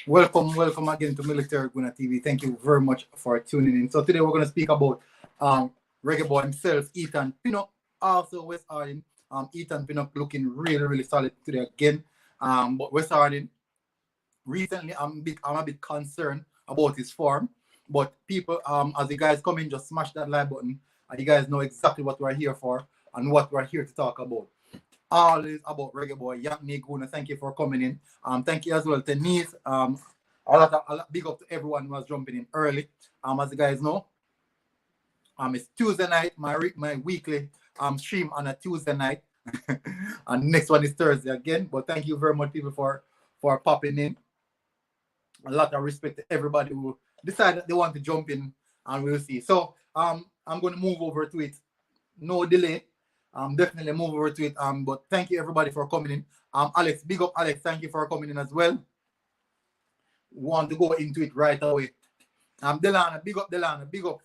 Welcome again to Military Guna TV. Thank you very much for tuning in. So today we're going to speak about Reggae Boy himself, Ethan Pinnock, also Wes Harding. Ethan Pinnock looking really solid today again. But Wes Harding, recently I'm a bit concerned about his form. But people, as you guys come in, just smash that like button, and you guys know exactly what we're here for and what we're here to talk about. Always about Reggae Boy, Yakni Guna. Thank you for coming in. Thank you as well, Toney. A lot big up to everyone who was jumping in early. As you guys know, it's Tuesday night, my weekly stream on a Tuesday night. And next one is Thursday again. But thank you very much, people, for popping in. A lot of respect to everybody who decided they want to jump in, and we'll see. So I'm going to move over to it. No delay. Definitely move over to it. But thank you everybody for coming in. Alex, big up Alex. Thank you for coming in as well. Want to go into it right away. Delana, big up Delana, big up.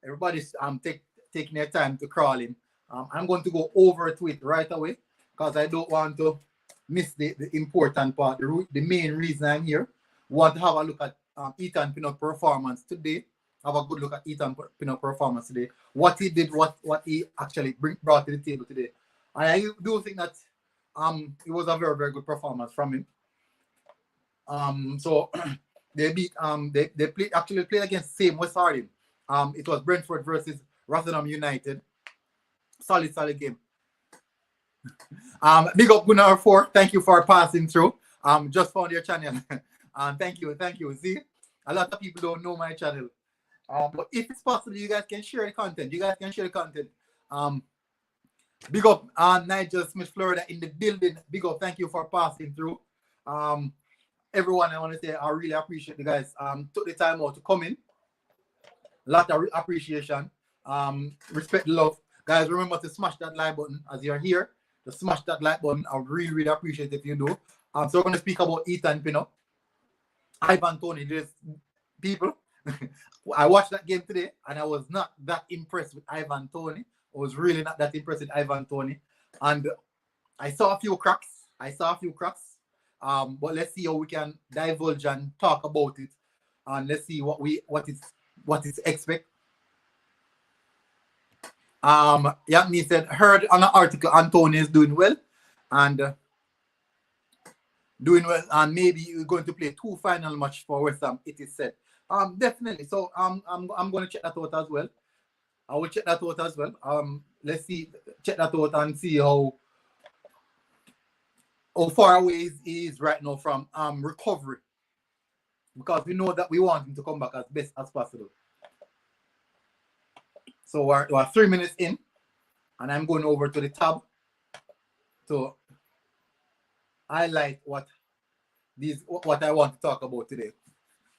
Everybody's taking their time to crawl in. I'm going to go over to it right away because I don't want to miss the important part, the main reason I'm here. Want to have a look at Ethan Pinnock performance today. Have a good look at Ethan Pinnock performance today. What he did, what he actually brought to the table today. And I do think that it was a very good performance from him. So they beat they played against the same Wes Harding. It was Brentford versus Rotherham United. Solid game. Big up Gunnar 4. Thank you for passing through. Just found your channel. Thank you. See, a lot of people don't know my channel. But if it's possible, you guys can share the content. Big up Nigel Smith, Florida in the building. Big up. Thank you for passing through. Everyone, I want to say I really appreciate the guys. Took the time out to come in. A lot of appreciation. Respect, love. Guys, remember to smash that like button as you're here. Just smash that like button. I would really appreciate it if you do. So we're going to speak about Ethan Pinnock. Ivan Toney, there's people. I watched that game today and I was not that impressed with Ivan Toney. I was really not that impressed with Ivan Toney. And I saw a few cracks. But let's see how we can divulge and talk about it. And let's see what is expect. Yakni said, heard on an article Antonio is doing well and maybe you're going to play 2 final match for West Ham, it is said. Definitely. So I'm going to check that out as well. I will check that out as well. Let's see, check that out and see how far away he is right now from recovery. Because we know that we want him to come back as best as possible. So we're 3 minutes in, and I'm going over to the tab to highlight what I want to talk about today.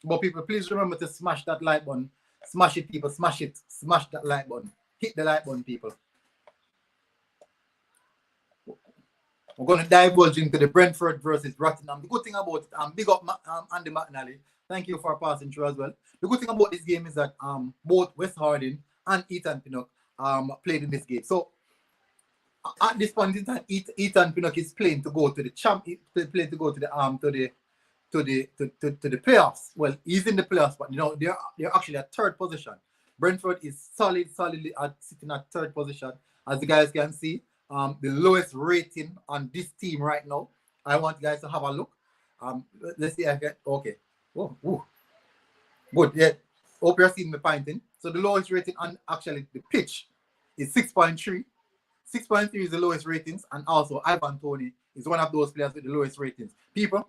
But people, please remember to smash that like button. Smash it, people. Smash it. Smash that like button. Hit the like button, people. We're going to divulge into the Brentford versus Rotherham. The good thing about it, big up Andy McNally. Thank you for passing through as well. The good thing about this game is that both Wes Harding and Ethan Pinnock played in this game. So at this point in time, Ethan Pinnock is playing to go to the to the playoffs. Well, he's in the playoffs, but they're actually at 3rd position. Brentford is solidly sitting at 3rd position, as you guys can see. The lowest rating on this team right now. I want you guys to have a look. Let's see. Okay. Oh, good. Yeah. Hope you're seeing me pointing. So the lowest rating on actually the pitch is 6.3. 6.3 is the lowest ratings, and also Ivan Toney is one of those players with the lowest ratings. People,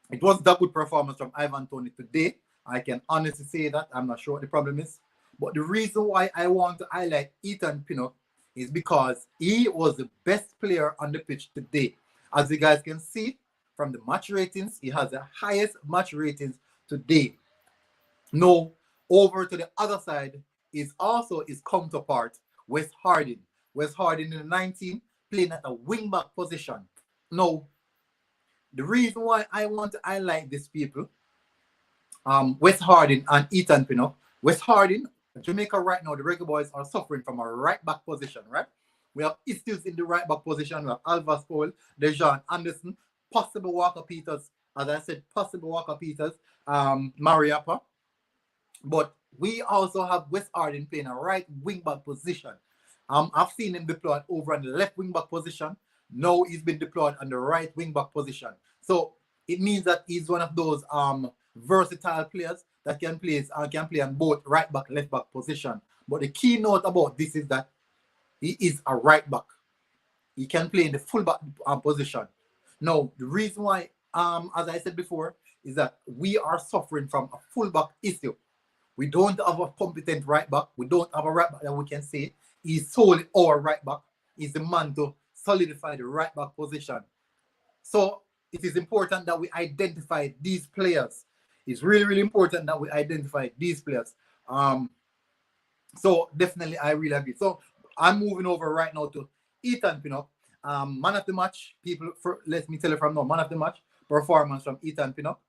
it was a good performance from Ivan Toney today. I can honestly say that. I'm not sure what the problem is. But the reason why I want to highlight Ethan Pinnock is because he was the best player on the pitch today. As you guys can see from the match ratings, he has the highest match ratings today. Now, over to the other side is also his counterpart, Wes Harding. Wes Harding in the 19, playing at a wing-back position. Now, the reason why I want to highlight these people, Wes Harding and Ethan Pinnock. Wes Harding, Jamaica right now, the Reggae Boys are suffering from a right-back position, right? We have issues in the right-back position. We have Alvas Cole, Dejan Anderson, possible Walker Peters as I said, possible Walker Peters, Mariappa. But we also have Wes Harding playing a right wing back position. I've seen him deployed over on the left wing back position. Now he's been deployed on the right wing back position. So it means that he's one of those versatile players that can play on both right back, left back position. But the key note about this is that he is a right back. He can play in the full back position. Now, the reason why, as I said before, is that we are suffering from a full back issue. We don't have a competent right back. We don't have a right back that we can say he's solely our right back. He's the man to solidify the right back position. So it is important that we identify these players. It's really, really important that we identify these players. So definitely, I really agree. So I'm moving over right now to Ethan Pinnock. Man of the match, people, let me tell you from now, man of the match performance from Ethan Pinnock.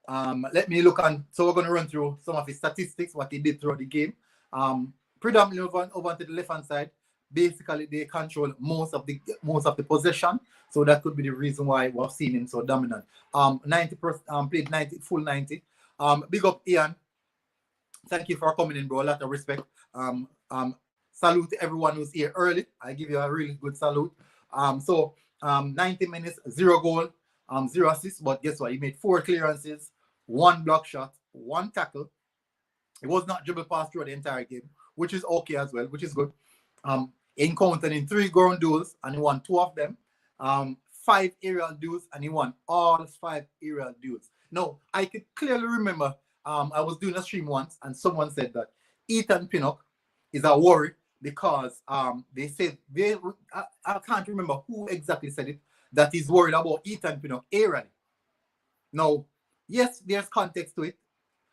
Let me look on, so we're going to run through some of his statistics, what he did throughout the game. Predominantly over to the left-hand side, basically they control most of the possession, so that could be the reason why we've seen him so dominant. 90%, played 90, full 90. Big up Ian. Thank you for coming in, bro. A lot of respect. Salute to everyone who's here early. I give you a really good salute. 90 minutes, 0 goal, 0 assists, but guess what? He made 4 clearances, 1 block shot, 1 tackle. It was not dribble pass through the entire game, which is okay as well, which is good. Encountered in 3 ground duels, and he won 2 of them. 5 aerial duels, and he won all 5 aerial duels. Now, I could clearly remember I was doing a stream once, and someone said that Ethan Pinnock is a worry because they said, I can't remember who exactly said it, that he's worried about Ethan Pinnock aerially. Now, yes, there's context to it.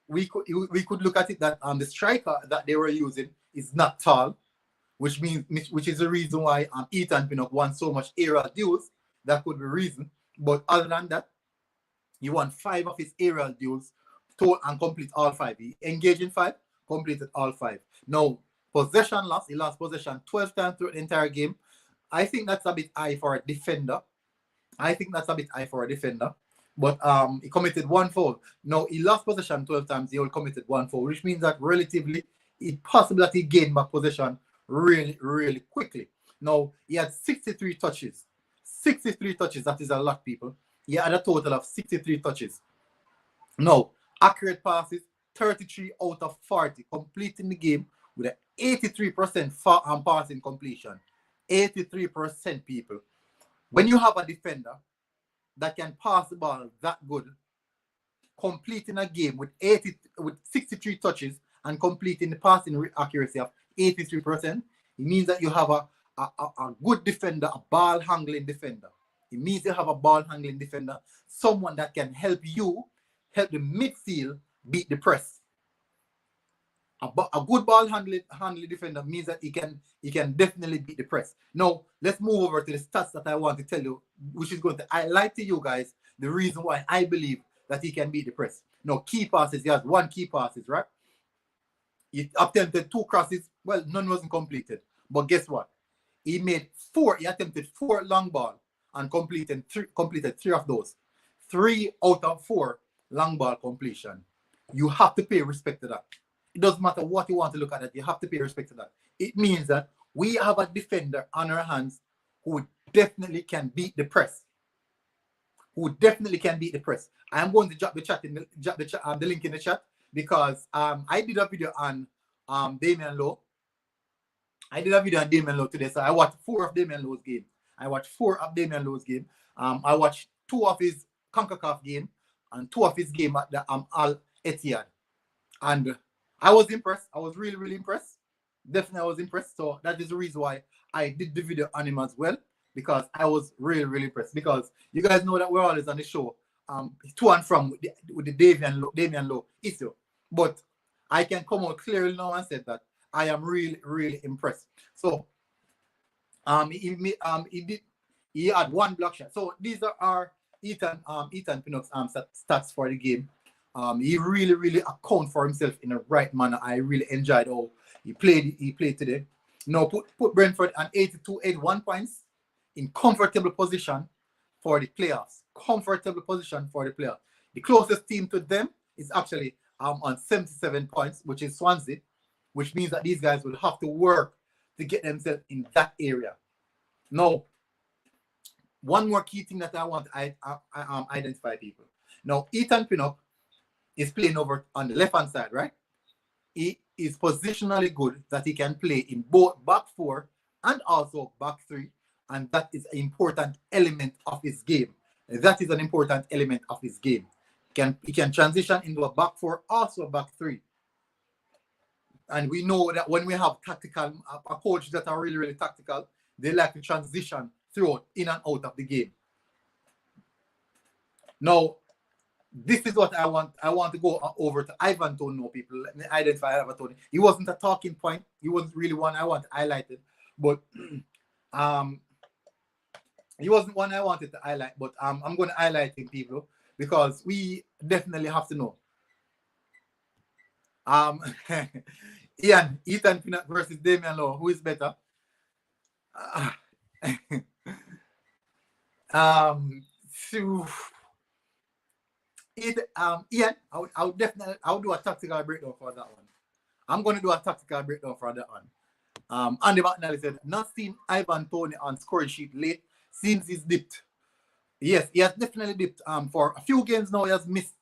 We could look at it that the striker that they were using is not tall, which is the reason why Ethan Pinnock won so much aerial duels. That could be the reason. But other than that, he won 5 of his aerial duels and complete all 5. He engaged in 5, completed all 5. Now, possession loss, he lost possession 12 times through the entire game. I think that's a bit high for a defender. But he committed 1 foul. Now, he lost possession 12 times. He only committed 1 foul, which means that relatively, it's possible that he gained back possession really, really quickly. Now, he had 63 touches. 63 touches, that is a lot, people. He had a total of 63 touches. Now, accurate passes, 33 out of 40, completing the game with an 83% passing completion. 83%, people. When you have a defender that can pass the ball that good, completing a game with 63 touches and completing the passing accuracy of 83%, it means that you have a good defender, a ball handling defender. It means you have a ball handling defender, someone that can help the midfield beat the press. A good ball handling defender means that he can definitely beat the press. Now, let's move over to the stats that I want to tell you, which is going to highlight to you guys the reason why I believe that he can beat the press. Now, key passes, he has 1 key passes, right? He attempted 2 crosses. Well, none wasn't completed. But guess what? He attempted 4 long ball and completed 3 of those. 3 out of 4 long ball completion. You have to pay respect to that. It doesn't matter what you want to look at it, you have to pay respect to that. It means that we have a defender on our hands who definitely can beat the press. I'm going to drop the link in the chat because I did a video on Damian Lowe. Today, so I watched 4 of Damian Lowe's game. I watched 2 of his CONCACAF game and 2 of his game at the Al Etihad. And I was impressed. I was really, really impressed. Definitely, I was impressed. So that is the reason why I did the video on him as well, because I was really, really impressed. Because you guys know that we're always on the show to and from with the Damian Lowe issue. But I can come out clearly now and say that I am really, really impressed. So he had 1 block shot. So these are our Ethan Pinnock's stats for the game. He really, really account for himself in the right manner. I really enjoyed how he played today. Now put Brentford on 81 points in comfortable position for the playoffs. Comfortable position for the playoffs. The closest team to them is actually on 77 points, which is Swansea, which means that these guys will have to work to get themselves in that area. Now, one more key thing that I want to identify people. Now, Ethan Pinnock is playing over on the left-hand side, right? He is positionally good that he can play in both back four and also back three, and that is an important element of his game. That is an important element of his game. He can transition into a back four, also a back three. And we know that when we have tactical coaches that are really, really tactical, they like to transition throughout, in and out of the game. Now, this is what I want. I want to go over to Ivan Toney. No, people, let me identify Ivan Toney. He wasn't a talking point. He wasn't really one I want to highlight it. But he wasn't one I wanted to highlight. But I'm going to highlight him, people, because we definitely have to know. Ethan Pinnock versus Damian Lowe. Who is better? Ian, I would definitely do a tactical breakdown for that one. I'm going to do a tactical breakdown for that one. Andy McNally said, not seen Ivan Toney on scoring sheet late since he's dipped. Yes, he has definitely dipped. For a few games now, he has missed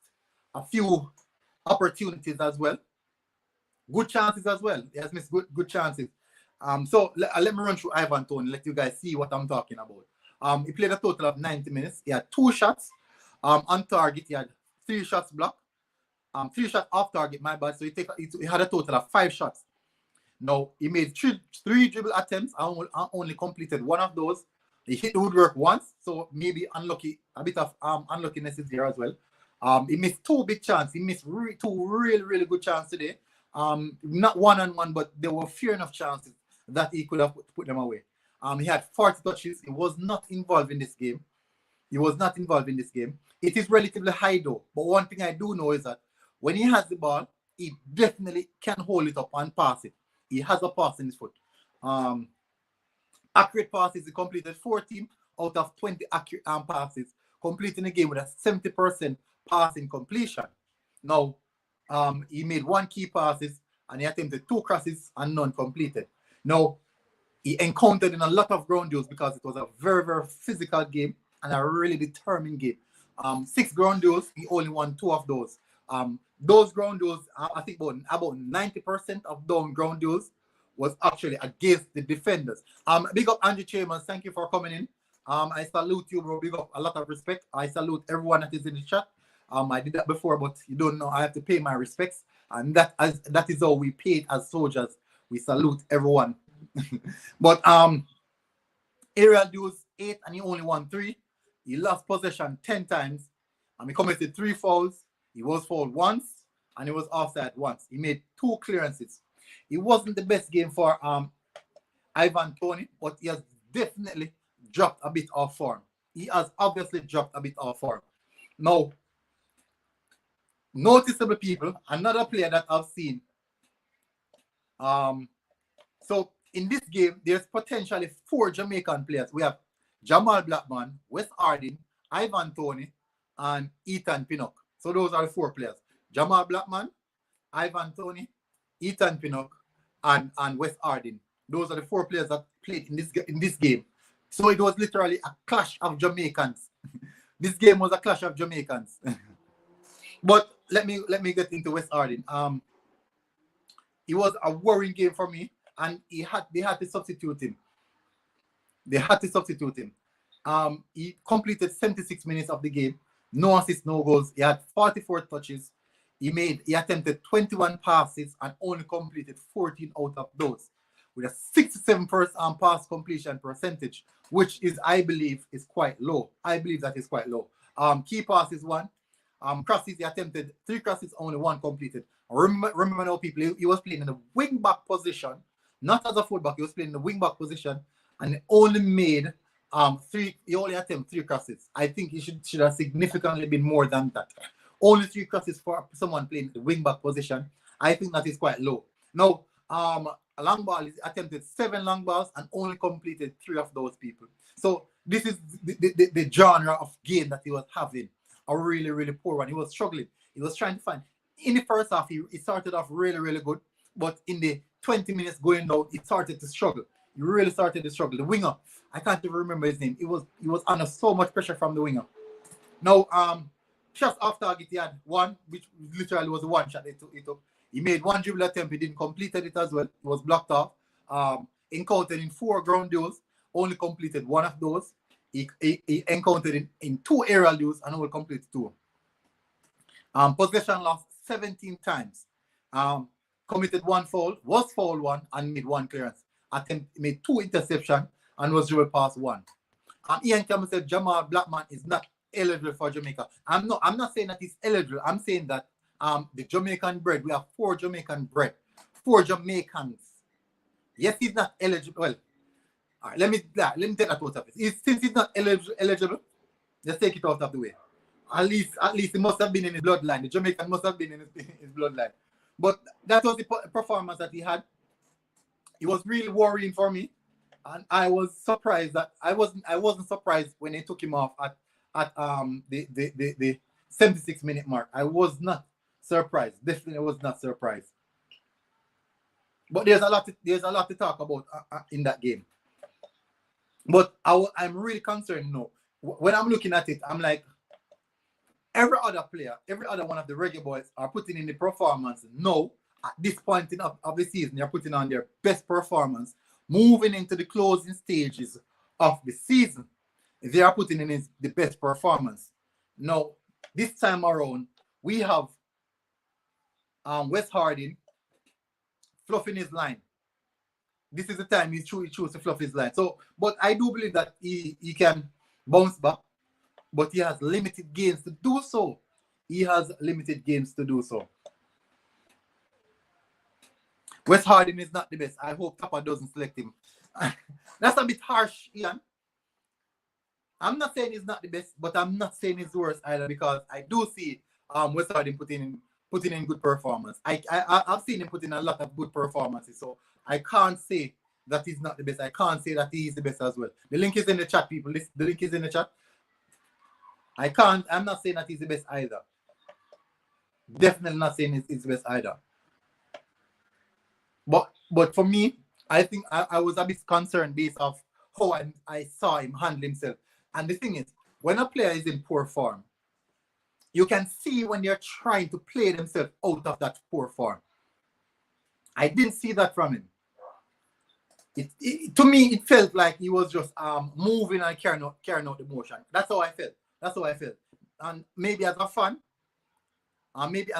a few opportunities as well. Good chances as well. He has missed good chances. So let me run through Ivan Toney, let you guys see what I'm talking about. He played a total of 90 minutes. He had 2 shots on target. He had 3 shots blocked. 3 shots off target, my bad. So he had a total of 5 shots. Now, he made 3 dribble attempts. I only completed 1 of those. He hit the woodwork once, so maybe unlucky. A bit of unluckiness is there as well. He missed 2 big chances. He missed 2 really, really good chances today. Not one-on-one, but there were fair enough chances that he could have put them away. He had 40 touches. He was not involved in this game. It is relatively high though. But one thing I do know is that when he has the ball, he definitely can hold it up and pass it. He has a pass in his foot. Accurate passes, he completed 14 out of 20 accurate passes, completing the game with a 70% passing completion. Now, he made 1 key passes and he attempted 2 crosses and none completed. Now, he encountered in a lot of ground duels because it was a very, very physical game and a really determined game. 6 ground duels, he only won 2 of those. Those ground duels, I think about 90% of those ground duels was actually against the defenders. Big up Andrew Chambers, thank you for coming in. I salute you, bro. Big up, a lot of respect. I salute everyone that is in the chat. I did that before, but you don't know. I have to pay my respects, and that is how we pay it as soldiers. We salute everyone. But aerial duels 8, and he only won 3. He lost possession 10 times, and he committed 3 fouls. He was fouled once, and he was offside once. He made 2 clearances. It wasn't the best game for Ivan Toney, but he has definitely dropped a bit off form. He has obviously dropped a bit off form. Now, noticeable people, another player that I've seen. So in this game, there's potentially 4 Jamaican players. We have Jamal Blackman, Wes Harding, Ivan Toney, and Ethan Pinnock. So those are the 4 players. Jamal Blackman, Ivan Toney, Ethan Pinnock, and Wes Harding. Those are the 4 players that played in this game. So it was literally a clash of Jamaicans. This game was a clash of Jamaicans. But let me get into Wes Harding. It was a worrying game for me, and they had to substitute him. He completed 76 minutes of the game, no assists, no goals. He had 44 touches. He attempted 21 passes and only completed 14 out of those, with a 67% pass completion percentage, which is, I believe, is quite low. I believe that is quite low. Key passes 1. Crosses, he attempted 3 crosses, only 1 completed. Remember now, people, he was playing in the wing back position, not as a fullback. He was playing in the wing back position, and he only made 3. He only attempted 3 crosses. I think he should have significantly been more than that. Only 3 crosses for someone playing in the wing back position. I think that is quite low. Now, a long ball, he attempted 7 long balls and only completed 3 of those people. So this is the genre of game that he was having. A really, really poor one. He was struggling. He was trying to find. In the first half, he started off really, really good. But in the 20 minutes going down, he started to struggle. He really started to struggle. The winger, I can't even remember his name. He was under so much pressure from the winger. Now, shots off target, he had one, which literally was the one shot he took. He made one dribble attempt. He didn't complete it as well. It was blocked off. Encountered in 4 ground duels, only completed one of those. He encountered in 2 aerial duels and only completed 2. Possession lost 17 times. Committed 1 foul, was fouled 1, and made 1 clearance. Made 2 interceptions and was dribbled past 1. Ian Campbell said Jamal Blackman is not eligible for Jamaica. I'm not saying that he's eligible. I'm saying that the Jamaican bread, we have 4 Jamaican bread, 4 Jamaicans. Yes, he's not eligible. Well, all right, let me take that out of it. Since he's not eligible, let's take it out of the way. At least it must have been in his bloodline. The Jamaican must have been in his bloodline. But that was the performance that he had. It was really worrying for me, and I was surprised that I wasn't surprised when they took him off at the 76-minute mark. I was not surprised. Definitely was not surprised. But there's a lot to talk about in that game. But I'm really concerned now. When I'm looking at it, I'm like, every other player, every other one of the Reggae Boys are putting in the performance now. At this point of the season, they're putting on their best performance. Moving into the closing stages of the season, they are putting in the best performance. Now, this time around, we have Wes Harding fluffing his line. This is the time he chose to fluff his line. So, but I do believe that he can bounce back, but he has limited games to do so. Wes Harding is not the best. I hope Tapa doesn't select him. That's a bit harsh, Ian. I'm not saying he's not the best, but I'm not saying he's worse either, because I do see Wes Harding putting in good performance. I've seen him put in a lot of good performances, so I can't say that he's not the best. I can't say that he is the best as well. The link is in the chat, people. The link is in the chat. I'm not saying that he's the best either. Definitely not saying he's the best either. But for me, I think I was a bit concerned based off how I saw him handle himself. And the thing is, when a player is in poor form, you can see when they're trying to play themselves out of that poor form. I didn't see that from him. To me, it felt like he was just moving and carrying out the motion. That's how I felt. And maybe as a fan, maybe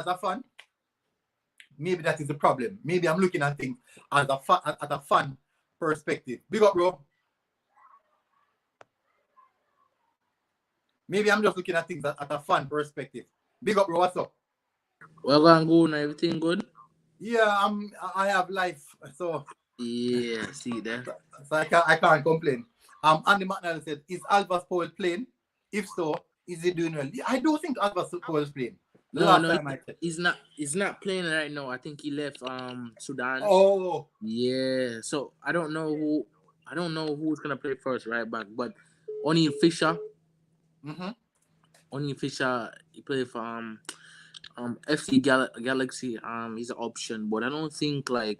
that is the problem. Maybe I'm looking at things as at a fan perspective. Big up, bro. Maybe I'm just looking at things at a fan perspective. Big up, bro. What's up? Well, I'm good. Everything good? Yeah, I have life, so yeah. See that? So I can't complain. Andy McNally said, "Is Alvas Powell playing? If so, is he doing well?" I do think Alvas Powell is playing. No, he's not. He's not playing right now. I think he left Sudan. Oh, yeah. So I don't know who's gonna play first right back, but O'Neal Fisher. O'Neal Fisher, he played for FC Galaxy. He's an option, but I don't think, like,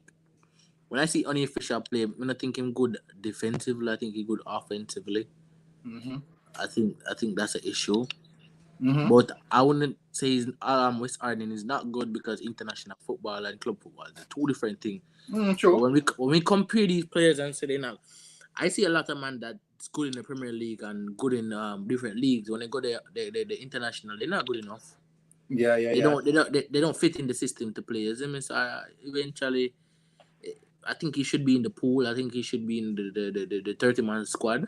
when I see O'Neal Fisher play, I'm not thinking good defensively. I think he's good offensively. I think that's an issue. But I wouldn't say Wes Harding is not good, because international football and club football are 2 different things. True. When we compare these players and say they're not, I see a lot of man that's good in the Premier League and good in different leagues. When they go there, the international, they're not good enough. They don't fit in the system to play. So eventually, I think he should be in the pool. I think he should be in the 30-man squad.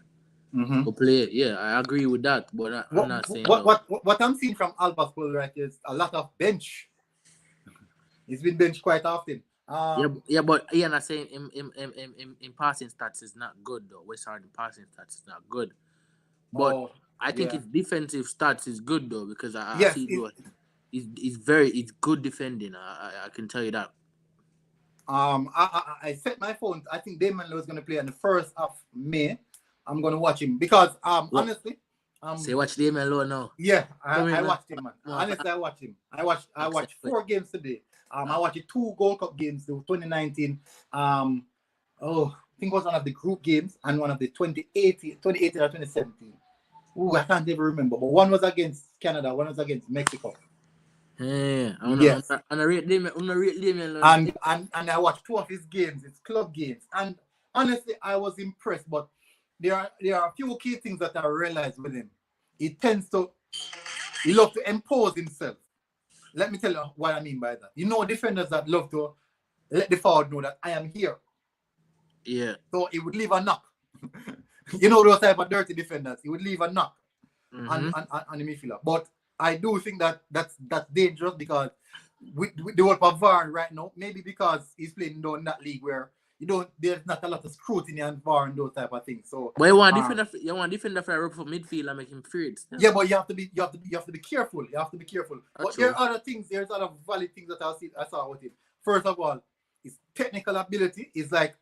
To play. Yeah, I agree with that. But I'm not saying what I'm seeing from Alvas Powell right is a lot of bench. He's been benched quite often. But Ian is saying in passing stats is not good though. Wes Harding passing stats is not good. But I think his defensive stats is good though, because I see it's good defending. I can tell you that. I set my phone. I think Damon was going to play on the 1st of May. I'm gonna watch him because honestly. So you watch Damien Lowe now? Yeah, I watched him, man. Honestly, I watched him. I watched 4 games today. I watched 2 Gold Cup games, the 2019. I think it was one of the group games and one of the 2018 or 2017. Ooh, I can't even remember. But one was against Canada, one was against Mexico. Yeah, yes. And I rate Damien Lowe. And I watched 2 of his games, his club games. And honestly, I was impressed, but there are a few key things that I realized with him. He loves to impose himself. Let me tell you what I mean by that. You know, defenders that love to let the forward know that I am here. Yeah. So he would leave a knock. You know those type of dirty defenders. He would leave a knock on the midfielder. But I do think that's dangerous because with the world of VAR right now, maybe because he's playing in that league where there's not a lot of scrutiny and VAR and those type of things. So but you want defender for a for midfield and make him feared. Yeah, but you have to be careful. You have to be careful. But there are other things, there's other valid things that I saw with him. First of all, his technical ability is like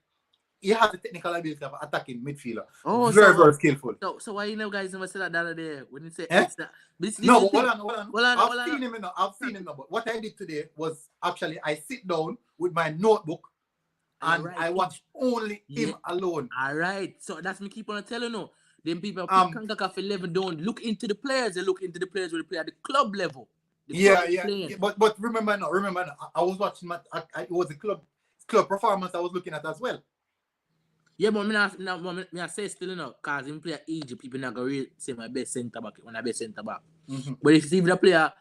he has the technical ability of attacking midfielder. Oh, very skillful. So why you guys never said that the other day when you say it's that? No, but hold on. I've seen him now. But what I did today was actually I sit down with my notebook and I watch only him alone. All right. So that's me keep on telling you. Then people pick CONCACAF 11 don't look into the players. They look into the players when they play at the club level. Yeah. But remember now, I was watching it was the club performance I was looking at as well. Yeah, but I say still because when play at Egypt, people not gonna rate say my best centre back when I best centre back. Mm-hmm. But if you see the player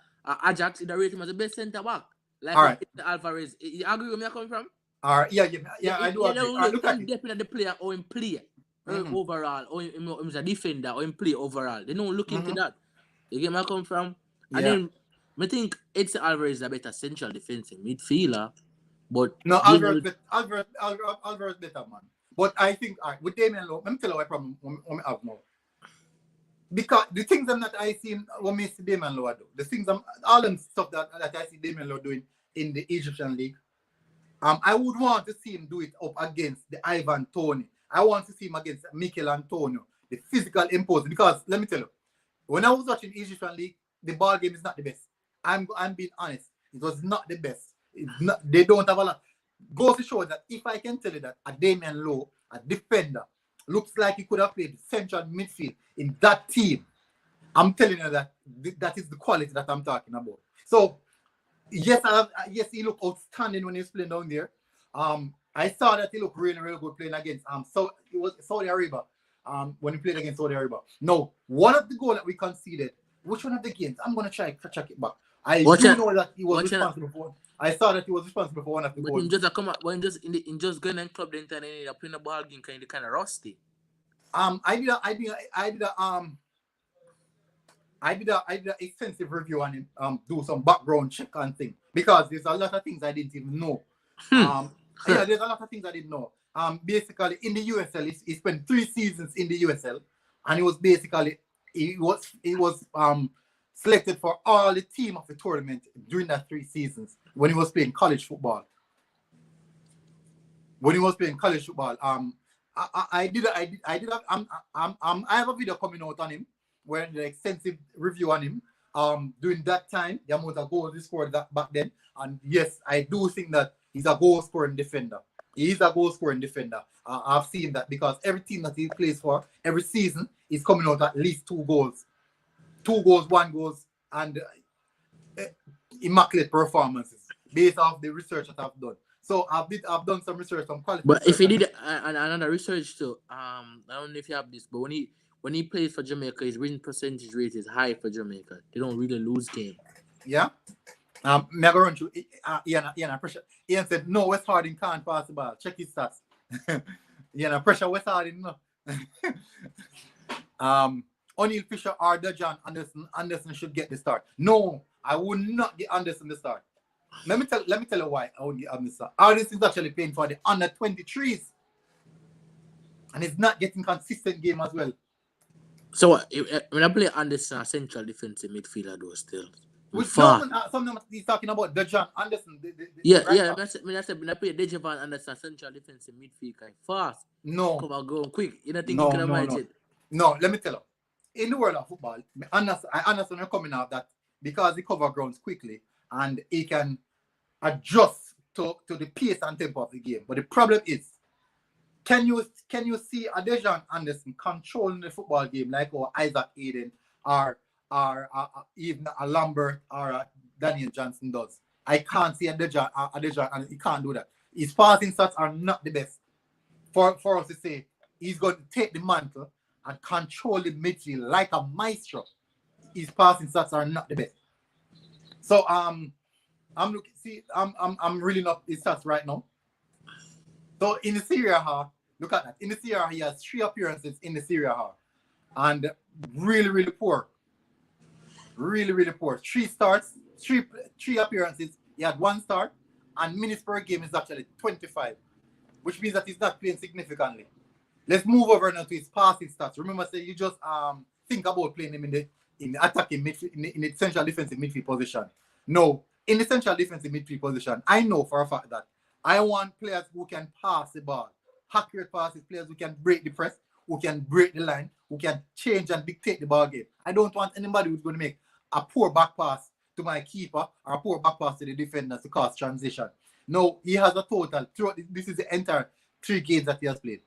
Ajax, they rate him as the best centre back. Like right. Alvarez. You agree with me coming from? All right, yeah, I do agree. Look at it. Depending on the player or in play overall, or him a defender or in play overall. They don't look into that. You get where I come from? And then I think Edson Alvarez is a better central defensive midfielder. But no, Alvarez better, man. But I think with Damien Lowe, let me tell you what problem we have now. Because the things that I see when I see Damien Lowe do, the things all them stuff that I see Damien Lowe doing in the Egyptian league. I would want to see him do it up against the Ivan Toney. I want to see him against Mikel Antonio, the physical imposing. Because let me tell you, when I was watching Egyptian league, the ball game is not the best. I'm being honest. It was not the best. They don't have a lot. Goes to show that if I can tell you that a Damien Lowe, a defender, looks like he could have played central midfield in that team, I'm telling you that is the quality that I'm talking about. So yes, he looked outstanding when he was playing down there. I saw that he looked really, really good playing against so it was Saudi Arabia. When he played against Saudi Arabia. No, one of the goals that we conceded, which one of the games? I'm gonna try to check it back. I know that he was responsible for. I saw that he was responsible for one of the goals. But just come up when just going and club the internet and playing the ball game kind of rusty. I did a extensive review on him, do some background check and thing because there's a lot of things I didn't even know. There's a lot of things I didn't know. Basically in the USL, he spent 3 seasons in the USL, and he was selected for all the team of the tournament during that 3 seasons when he was playing college football. I have a video coming out on him where I did an extensive review on him during that time, the amount of goals he scored back then. And yes, I do think that he's a goal scoring defender. He is a goal scoring defender. I've seen that because every team that he plays for, every season, he's coming out at least 2 goals. 2 goals, 1 goal, and immaculate performances based off the research that I've done. So I've done some research on quality. But if he did another research too, I don't know if you have this, but when he plays for Jamaica, his winning percentage rate is high for Jamaica. They don't really lose game. Yeah. Me go run through. Ian, pressure. Ian said no. Wes Harding can't pass the ball. Check his stats. Ian, pressure. Wes Harding no. O'Neal Fisher or Dejan Anderson should get the start. No, I would not get Anderson the start. Let me tell you why I would get Anderson the start. Anderson is actually playing for the under 23s, and he's not getting consistent game as well. So when I play Anderson, a central defensive midfielder, though still. Something he's talking about Dejan Anderson. I said when I play Dejan Anderson, central defensive midfielder, fast. No. Come on, go quick. You don't think you can manage it? No, let me tell you. In the world of football, I understand you're coming out that because he cover grounds quickly and he can adjust to the pace and tempo of the game. But the problem is, can you see a Dejan Anderson controlling the football game like Isaac Aiden or even a Lambert or a Daniel Johnson does? I can't see a Dejan and he can't do that. His passing stats are not the best. For us to say he's going to take the mantle and control the midfield like a maestro. His passing stats are not the best. So I'm looking. See, I'm really not his stats right now. So in the Serie A, look at that. In the Serie A, he has 3 appearances in the Serie A, and really poor. Really poor. 3 starts, 3 appearances. He had 1 start, and minutes per game is actually 25, which means that he's not playing significantly. Let's move over now to his passing stats. Remember, say you just think about playing him in the attacking midfield, in the central defensive midfield position. No, in the central defensive midfield position, I know for a fact that I want players who can pass the ball, accurate passes, players who can break the press, who can break the line, who can change and dictate the ball game. I don't want anybody who's going to make a poor back pass to my keeper or a poor back pass to the defenders to cause transition. No, he has a total. This is the entire 3 games that he has played.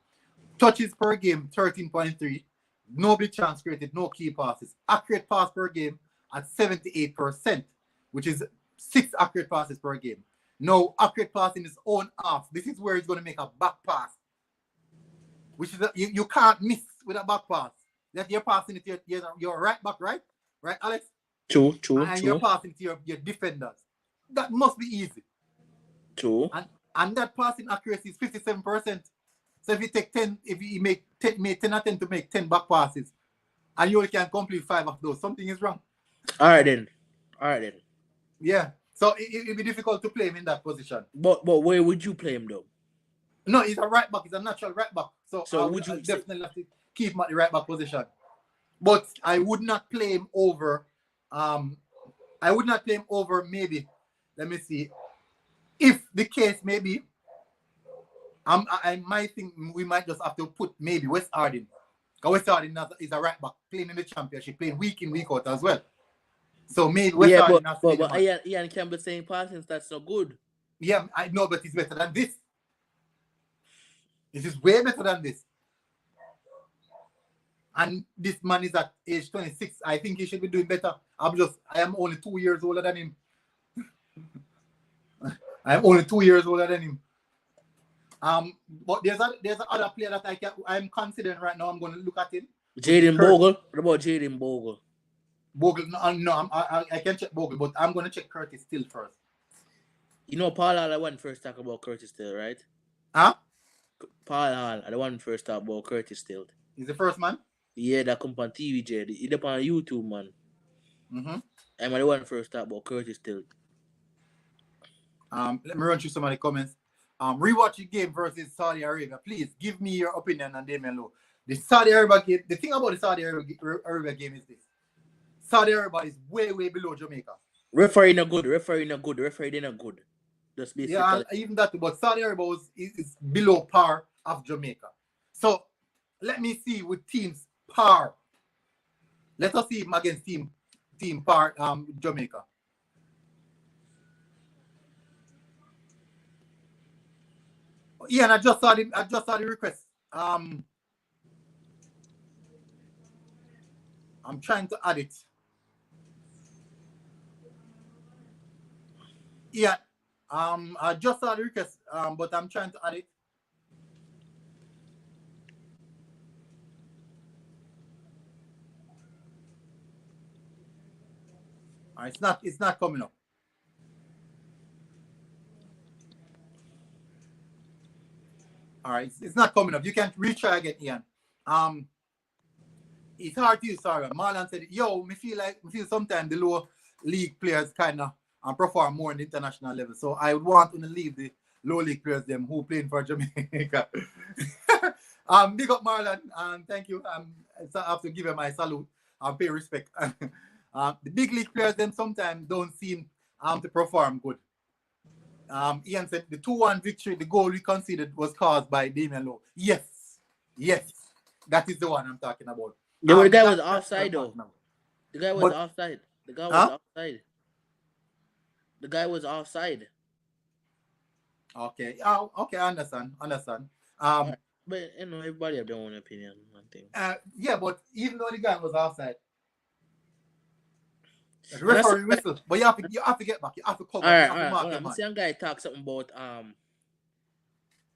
Touches per game, 13.3. No big chance created, no key passes. Accurate pass per game at 78%, which is 6 accurate passes per game. No accurate pass in his own half. This is where he's going to make a back pass, which is you can't miss with a back pass. That you're passing it to your right back, right? Right, Alex? True. And you're passing to your defenders. That must be easy. True. And that passing accuracy is 57%. So if you take 10, if you make 10 attempt to make 10 back passes, and you only can complete 5 of those, something is wrong. All right then. Yeah. So it'll be difficult to play him in that position. But where would you play him though? No, he's a right back. He's a natural right back. So would you definitely have to keep him at the right back position. But I would not play him over. Maybe. Let me see. If the case maybe. I might think we might just have to put maybe Wes Harding. Because Wes Harding is a right back playing in the championship, playing week in, week out as well. So maybe Wes Harding has to but Ian Campbell saying passing that's not good. Yeah, I know, but it's better than this. It is way better than this. And this man is at age 26. I think he should be doing better. I am only 2 years older than him. I am only 2 years older than him. But there's another player that I'm considering right now. I'm going to look at him. Jaden Bogle. What about Jaden Bogle? Bogle, no, I can check Bogle, but I'm going to check Curtis Still first. You know, Paul Hall, I want first talk about Curtis Still, right? Huh? Paul Hall, I want first talk about Curtis Still. He's the first man? Yeah, that come on TV, Jay. He's up on YouTube, man. I'm the one first talk about Curtis Still. Let me run through some of the comments. Rewatch the game versus Saudi Arabia. Please give me your opinion on Damian Lowe. The Saudi Arabia game, the thing about the Saudi Arabia game is this. Saudi Arabia is way below Jamaica. Referee not good. Referee not good. Just basically. Yeah, even that, but Saudi Arabia is below par of Jamaica. So let me see with teams par. Let us see him against team par Jamaica. Yeah, and I just saw the request. I'm trying to add it. Yeah, I just saw the request, but I'm trying to add it. It's not coming up. All right, it's not coming up. You can retry again, Ian. It's hard to use. Sorry, Marlon said, "Yo, me feel sometimes the lower league players kind of perform more on the international level. So I would want to leave the low league players them who playing for Jamaica." Big up Marlon. Thank you. I have to give him my salute and pay respect. The big league players them sometimes don't seem to perform good. Ian said the 2-1 victory, the goal we conceded was caused by Damian Lowe. Yes. That is the one I'm talking about. The guy was offside though. The guy was offside. The guy was offside. The guy was offside. Okay. Okay. I understand. But you know, everybody have their own opinion. One thing. Yeah, but even though the guy was offside, the referee whistle. But you have to get back. You have to cover. All right. I'm seeing a guy talk something about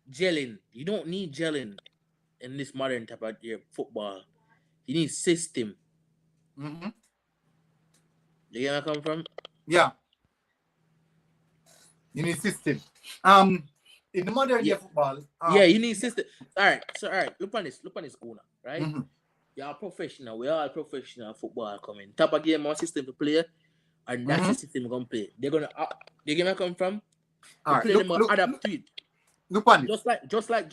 gelling. You don't need gelling in this modern type of football. You need system. Mm-hmm. You get where I come from? Yeah. You need system. In the modern day football. You need system. All right. Look on this corner, right? Mm-hmm. You're professional. We all professional football coming. Top of game, more system to play, and that's the system we're gonna play. They're gonna. You get where I come from? All right. Play them adapt to it. Look on it. Just like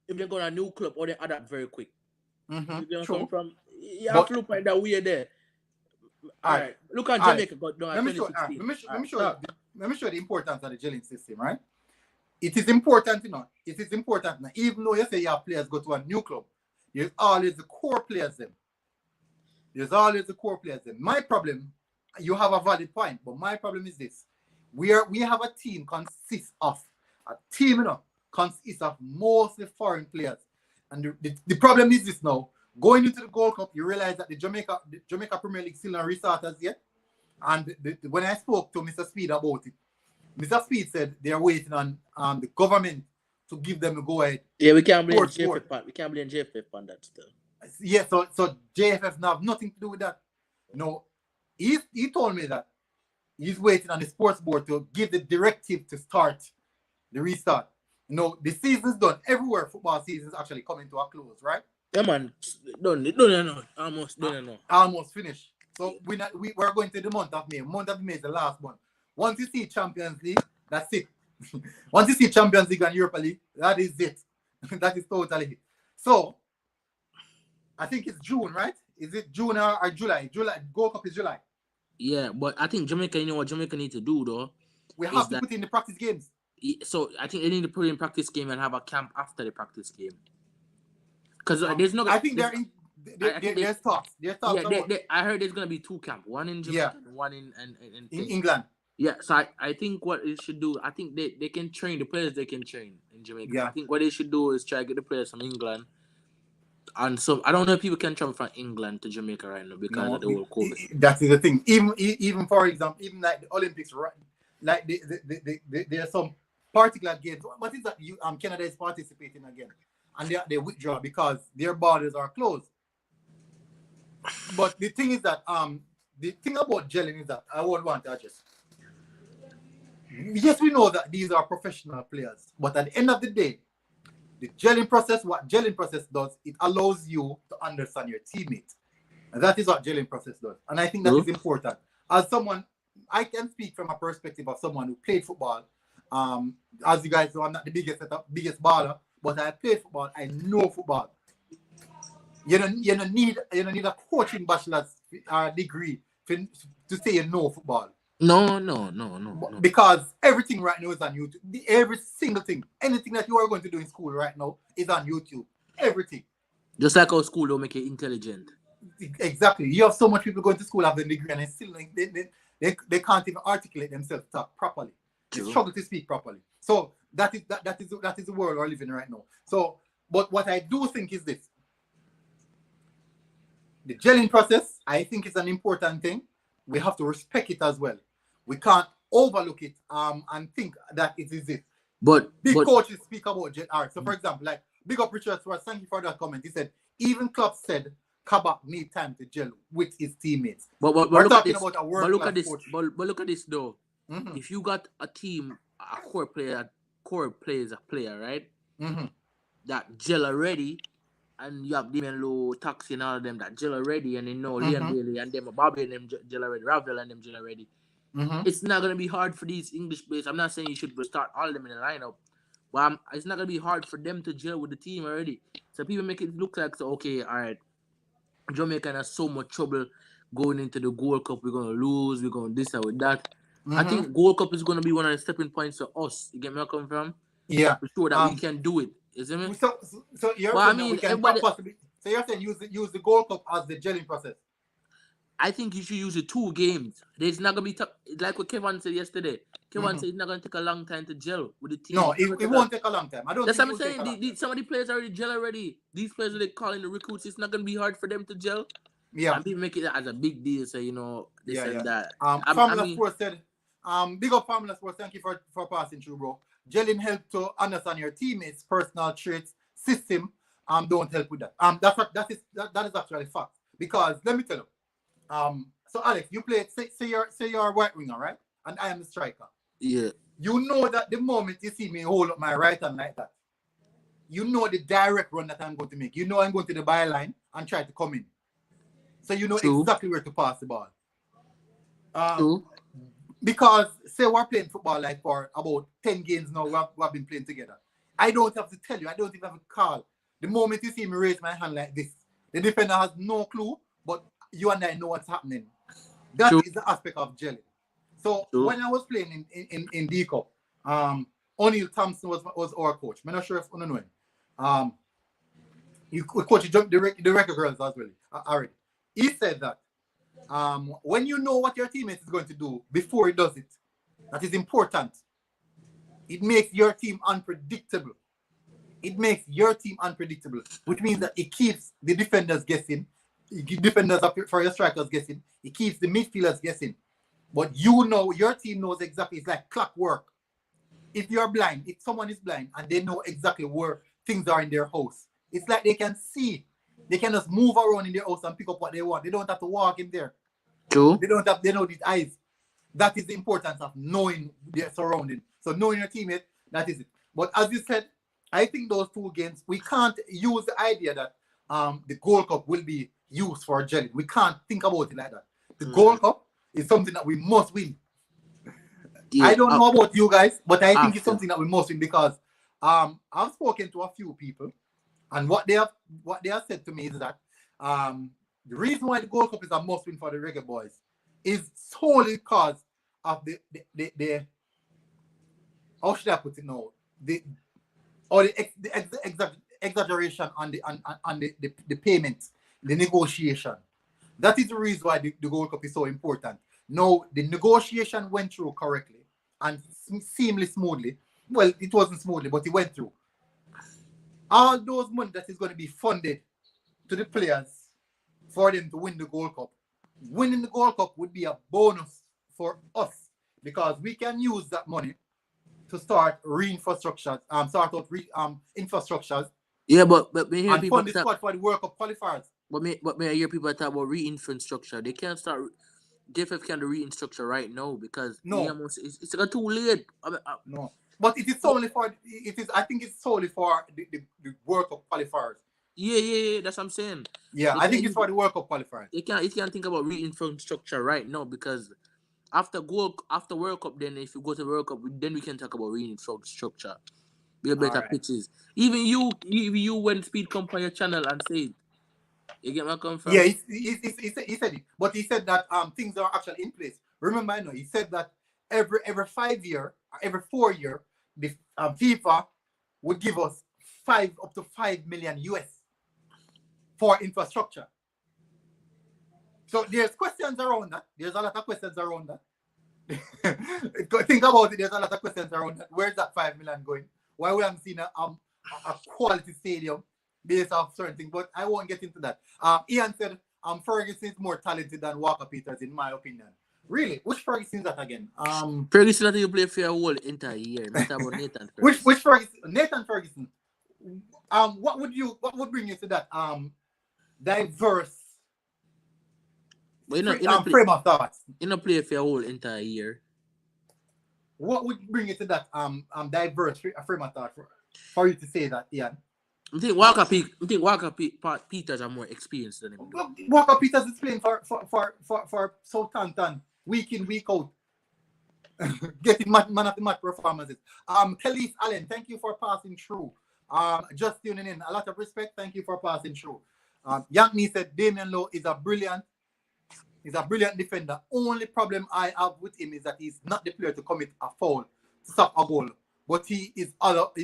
if they go to a new club or they adapt very quick. Mm-hmm. You get where I come from? You have to look at that way there. All right. Look at Jamaica. Let me show the importance of the gelling system, right? It is important, It is important now. Even though you say you have players go to a new club, there's always the core players them. My problem, you have a valid point, but my problem is this. We have a team consists of mostly foreign players. And the problem is this now. Going into the Gold Cup, you realize that the Jamaica Premier League still not restarted as yet. And when I spoke to Mr. Speed about it, Mr. Speed said they are waiting on the government to give them a go ahead. Yeah, we can't blame JFF. We can't blame JFF on that still. Yeah, so JFF now have nothing to do with that. He told me that he's waiting on the sports board to give the directive to start the restart. The season's done. Everywhere football season is actually coming to a close, right? Yeah, man. No. Almost finished. So we're going to the month of May. Month of May is the last one. Once you see Champions League, that's it. Once you see Champions League and Europa League, that is it. That is totally it. So, I think it's June, right? Is it June or July? Gold Cup is July. Yeah, but I think Jamaica, what Jamaica need to do, though? We have to put in the practice games. So, I think they need to put in practice game and have a camp after the practice game. Because there's no... I think there's talks. I heard there's going to be 2 camps. One in Jamaica and one in England. Yeah, so I think what it should do, I think they can train the players. They can train in Jamaica. Yeah. I think what they should do is try to get the players from England. And so I don't know if people can travel from England to Jamaica right now because of the whole COVID. That is the thing. Even for example, even like the Olympics, right? Like there are some particular games. What is that? Canada is participating again, and they withdraw because their borders are closed. But the thing is that the thing about gelling is that I would want to address. Yes, we know that these are professional players, but at the end of the day, the gelling process, what gelling process does, it allows you to understand your teammate. And that is what gelling process does. And I think that is important. As someone, I can speak from a perspective of someone who played football. As you guys know, I'm not the biggest baller, but I play football. I know football. You don't need a coaching bachelor's degree to say you know football. No. Because everything right now is on YouTube. Every single thing, anything that you are going to do in school right now is on YouTube. Everything. Just like how school don't make you intelligent. Exactly. You have so much people going to school have a degree and still they can't even articulate themselves talk properly. True. They struggle to speak properly. So that is the world we're living in right now. So, but what I do think is this. The gelling process, I think, is an important thing. We have to respect it as well. We can't overlook it and think that it is it. But coaches speak about gel. All right. So for example, like big up Richard Swartz, thank you for that comment. He said even Klopp said Kabak need time to gel with his teammates. But we're talking about a world class coach. But look at this though. Mm-hmm. If you got a team, a core player is a player, right? Mm-hmm. That gel already. And you have Damien Lowe, Taxi and all of them that gel already, and they know Liam Bailey and them, Bobby and them gel already, Ravel and them gel already. Mm-hmm. It's not going to be hard for these English players. I'm not saying you should start all of them in the lineup, but it's not going to be hard for them to gel with the team already. So people make it look like, so okay, all right, Jamaica has so much trouble going into the Gold Cup. We're going to lose. We're going to this and with that. Mm-hmm. I think Gold Cup is going to be one of the stepping points for us. You get me where I come from? Yeah. For sure that we can do it. Isn't it? So you're Well, saying we can possibly. So you're saying use the Gold Cup as the gelling process. I think you should use it 2 games. It's not gonna be tough. Like what Kevin said yesterday. Kevin said it's not gonna take a long time to gel with the team. No, it won't take a long time. I don't. That's what I'm saying. Some of the players already gel already. These players that they call in the recruits, it's not gonna be hard for them to gel. Yeah. And people make it as a big deal. So this and that. Formula Sports said, big up Formula Sports. Thank you for passing through, bro. Gelling help to understand your teammates' personal traits, system. Don't help with that. That is actually fact. Because let me tell you. So Alex, you play. Say you're a right winger, right? And I am the striker. Yeah. You know that the moment you see me hold up my right hand like that, you know the direct run that I'm going to make. You know I'm going to the byline and try to come in. So you know exactly where to pass the ball. Because say we're playing football like for about 10 games now, we have been playing together. I don't have to tell you. I don't even have to call. The moment you see me raise my hand like this, the defender has no clue, but you and I know what's happening. That is the aspect of gelling. So when I was playing in D Cup, O'Neil Thompson was our coach. I'm not sure if you know him. He coached the Reggae girls as well. Already. He said that when you know what your teammate is going to do before he does it, that is important. It makes your team unpredictable. It makes your team unpredictable, which means that it keeps the defenders guessing. Defenders for your strikers guessing. It keeps the midfielders guessing. But you know, your team knows exactly. It's like clockwork. If you're blind, if someone is blind and they know exactly where things are in their house, it's like they can see. They can just move around in their house and pick up what they want. They don't have to walk in there. True. They know these eyes. That is the importance of knowing their surrounding. So knowing your teammate, that is it. But as you said, I think those 2 games, we can't use the idea that the Gold Cup will be used for gelling. We can't think about it like that. The Gold Cup is something that we must win. Yeah, I don't know about you guys, but I think it's something that we must win because I've spoken to a few people, and what they have said to me is that the reason why the Gold Cup is a must win for the Reggae Boyz is solely because of the how should I put it now? The exaggeration on the payment, the negotiation. That is the reason why the Gold Cup is so important. Now, the negotiation went through correctly and seamlessly smoothly. Well, it wasn't smoothly, but it went through. All those money that is going to be funded to the players for them to win the Gold Cup. Winning the Gold Cup would be a bonus for us because we can use that money to start infrastructures. Yeah, but me hear and people fund the squad for the World Cup qualifiers. But me hear people talk about re-infrastructure. They can't start. DFF can't do re-infrastructure right now because it's too late. No, but it is solely for I think it's solely for the World Cup qualifiers. Yeah. That's what I'm saying. Yeah, I think it's for the World Cup qualifiers. You can't think about re-infrastructure right now because after World Cup, then if you go to the World Cup, then we can talk about re-infrastructure. Build better pitches. Even you when Speed come on your channel and say it. You get my come from? Yeah, he said it. But he said that things are actually in place. Remember, I know he said that every 5 year, every 4 year, the FIFA would give us up to 5 million US for infrastructure. So there's questions around that. There's a lot of questions around that. Think about it. There's a lot of questions around that. Where's that 5 million going? Why we haven't seen a quality stadium based off certain things? But I won't get into that. Ian said Ferguson is more talented than Walker Peters, in my opinion. Really? Which Ferguson is that again? Ferguson that you play for a whole entire year. Not about Nathan Ferguson. Which Ferguson? Nathan Ferguson. What would bring you to that diverse frame of thoughts? You don't play for a whole entire year. What would bring you to that diverse frame of thought for you to say that, Ian? I think Walker Peters are more experienced than him. Walker Peters is playing for Southampton week in, week out. Getting man of the match performances. Kelly's Allen, thank you for passing through. Just tuning in. A lot of respect. Thank you for passing through. Yankney said Damian Lowe is a brilliant defender. Only problem I have with him is that he's not the player to commit a foul to stop a goal. But he's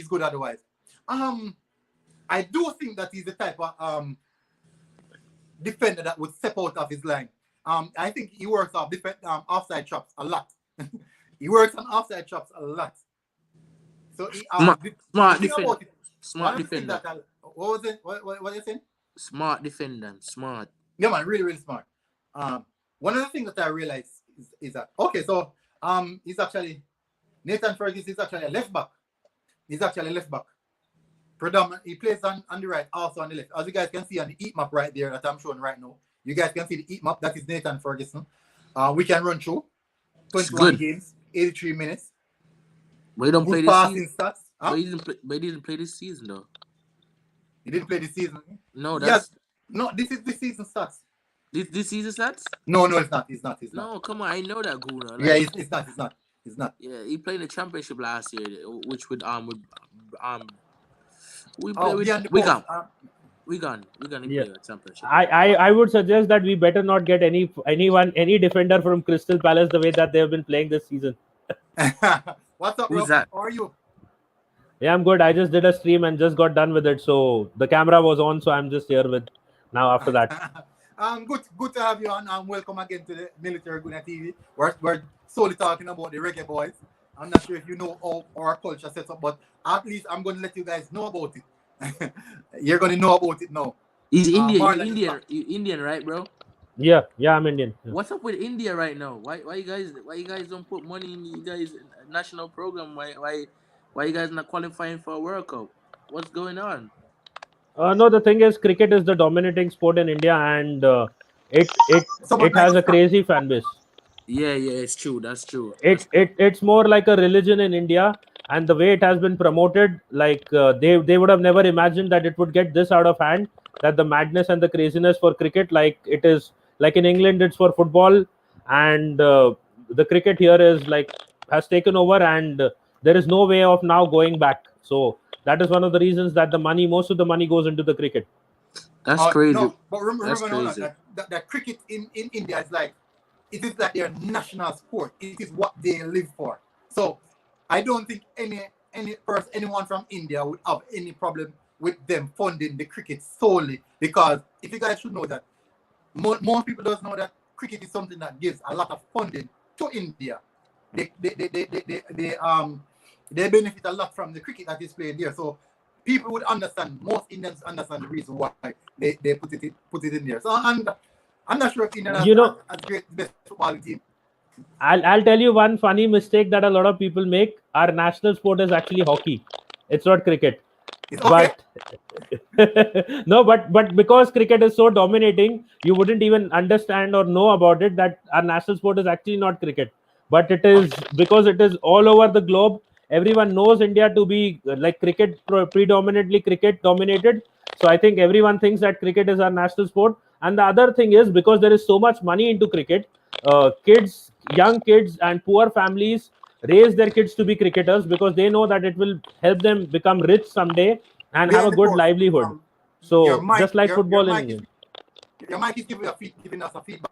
good otherwise. I do think that he's the type of defender that would step out of his line. I think he works off offside traps a lot. He works on offside traps a lot. So he, smart defender. Smart defender. What was it? What are you saying? Smart defender. Smart. Yeah, man, really, really smart. One of the things that I realized is that he's actually Nathan Ferguson is actually a left back. He's actually a left back. Predominantly, he plays on the right, also on the left. As you guys can see on the heat map right there that I'm showing right now, you guys can see the heat map. That is Nathan Ferguson. We can run through 21 games, 83 minutes. But he don't play this season. Stats. Huh? But he didn't play this season though. He didn't play this season. No, that's this is the season stats. This season stats? No, it's not. It's not. No, come on, I know that Guna. Yeah, it's not. Yeah, he played in the championship last year, which with we gone play a championship. I would suggest that we better not get any defender from Crystal Palace the way that they have been playing this season. What's up, Who's bro? that? How are you? Yeah, I'm good. I just did a stream and just got done with it, so the camera was on, so I'm just here with now after that. Good to have you on. Welcome again to the Military Guna TV. We're solely talking about the Reggae Boyz. I'm not sure if you know how our culture sets up, but at least I'm going to let you guys know about it. You're going to know about it now. He's Indian, right, bro? Yeah, I'm Indian. Yeah. What's up with India right now? Why you guys don't put money in you guys' national program? Why you guys not qualifying for a World Cup? What's going on? No, the thing is, cricket is the dominating sport in India, and it has a crazy fan base. Yeah, it's true. That's true. It's more like a religion in India, and the way it has been promoted, like they would have never imagined that it would get this out of hand. That the madness and the craziness for cricket, like it is, like in England, it's for football, and the cricket here is has taken over, and there is no way of now going back. So that is one of the reasons that most of the money goes into the cricket. That's crazy. No, but remember that cricket in India is it is like their national sport. It is what they live for. So I don't think anyone from India would have any problem with them funding the cricket solely, because if you guys should know that more people don't know that cricket is something that gives a lot of funding to India. They benefit a lot from the cricket that is played there. So people would understand. Most Indians understand the reason why they put it in there. So I'm not sure if India has a great best football team. I'll tell you one funny mistake that a lot of people make. Our national sport is actually hockey. It's not cricket. Okay. But no, but because cricket is so dominating, you wouldn't even understand or know about it that our national sport is actually not cricket. But it is, because it is all over the globe. Everyone knows India to be like cricket, predominantly cricket dominated. So I think everyone thinks that cricket is our national sport. And the other thing is, because there is so much money into cricket, young kids and poor families raise their kids to be cricketers because they know that it will help them become rich someday and have a good livelihood. So just like football in India. Your mic is giving us a feedback.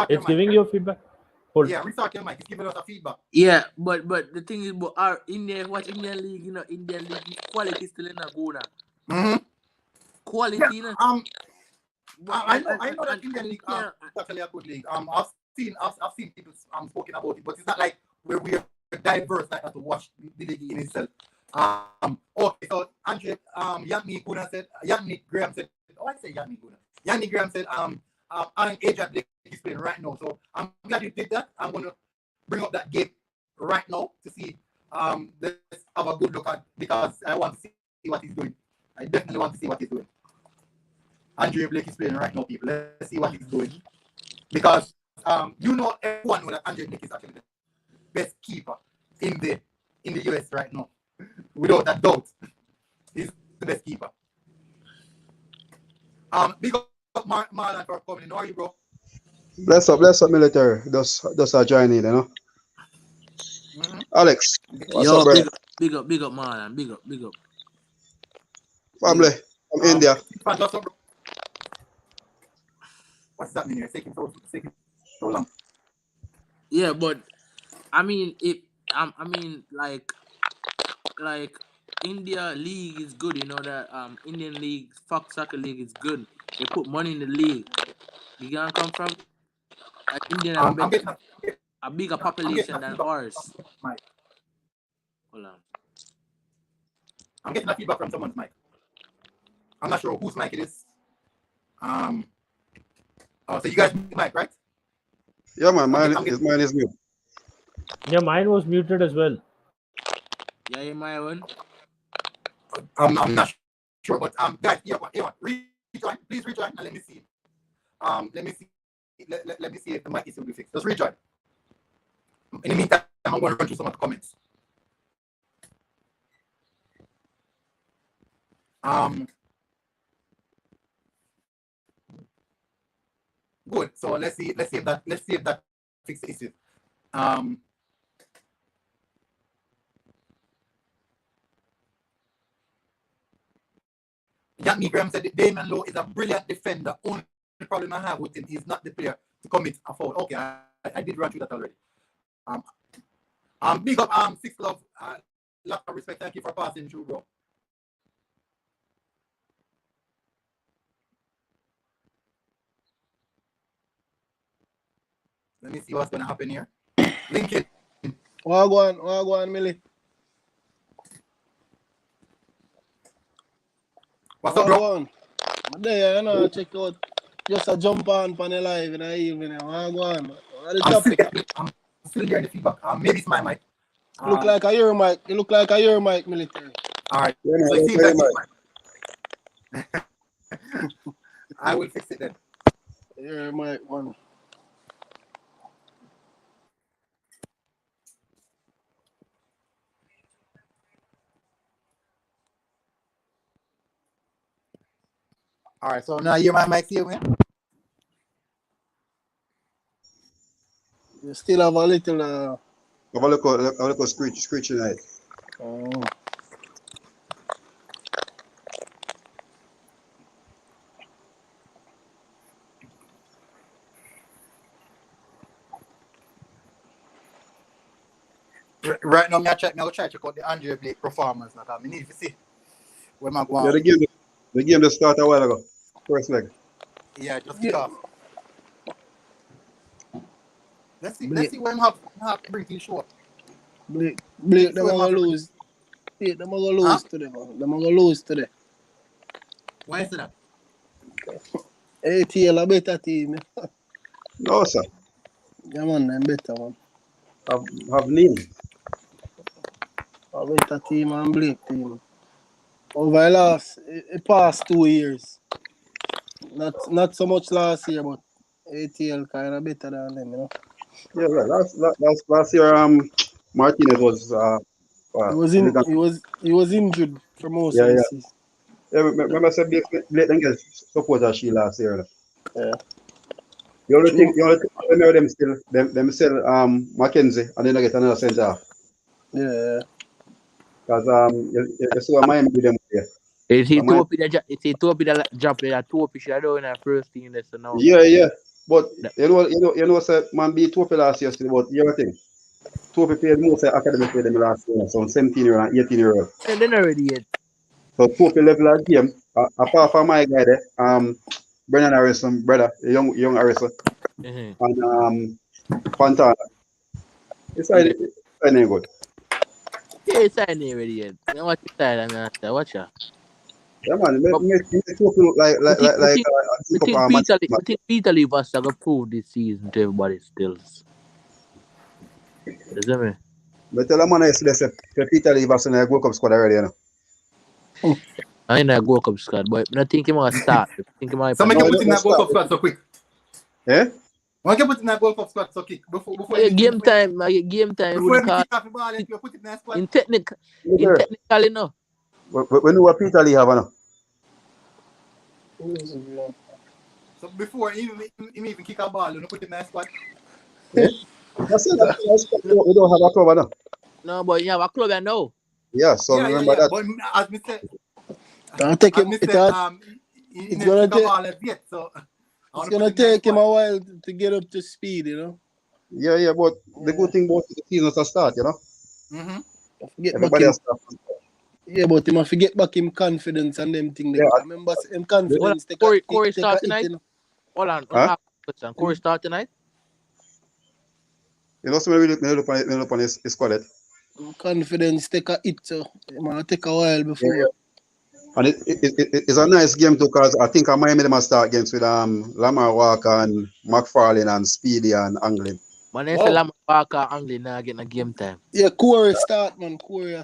It's giving you feedback. Yeah, restart your mic. It's giving us a feedback. Yeah, but the thing is, but our Indian League, Indian League is quality still in a Guna. Mm-hmm. Quality, yeah, I know that Indian League is actually a good league. I've seen people spoken about it, but it's not like we're diverse like to watch the league in itself. Okay, so Andre, Yannick Graham said, Yannick Graham said, I'm agent Blake is playing right now. So I'm glad you did that. I'm gonna bring up that game right now to see let's have a good look at, because I want to see what he's doing. I definitely want to see what he's doing. Andre Blake is playing right now, people. Let's see what he's doing. Because everyone knows that Andre Blake is actually the best keeper in the US right now. Without a doubt. He's the best keeper. Big up Marlon for coming. How are you, bro? Bless up, military. Just joining, Mm-hmm. Alex, what's up, brother? Big up, Marlon. Big up. Family from India. What's that mean? You're taking so long. Yeah, but I mean, like India league is good. You know that Indian league, Fox Soccer League is good. They put money in the league. You can come from Indian have a bigger population than ours. Mike. Hold on. I'm getting a feedback from someone's mic. I'm not sure whose mic it is. Oh, so you guys mute mic, right? Yeah, man. Mine is mute. Yeah, mine was muted as well. Yeah, in my own. I'm not sure, but guys, rejoin. Please rejoin and let me see. Let me see. Let me see if the mic is still be fixed. Just rejoin. In the meantime, I'm going to run through some of the comments. Good. So let's see if that fixes the issue. Yanni Graham said that Damon Lowe is a brilliant defender. Only problem I have with him is not the player to commit a foul. Okay, I did run through that already. Big up 6 Love. Lot of respect. Thank you for passing through, bro. Let me see what's gonna happen here. Lincoln. Wagwan, Millie. What's up, bro? I'm there, you know, check out. Just a jump on the live in the evening. Wagwan. What the topic? I'm still hearing the feedback. Maybe it's my mic. Look like a your mic. You look like a your mic, military. All right. Yeah, Let's see if that's my I will fix it then. Your mic, one. All right, so now you hear my mic here, man. You still have a little. Have a little screech tonight. Oh. Right now, I try to check out the Andre Blake performance. Now, I need to see where my go. Yeah, the game just started a while ago. First leg. Yeah, just kick off. Let's see when have bring to the show. Blake, they're gonna lose. They're gonna lose today, man. They're gonna lose today. Why is that? ATL a better team. No, sir. Yeah, man, they're better, man. Have Neil. A better team and Blake team. Over the past 2 years. Not so much last year, but ATL kind of better than them, you know. Yeah, right. Last year, Martinez was he was injured for most of the season. Yeah, remember I said Blake didn't get support as she last year. Yeah. The only thing them still Mackenzie and then I get another centre half. Yeah. Because you saw Miami with them there. It's Ethiopia that drop it. Ethiopia should have done in that first team. So now. Yeah. But you know, say man beat Ethiopia last year, but you know what thing? Ethiopia played most academy played them last year, so 17-year-old and 18-year-old. And then already yet. So Ethiopia level of game, apart from my guy there, Brennan Harrison, brother, young Harrison, and Fontana. It's ain't good. Yeah, it's not already yet. You know what you said, I'm gonna say, watch out. Yeah, man, make Ethiopia look like I think Peter Lee was going to prove this season to everybody still. You see me? But tell them man, Peter Lee was in the World Cup squad already, you know. I ain't a World Cup squad, but I think he might start. Somebody can put in that World Cup squad so quick. Yeah? Why can put in that World Cup squad so quick? Before game time. Before you kick off the ball, you put it in that squad. In technically, no. We know what Peter Lee have, no? So before he even kick a ball, you put it in that squad. Yeah? That's it. We don't have a club now. No, but you have a club now. Yeah, so remember that. But as me said, it's gonna take him a while to get up to speed, you know. Yeah, but the good thing about the season to start, you know. Mm-hmm. Everybody has stuff. Yeah, but he must get back him confidence and them thing. Yeah. I remember him confidence. Corey start tonight? Hold on. Question. Corey start tonight? You know, so we look on his squad. Confidence take a hit, so it might take a while before. Yeah. And it's a nice game too, because I think Miami them start games with Lamar Walker and McFarlane and Speedy and Anglin. Man, they say Lamar Walker Anglin now getting a game time. Yeah, Corey start, man. Corey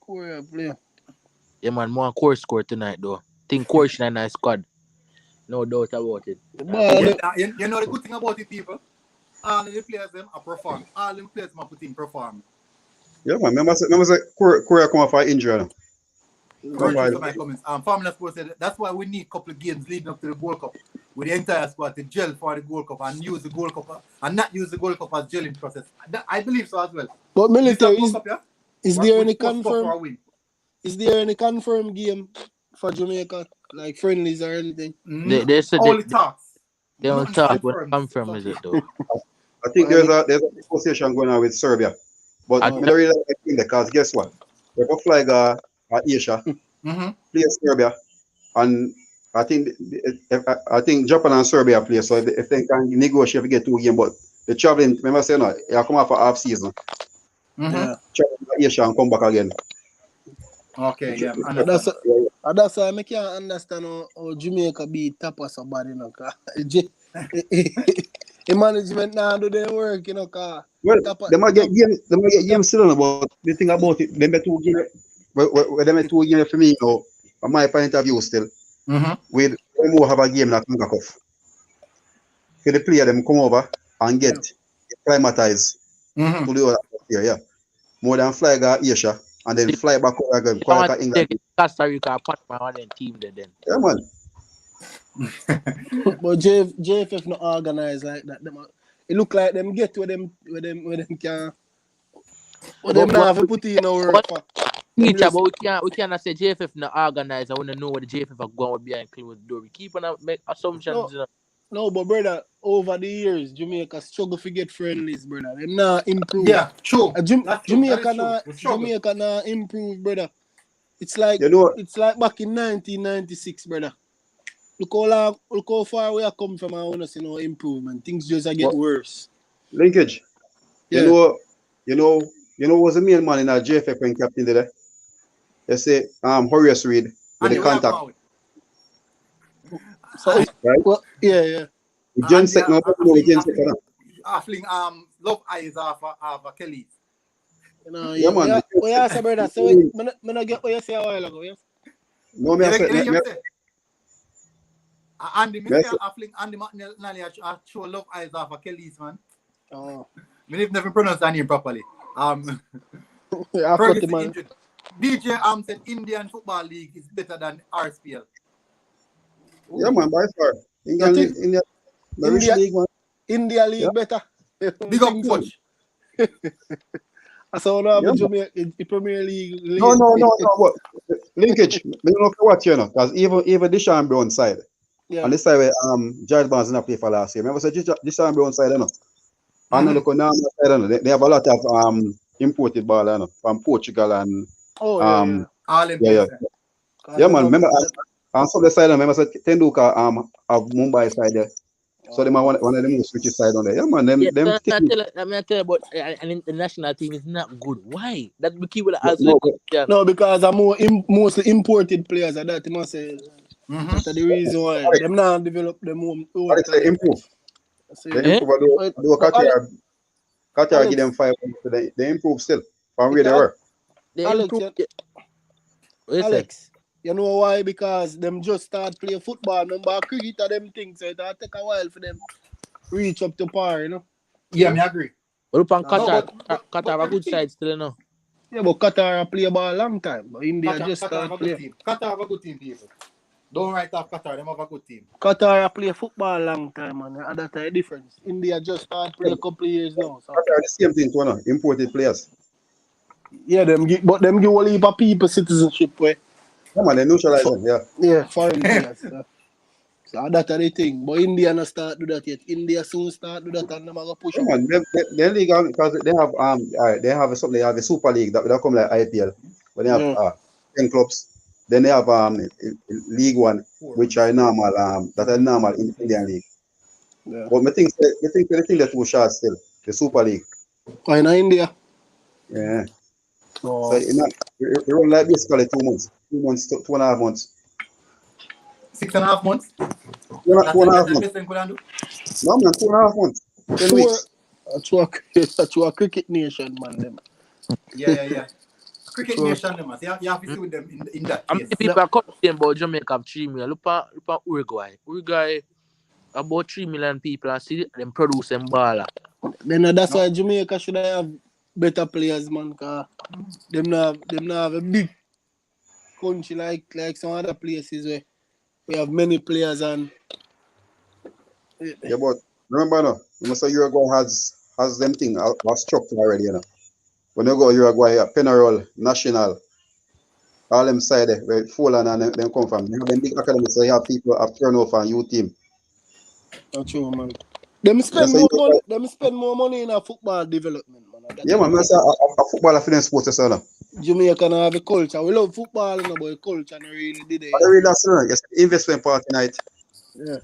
play. Yeah, man, more Corey score tonight though. Think Corey should have a nice squad. No doubt about it. You know the good thing about it, people? All the players them are perform. All the players are put in perform. Yeah, man. Remember say Corey come off for injury. My comments. Formula Sports said that's why we need a couple of games leading up to the Gold Cup with the entire squad to gel for the Gold Cup and use the Gold Cup and not use the Gold Cup as gelling process. I believe so as well. But military is there any confirmed? Is there any confirmed game for Jamaica, like friendlies or anything? They said only talks. They don't talk. What confirm is it though? I think there's a negotiation going on with Serbia, but I don't really think because guess what? They go fly Asia, play Serbia, and I think Japan and Serbia play. So if they can negotiate, we get 2 games. But the traveling, remember saying no, you come out for half season. Travel to Asia and come back again. Okay, yeah. That's why I can't understand how Jamaica beat Tapa so bad, you know. The management now do their work, you know. Well, they might get games still, but the thing about it, they met 2 games. They met 2 games for me, you know, from my point of view still. We more have a game that CONCACAF. For the player them come over and get acclimatized to the other here, yeah. More than fly Asia and then fly back over again. England. Costa Rica part one team then. Yeah, man. But JFF not organized like that. It look like them get where them can. What them have to put in our work for. Teacher, but we cannot say JFF not organized. I want to know what the JFF are going with behind closed door. We keep on make assumptions. No, but brother, over the years, Jamaica struggle to get friendlies, brother. Them not improve. Yeah, true. Jamaica not improve, brother. It's like it's like back in 1996, brother. Look how far we are come from. I want to see no improvement. Things just get worse. Linkage. Yeah. You know was the main man in our JFF when captain there. They say Horace Reed with the contact. So, right? Well, yeah. Gensek, no, Affling love eyes off Kelly's. You know, yeah, man. We ask brother. So I not get what you say a while ago. Yes. No, me say. Andy McNally show love eyes off Kelly's, man. Oh. Me never pronounce that name properly. DJ said Indian Football League is better than RSPL. Yeah, man, by far. India League, man. India League better. Big up coach. I saw now the Premier League. No. What? Linkage. Me don't know if you watch, you know, because even Deshaun Brown side. Yeah. And this side where George Barnes didn't play for last year. Remember, so Deshaun Brown side, you know. And look on now side, you know. They have a lot of imported ball, you know, from Portugal and yeah, man. Remember, on some of the side, remember, so Tenduka of Mumbai side there. So they might one of the most switchy side on there. Yeah, man. I tell you, but an international team is not good. Why? That we keep with the No, because I'm mostly imported players. That you must say. That's the reason why them now develop them own. They improve. They improve. Qatar give them 5 points. They improve still from where they were. Alex, you know why? Because them just start playing football. Remember, cricket or them things, so it'll take a while for them reach up to par, you know? Yeah, I agree. But Qatar a good side still, you know? Yeah, but Qatar play ball a long time. But India just start playing. Qatar have a good team, people. Don't write off Qatar, they have a good team. Qatar play football a long time, man. That's a difference. India just start playing a couple of years now. So. Qatar the same thing, too, no? Imported players. Yeah, them give a heap of people citizenship way. Yeah, man, they neutralize them, yeah. Yeah, foreign players. So that's the thing. But India not start do that yet. India soon start do that and they're gonna push. Yeah, man, they league because they have something. They have a Super League that come like IPL. But they have 10 clubs. Then they have League One, which are normal, that are normal in Indian League. Yeah. But I think the thing that too short still, the Super League. Oh, in India. Yeah. Oh. So you run like basically 2 months. 2 months, 2.5 months. 6.5 months? 2.5 months. No, man, 2.5 months. 10 weeks. That's a cricket nation, man. Them. Yeah. Cricket nation, them. You have to see with them in that How case. many people are complaining about Jamaica have 3 million? Look at Uruguay. Uruguay, about 3 million people, and see them producing baller. Then that's why Jamaica should have better players, man. Cause them not have a big country like some other places where we have many players and. Yeah, but remember now, you must say Uruguay has them thing was structured already, you know. When you go Uruguay, Penarol, National, all them side there, where Fulan and them come from. You have them big academies, so you have people have turnover and youth team. That's true, man. Them spend more money in a football development, man. Yeah, man, I say a footballer for them sports, so now. Jamaica have a culture. We love football, you know, but culture not really did it. But really, that's right. Yes, investment part tonight. Yeah.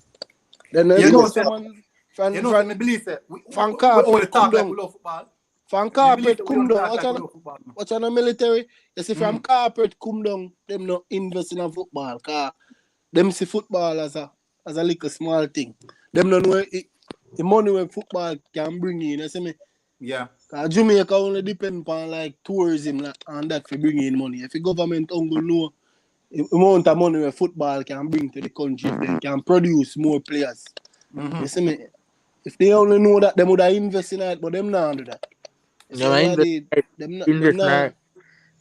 Then you know, someone from believe that we carpet talk like we love football. From carpet come down. What's on the military? You see, from carpet come down, them not invest in a football. Cause them see football as a little small thing. Them don't know the money when football can bring in. You see me? Yeah. Cause Jamaica only depend upon like tourism and that for bringing in money. If the government only know the amount of money where football can bring to the country, they can produce more players. Mm-hmm. You see me? If they only know that, they would have invest in it, but them not do that. No,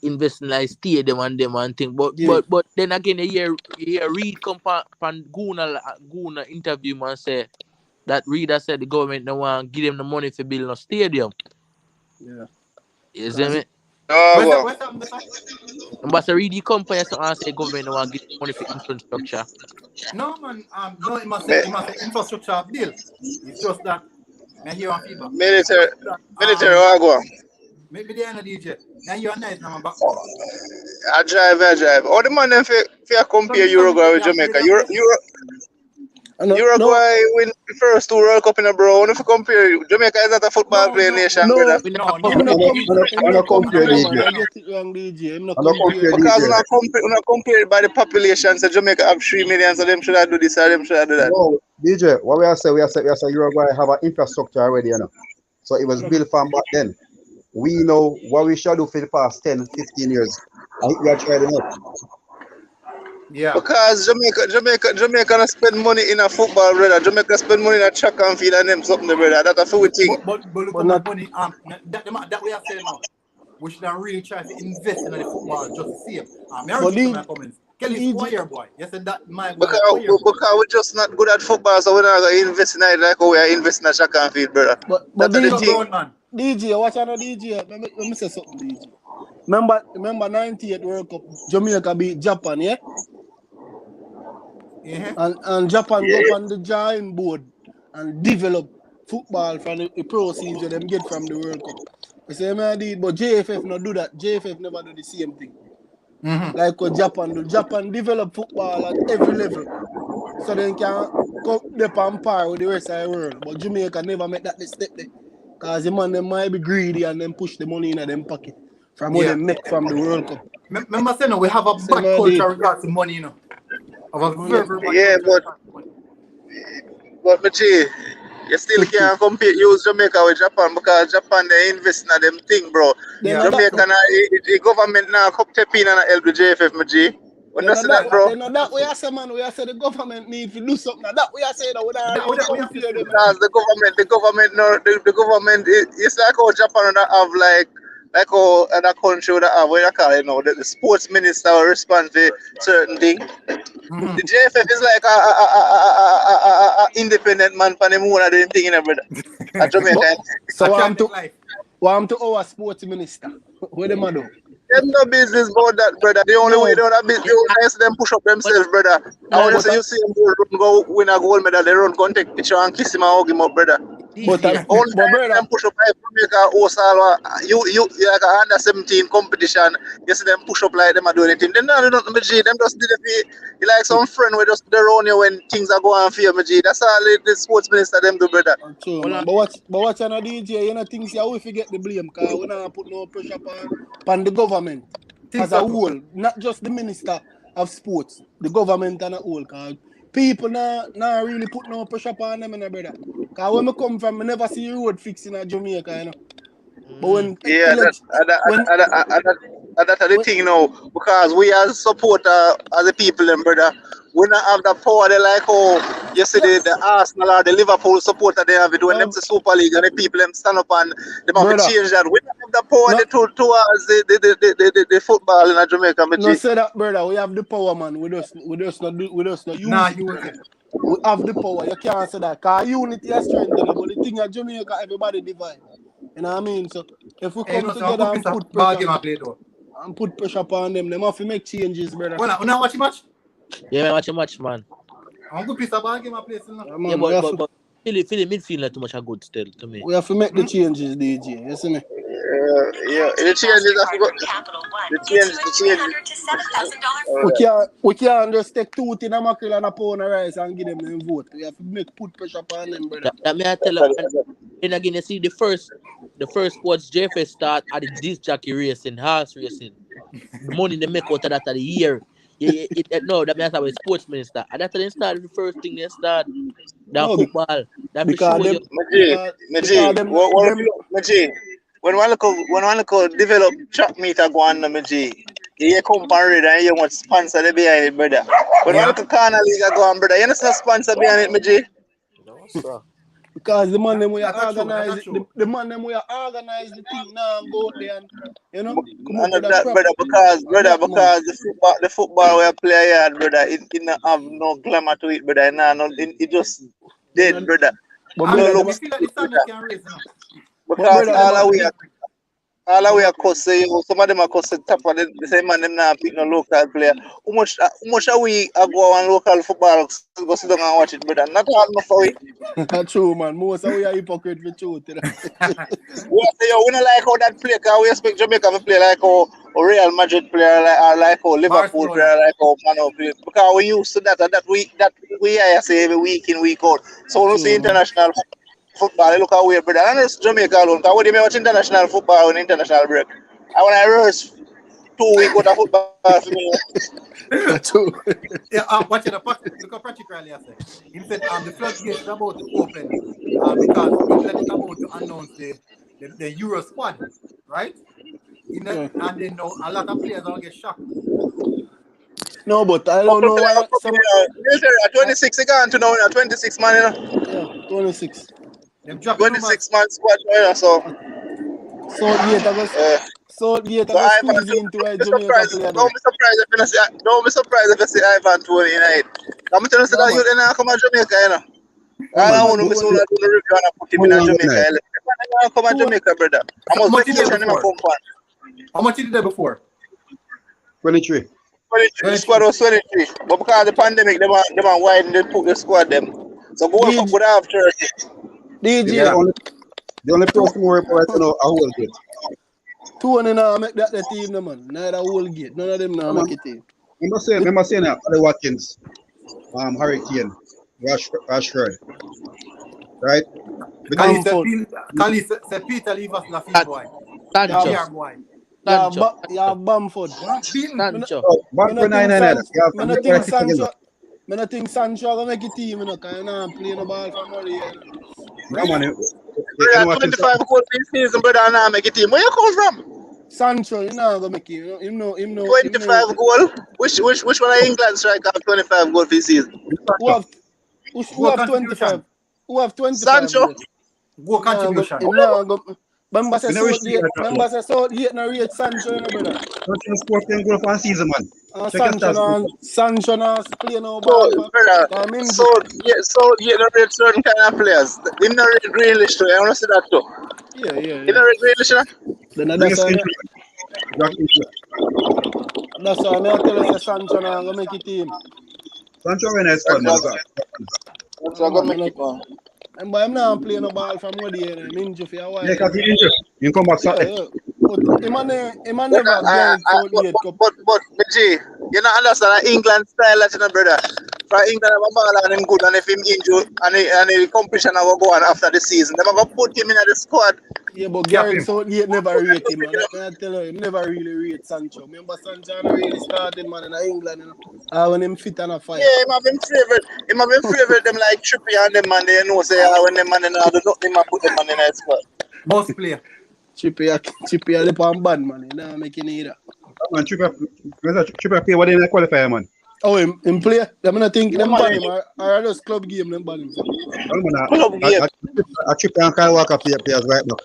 invest in like stadium and them and thing. But then again, you hear Reid come from Guna interview man say that Reid said the government don't want to give them the money for building a stadium. Yeah. You see me? But Reid come for you and say government don't want to give money for infrastructure. No man, no, it must say infrastructure bill. It's just that I hear on feedback. Military Wagwan. Maybe they are not DJ. Now you are nice now, back. I drive. All the man them if you compare Uruguay with Jamaica. Uruguay win the first 2 World Cup in a row. If you compare, Jamaica is not a football playing nation, brother. I'm not comparing. I get it wrong, DJ. I'm not comparing. Because we're not compared by the population. So Jamaica have 3 million, so them should have do this or them should have do that. No, DJ, what we say Uruguay have an infrastructure already, you know. So it was built from back then. We know what we should do for the past 10, 15 years. I think we are trying enough. Yeah. Because Jamaica not spend money in a football, brother. Jamaica spend money in a track and field and them something, brother. That's a food thing. But look at money. That we are saying now. We should really try to invest in the football just to see it. My comments. Kelly Squire boy. You said that my boy. Because we're just not good at football, so we're not gonna invest in it like how we are investing in a track and field, brother. But DJ, watch out, DJ. Let me say something, DJ. Remember 98 World Cup, Jamaica beat Japan, yeah? And Japan go on the drawing board and develop football from the proceeds that them get from the World Cup. I say, man, I did, but JFF not do that. JFF never do the same thing. Like what Japan do. Japan develop football at every level. So they can come up on par with the rest of the world. But Jamaica never make that step there. Because the man them might be greedy and then push the money in them pocket from what they make from the World Cup. Remember saying we have a bad culture regards to money, you know. But Machi, you still can't use Jamaica with Japan because Japan they invest in them thing, bro. Jamaica the government now come step in and help the JFF, Machi. When that's that, bro. That we are say, man, we are say the government need to do something. That we are saying that because the government it's like how Japan don't have like how other country would have what you call it, you know, the sports minister will respond to certain things. The JFF is like a independent man for the moon and doing thing in brother. At Jamaica. So I'm to our sports minister. What them do? There's no business about that, brother. The only way they don't have business, they them push up themselves, brother. I want to say you see them go win a gold medal, they run, go and take picture and kiss him and hug him up, brother. But brother, them push up like Jamaica Osalo, you like a under 17 competition. You see them push up like them are doing anything. They don't do nothing, G. Them just did it. You like some friend where just around you when things are going for you, G. That's all the sports minister them do, brother. True, man. But watch on a DJ, you know things you always forget the blame, cause we not put no pressure upon the government as a whole, not just the minister of sports, the government and a whole, cause people not really put no pressure upon them, brother. Cause when I come from, I never see road fixing in Jamaica, you know. But when that's the thing now, because we as supporter, as a people, them brother, we not have the power. They like how you see the Arsenal or the Liverpool supporter they have it when them the Super League and the people them stand up and they have to change that. We don't have the power towards the football in Jamaica. No, say that, brother. We have the power, man. We just not use it. We have the power. You can't say that. Cause unity is strength, but the thing at Jamaica, everybody divide. You know what I mean? So if we come together and put pressure upon them have to make changes, brother. When I watch the match? Yeah, I watch a match, man. I'm good piece of ball game I play. Yeah, but Philly midfield not too much a good still to me. We have to make the changes, DJ. You see me? Yeah, the changes have to go. The changes. We can't just take 2 tin of mackerel and a pound of rice and give them a vote. We have to put pressure upon them, brother. That may I tell you. And again, you see the first sports JFS start at the disc jockey racing, horse racing. Money they make out of that of the year. No, that means about sports minister. And that's they started the first thing they start. That football. That because when one look develop track meter go on you come and you want sponsor the behind it, brother. When one look corner league go on, brother, you know sponsor behind it, No, sir. Because the man them we are organize the man them we are organize the thing now and go there and you know come up that, because the football we play here, brother, it not have no glamour to it, brother. It just dead, brother. Because all we are costing, some of them are costing top of the same man them not pick no local player. How much are we go on local football go sit down and watch it, brother? Not hard enough for it. That's true, man. Most of we are hypocrite for truth. We don't like how that play, because we expect Jamaica to play like how Real Madrid player like how Liverpool player like how Man play. Because we used to that we say every week in week out. So we don't see international football, look how weird, brother. I know Jamaica alone. Because when you watch international football on international break, I want to rehearse 2 weeks worth of football for me. Watching the look how practically I said. He said the floodgates is about to open because England is about to announce the Euro squad, right? And then now a lot of players will get shocked. No, but I don't know why. 26 again to now, 26 man, you know. Yeah, 26. 26 man squad, so. So squeeze into a Jamaica player. Don't be surprised if you see Ivan Toney tonight. I'm telling you that you didn't come to Jamaica, you know. I don't want to be so that you review and put him in Jamaica. You come to Jamaica, brother. I'm on vacation in my compound. How much did you do before? 23. The squad was 23. But because of the pandemic, they want widen the squad them. So go up with half 30. DJ. The only person who reports to know a whole gate. 2 and now make that the team, no man. Neither whole gate. None of them now make it team. Remember saying that Ollie Watkins, Hurricane, Rashford, right? Because he said Peter leave us la fin boy. Sancho. Yeah, Bamford. Sancho. I think Sancho will make a team, you know, because I'm playing the ball for money. Come on, 25 goals this season, brother, and I make a team. Where you come from? Sancho, you know, gonna make it. Him know. 25 goals? Which one of England striker have 25 goals this season? Who have 25? Who have 25? Sancho. Go contribution. Remember say so yet no rate Sancho, you know, brother. Sancho scored 10 goals for a season, man. Sancho now play no ball. So no rate certain kind of players. In no rate Grealish too. I want to see that too. Yeah. In no rate Grealish, Then that's why I tell you Sancho now go make it team. Sancho when I squad, man. Sancho go make it, man. But I'm not playing no ball from what year. I'm injured for a while. Yeah, because he's injured. You come back Saturday. Yeah. But he man never get so late. But G, you don't understand the England style, that, you know, brother. For England, I'm a ball and him good, and if him injured and the competition will go on after the season, they're going to put him in the squad. Yeah, but Gareth Southgate never rate him, man. I tell you, him never really rate Sancho. Remember Sancho really started, man, in England, you know, when him fit and a fight. Yeah, him have been favorite. Him have been favorite them like Trippier and them man. They know say when them man in the nothing, man put them man in the squad. Most player. Trippier the pan bad, man. He not making either. Man, Trippier play what in the qualifier, man. Oh, him play? I'm not thinking them ban him or just club game them ban him. Club game. I Trippier and Kyle Walker players right now.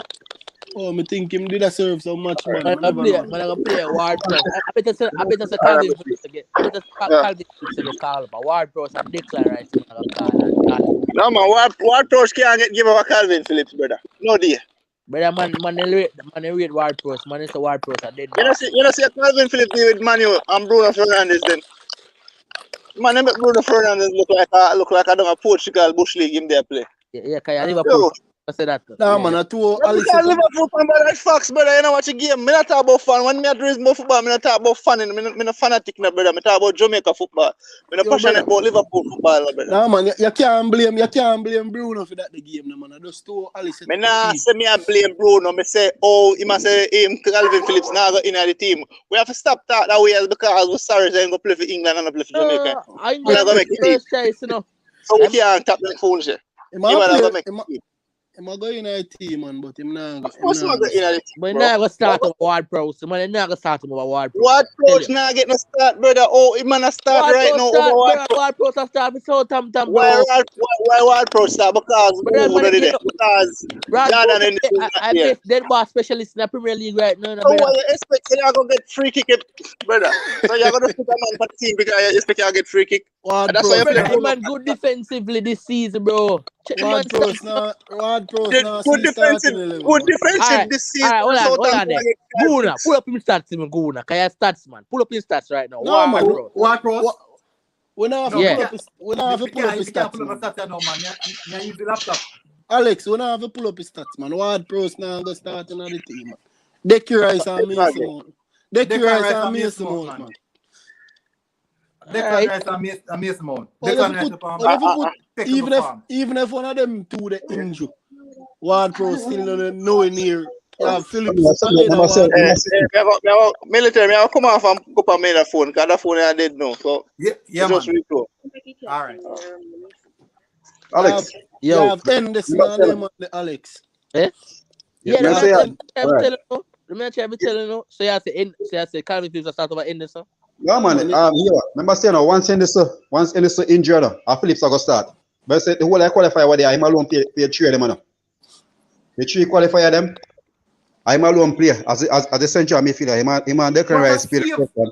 Oh, I think him did a serve so much, man. I play Ward Pro. I better say Calvin Phillips again. I better Calvin Phillips to the call, but Ward Pro and Declan Rice to the call. No man, Ward Pro can't give up a Calvin Phillips, brother. No dear. Brother, man, read Ward Pro. Man, it's a Ward Pro. You know see Calvin Phillips with Manu and Bruno Fernandes then. Man, they make Bruno Fernandes look like I don't know Portugal Bush League in their play. Yeah, can you Liverpool? I say that. Nah, man, I told Liverpool fan, but that's facts, brother. You know watch a game. Me not talk about fun. When me at reason about football, me not talk about fun. Me not fanatic, no, brother. Me talk about Jamaica football. Me not passionate about Liverpool football, no, brother. Nah, man, you can't blame Bruno for that the game, no, man. I just told Alisson. Me nah say me I blame Bruno. Me say, he must say him Calvin Phillips now got in the team. We have to stop that way because we're sorry they ain't gonna play for England and not play for Jamaica. I ain't gonna make it choice, you know. So we can't tap that phone shit. I'm going in a team, man, but I'm not. Of course, I'm going in a team. But you're not going to start with Ward Pro. So, man, you're not going to start with Ward Pro. Ward Pro's not getting a start, brother. Oh, he man a start Ward right Pro now. Ward Pro's a start with Southampton. Why Ward Pro start? Because Jordan and I bet they're more specialists in the Premier League right now. So what you expect? You're going to get free kick, brother. So you're going to put a man for the team because you expect you'll get free kick. Ward That's why you play. Man, good defensively this season, bro. Ward Pro's not. Good defensive this season. Alright, hold on there. Guna, pull up your stats, man. Guna. Can you stats, man? Pull up your stats right now. No, man. Ward Pro. We don't have to pull up his stats, man. Alex, we don't have to pull up his stats, man. Ward Pro's now going to start another team, man. Decky Rice and Mason Mount. Decky Rice and Mason Mount, man. Decky Rice and Mason Mount. Even if one of them two the injury, Ward Pro still nowhere near. Phillips. Military, I'll come off and go up my phone because that phone I did know. So yeah, just man. All right. Alex. You have 10 this man, Alex. Eh? Yeah, let me tell you. So you say Calvin Phillips start over Henderson. Yeah, man. Remember saying once Henderson injured, Phillips are gonna start. But I said the whole qualifier where they are, I'm alone play 3 of them, man. The 3 qualifier them. I'm alone player as a central midfielder. Him and Declan Rice play the first one.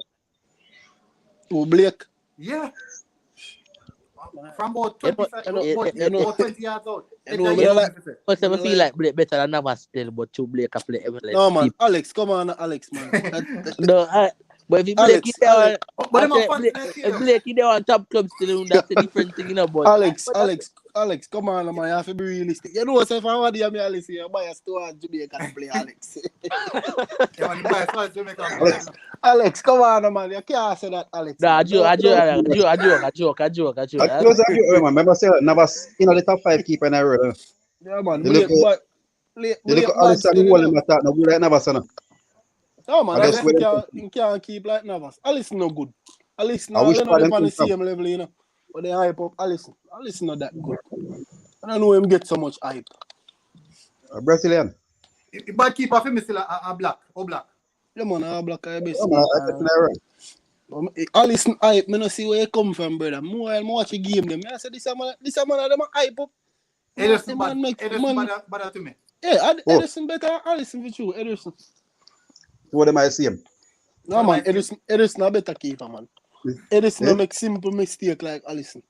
Oh, Blake. Yeah. From about 20 yards out. But I feel like Blake better than Navas still, but two Blake can play every. No, man. Alex, come on, Alex, man. No, but if you Blake there, if Blake there on top club still, that's a different thing, you know. But Alex, come on, man. You have to be realistic. You know, if I want to hear Alex here, buy a store at Jamaica and play Alex. Alex, come on, man. You can't say that, Alex. Nah, I joke. Remember saying Navas in the top 5 keeper in the world. Yeah, man. Look at Alisson who hold him attack. No good like Navas, no. No, man. Alisson can't keep like Navas. Alisson no good. Alisson no on the same level, you know. But they hype up Alisson. Alisson not that good. I don't know him get so much hype. Brazilian. But keeper for me still a black. Or black. Yeah, man. A black are best. Alisson hype. Me no see where you come from, brother. More watch a game them. I said this man them hype up. Ederson better to me. Yeah, Ederson better. Alisson for sure. Ederson. What am I seeing? No, man. Ederson a better keeper, man. Ederson no make simple mistake like Alisson.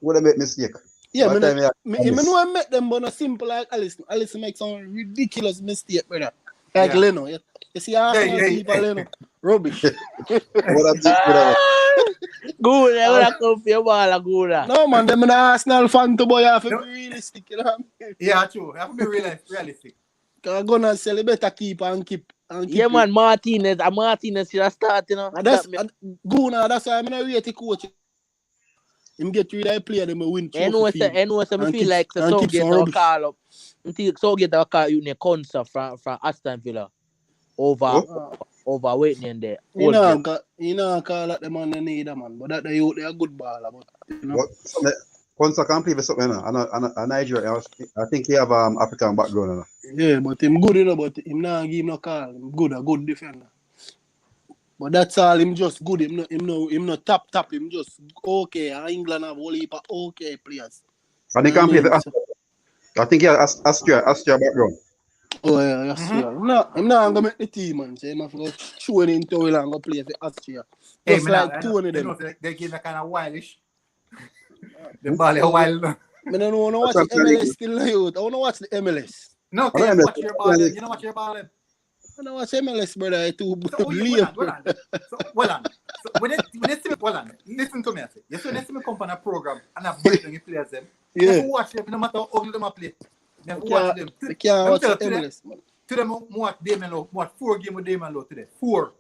What I make mistake? Yeah, I know I met them, but not simple like Alisson. Alisson makes some ridiculous mistake, brother. Like Leno. You see Arsenal keeper Leno? Rubbish. What I'm doing, Good, I wanna come for your ball, good. No man, them an Arsenal fan to boy, you have to be realistic, you know what I mean? Yeah, true. You have to be realistic. Cause gonna sell it better keep. Yeah, man, Martinez should have started, you know. And that's Guna, that's why I'm not rate the coach. Him get rid of the player, them win trophy. I know, I feel like so get a call up. So get a call you in a concert from Aston Villa over waiting in there. You know, call that the man they need a man, but that they out there a good baller. But you know. Konsa can't play for something, and Nigeria. I think he have African background. Yeah, but him good, you know, but him not give him no call. Him good, a good defender. But that's all. Him just good. Him no top. Him just okay. And England have whole heap of okay players. And he can't play for Austria. I think he has Austria background. Oh yeah, Austria. Him not gonna make the team, man. So him have to go show into it and go play for Austria. Hey, just like Toney them. You know, they give that kind of wildish. The ball is wild. I don't want to watch the MLS still out. I want to watch the MLS. No, can you watch your ball? You know what your ball is? I don't watch MLS, brother. I too Well on. So when they see me, listen to me. I say, yes, when they see me come on a program and I break down the players them. Yeah. You watch them, no matter how ugly them play. You watch them. They can't watch the MLS, man. Today, watch Damien Lowe. Watch 4 games with Damien Lowe today. 4.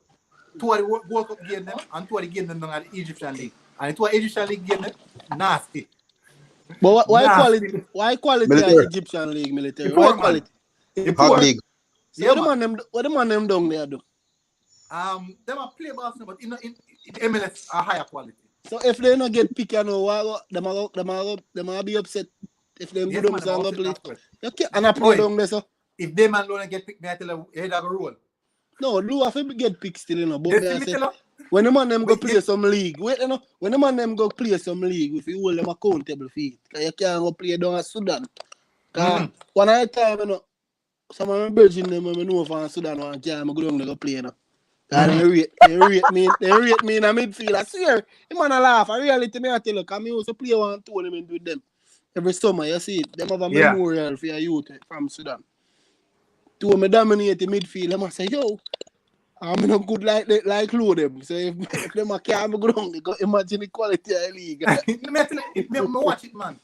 2 of the World Cup game them and 2 of the game them at the Egyptian League. And 2 of the Egyptian League game them nasty. But why quality like Egyptian League military? Why quality? The poor league. So what the man them down there do? Them are play ball, but in MLS are higher quality. So if they not get picked, you know, them are be upset if them good on the play. Okay, and I play down there, so. If they man don't get picked, me I tell you, head have a roll. No, do have to get picked still, you know. But when the man them go play some league, wait, you know, when the man them go play some league, if you hold them accountable for it, because you can't go play down at Sudan. One at a time, you know, some of my virgin them I know from Sudan and can't go down there go play, you know. They rate me in a midfield. I swear, the man a laugh. I reality me I tell you, because I used to play one tournament with them every summer. You see it, them have a memorial for your youth from Sudan. Two of me dominate the midfield. I say, yo, I'm not good like Lou them. So if them can't go down, they go imagine the quality of the league. If me watch it, man.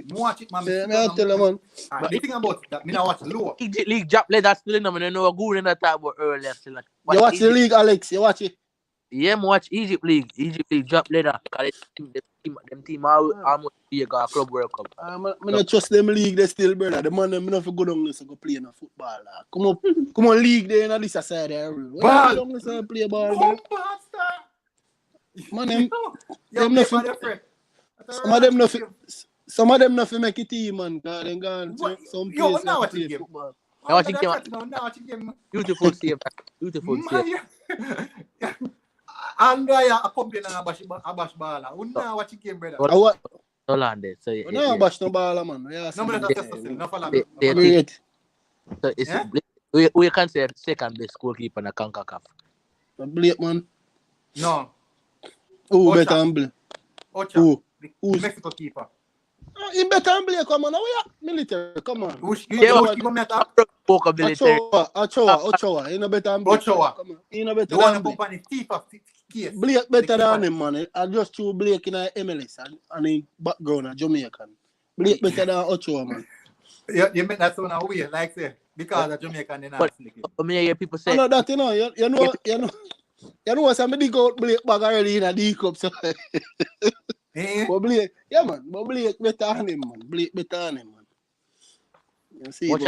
Watch it, man. I tell you, man. But the thing about that, me not watch Lou. Egypt League drop letter still in them, and I know good in that time about earlier. Still like, you watch the league, Alex? You watch it? Yeah, I watch Egypt League. Egypt League drop letter. Them team almost be a Club World Cup. I don't trust them league, they still, brother. The man them not go down there go play in a football. Come on, league there in this side there. Ball. Down there play ball. Man, them not some of them not make it team, man. God, they gone some place now play football. Now watching game. Beautiful save. Beautiful save. And I complain about bash ball. Now watch game, brother. Holland, so yeah. No bash no ball, man. Yeah, no follow me. So it's we can say second best goalkeeper in the CONCACAF. Blake, man. No. Who better than Blake? Who's Mexico keeper? He better than Blake, come on. Military, come on. Ochoa. He no better than Blake. Ochoa. He no better the one than who company thief of case. Blake better than him, man. I just threw Blake in MLS and in background a Jamaican. Blake better than Ochoa, man. You make that sound weird, like say, because of Jamaican in Africa. I mean, hear people say. I know that, you know, somebody go Blake back already in a D cup, so. But Blake, yeah, man. But Blake better than him, man. Blake better than him, man. You see, but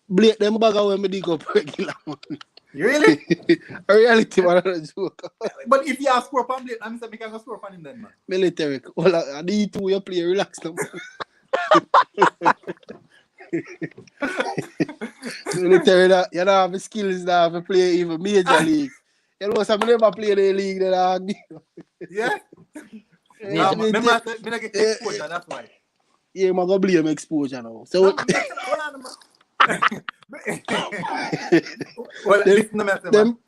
Blake, them bag away me dig up regular, man. Really? A reality, man, not a joke. But if you have score from Blake, I'm saying you can score from him then, man. Military. Well, I need to you play, relax now. Military, you don't have the skills now to play even major league. You know, some never play the league that I yeah? Remember, I get exposure, that's why. Yeah, I'm going to blame exposure now. So, well, listen to me,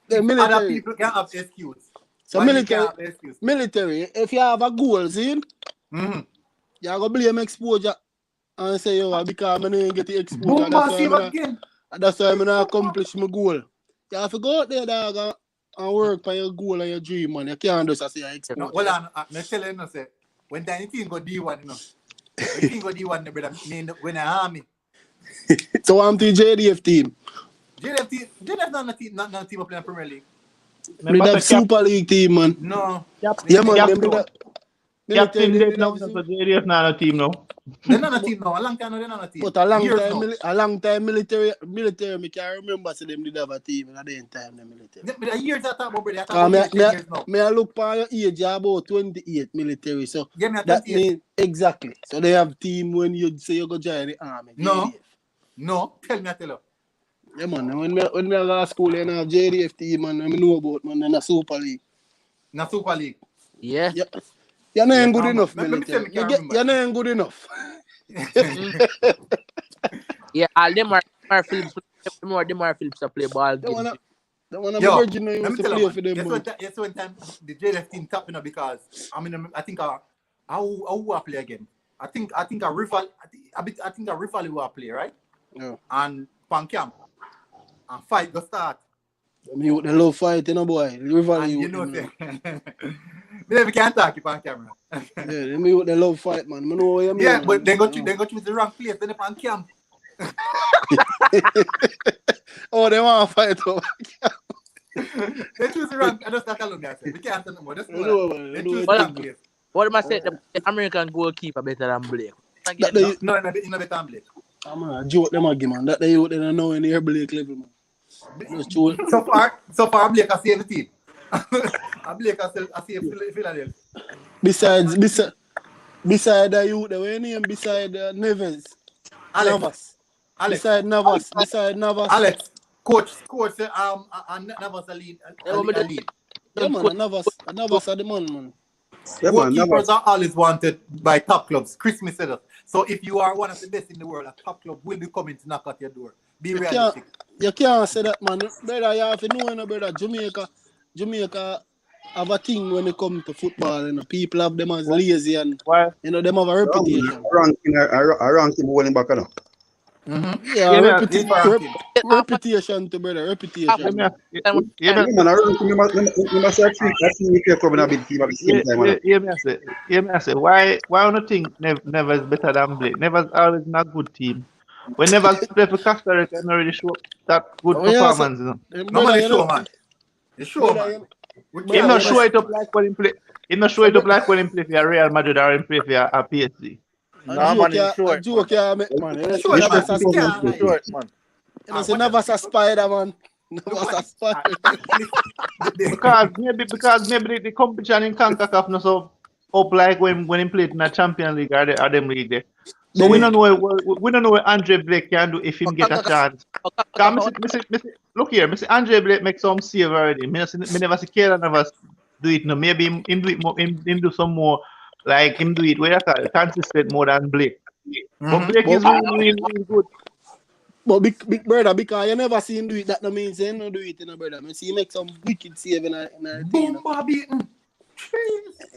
the other people can have excuse. So military, if you have a goal, see, you're going to blame exposure and say, yo, because I didn't get the exposure. That's why I'm not accomplish my goal. You have to go out there, dog, and work for your goal and your dream, man. You can't just say I export. No, hold on, I tell you, say, when the team go D1, you know, the team go D1, brother, when I army. So I'm the JDF team. JDF not a team playing in the Premier League. We have Super League team, man. No. Yeah, man. Captain did not for JDF not a team now. They're not a team now. A long time they're not a team. But a long time military, me can't remember so them did have a team in the time the military. But a year that talk about brother. Me I look for your age about 28 military. So yeah, that means exactly. So they have team when you say you go join the army. No. Tell you. Yeah, man. When me go to school, you have JDF team, man. I know about man in the Super League. Na Super League. Yeah. You're not good enough, military. You're not good enough. Yeah, all them are Phillips. Them are Phillips to play ball. The one I'm originally used to play for them. Yes, one time the JDF team tapping up because I think I play again. I think a rival. I think a rival will play, right? Yeah. And pan camp and fight go start. Me with the love fight, you know, boy. Rival, you know that. We can't talk on camera. Yeah, me with the love fight, man. I know what you mean. Yeah, but they go choose the wrong place. Then they pan camp. Oh, they want to fight over camp. They choose the wrong. I just not alone there. We can't tell them more. They choose the wrong place. What am I saying? The American goalkeeper better than Blake. No, better than Blake. I'm a joke them again, man. That they don't know in the Blake level, man. So far, Blake has saved the team. Blake has saved Philadelphia. Besides the youth, the way name beside Neves. Alex. Beside Navas. Alex. Coach. Navas a lead. Yeah, man. Navas are the man. Yeah, goalkeepers are always wanted by top clubs. Chris said that. So if you are one of the best in the world, a top club will be coming to knock at your door. Be realistic. You can't say that, man. Brother, you have to know, brother. Jamaica have a thing when it comes to football. You know, people have them as lazy and you know them have a reputation. Ranking bowling back now. Yeah, reputation to brother, reputation. Man, I must actually club in a big team at the same time. I say, why don't you think Never is better than Blake? Never's always not a good team. When Never play for Costa Rica, and already show that good performance, you know. Normally show, man. It's show, man. He not show it up like when he play. He not show it up like when he play for Real Madrid or he play for a PSG. No, man, it's short. Joke, man. Short, man. You say Navas a spider, man. Navas a spider. because maybe the competition in CONCACAF not so up like when he played in the Champions League or them league there. So we don't know what Andre Blake can do if he get a chance. Look here, Mr. Andre Blake make some save already. Me never see Kayla Navas do it. No, maybe him do it more. Him do some more. Like him do it where consistent more than Blake. But Blake is really good. But big brother, because you never see him do it, that no means he don't do it, you know, brother. I see him make some wicked save in a team.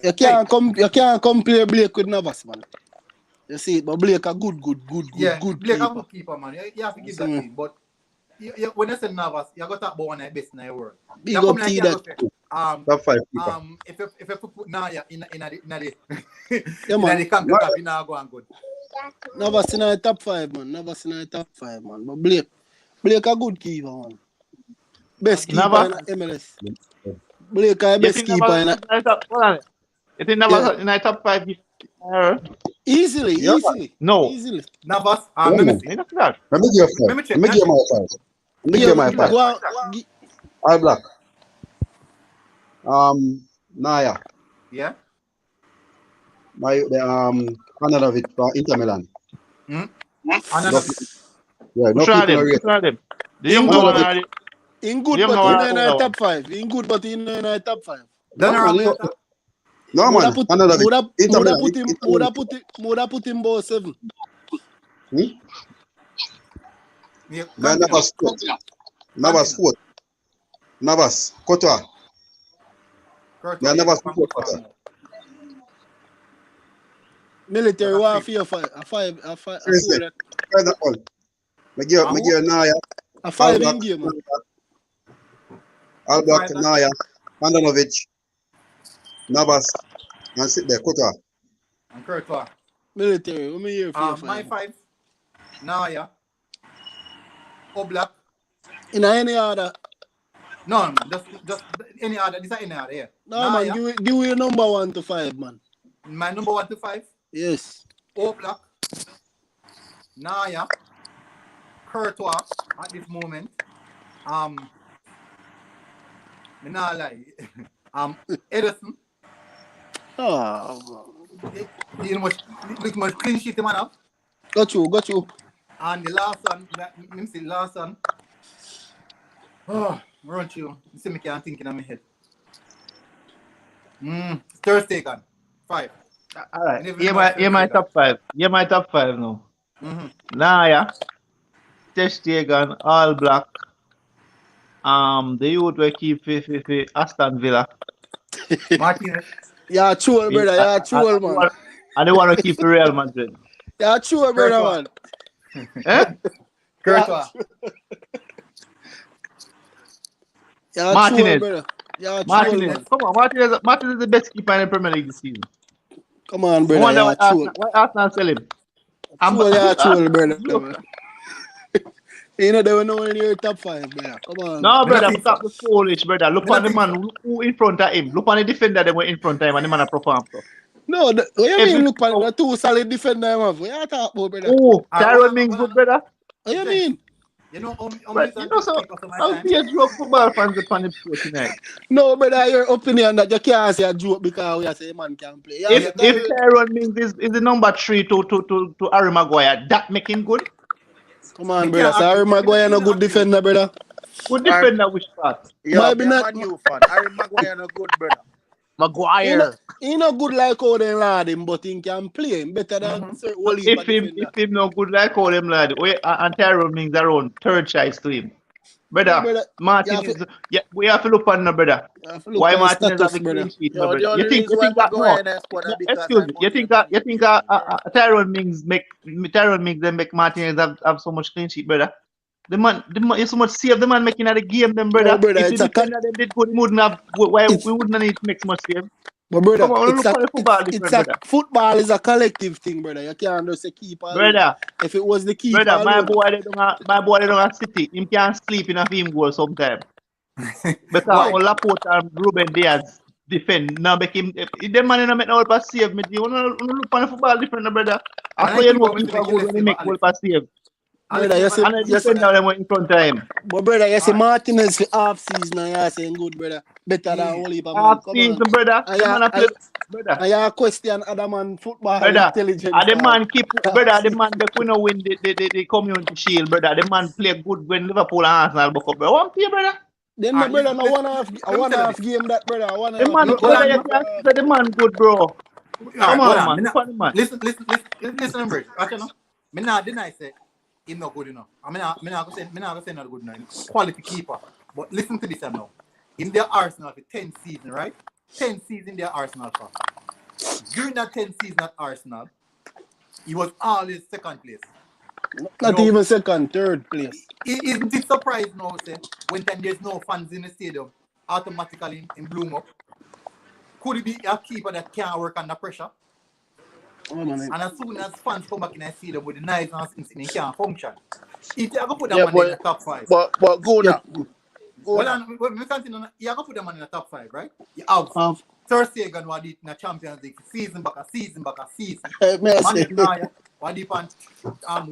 You can't compare Blake with Navas, man. You see it, but Blake a good Blake keeper. a good keeper, man. You have to give that team, but when you say Navas, you got to talk about one of the best in the world. Big up to that. Top 5 keeper. If you put Naya in the CONCACAF, you know, go and good. Navas in the top 5, man. But Blake a good keeper, man. Best keeper in the MLS. Blake a best keeper in the... You think Navas in the top 5? Easily. No. Easily. Navas, let me see. Let me give you my 5. All black. Naya. Yeah. Another of it for Inter Milan. Another. Yeah, no them. The young one in good, but in the top 5. In good, but in the top 5. No, man. Another would have put him about 7. Navas 4. Navas Courtois. Navas Courtois. Military warfare 5. A 4. Me give Naya. A 5 in game, man. Albert, Naya, Mandanovic, Navas, and sit there, Kota. And Courtois. Military, let me hear my 5. Naya. Oblak. In any other? No, just any other. This is any other, yeah. No, Naya. Man, give me your number 1 to 5, man. My number 1 to 5? Yes. Oblak. Naya. Courtois at this moment. Me not lie. Edison. He much clean sheet man up. Got you. And the last one, run you. You see me can't think in my head. Thursday gun. 5. All right. Yeah, my top 5. Yeah, my top 5 now. Naya, Testegen, All Black. The youth will keep Aston Villa. Martinez. Yeah, true, brother. Yeah, true, man. And they want to keep Real Madrid. Yeah, true, brother, man. Courtois. Yeah, Martinez. True, brother. Yeah, Martinez. True, Come on, Martinez is the best keeper in the Premier League this season. Come on, brother. Yeah, why Arsenal sell him? True, brother. You know, they were nowhere near top 5, brother. Come on. No, brother, stop the foolish, brother. Look on the man who in front of him. Look on the defender that were in front of him and the man a perform. No, what you mean look on the 2 solid defender, man? What you talk about, brother? Oh, Tyrone Mings good, brother. What you mean? You know, I'll be a joke football fans upon the show tonight. No, brother, your opinion that you can't say a joke because we say man can play. Yeah, if Tyrone Mings is the number 3 to Harry Maguire, that make him good? Come on, brother. So Harry Maguire no good defender, brother. Good defender, which part? Yeah, I'm a new fan. Harry Maguire no good, brother. Maguire. He no good like all them lad him, but he can play him better than if him no good like all them lad, and Tyrone Mings around third choice to him. Brother, Martinez, we have to look on the brother. Why Martinez has a clean sheet, brother? You think Tyrone Mings make Martinez have so much clean sheet, brother? The man is so much save the man making at the game, them brother. No, brother, if the defender them did good, we wouldn't need to make so much save. But brother, on, football is a collective thing, brother. You can't just say keeper. Brother, if it was the keeper, brother, my boy they don't have City. Him can't sleep in a film goal sometime. Because Laporte and Ruben Diaz defend. Now make him if them man in make no pass save me. You wanna look on the football different, brother. After you know when they make goal pass save. Brother, you say them in front of him. But brother, you say Martinez for half season and you're saying good, brother. Better than Oli. Half season, brother. I have a question, other man football brother, intelligence. The man keep, brother, the man they couldn't win the community shield, brother. The man play good when Liverpool and Arsenal book up, brother. One play, brother. Then the brother no one half game that brother. The man good, bro. Come on, man. Listen, bro. Okay, no. Me not deny say he's not good enough. I mean, I'm not gonna say not good enough. Quality keeper. But listen to this now. In their Arsenal for 10 seasons, right? 10 seasons in their Arsenal for. During that 10 seasons at Arsenal, he was always second place. Not even second, third place. Isn't it surprising now, say, when there's no fans in the stadium, automatically in bloom up? Could it be a keeper that can't work under pressure? And as soon as fans come back in the stadium with the knives and things, he can't function. If you ever put that man in the top 5. But go now. We continue. You have to put them in the top 5, right? You have Thursday going to do in the Champions League season back a season. What deep on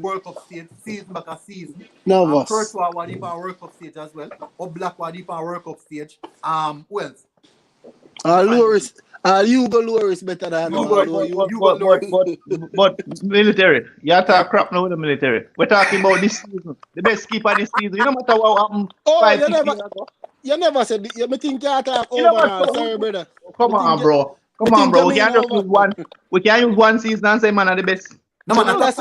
World Cup stage, season back a season. No, First one, what deep on World Cup stage as well. Black, what deep on World Cup stage. Who else? Loris. Hugo Loris better than but military. You talk crap now with the military. We're talking about this season. The best keeper this season. You no matter what happened 5 years ago. You never said you think you talk overall, sorry brother. Come on, bro. We can't just use one. We can't use one season and say man are the best. No man, that's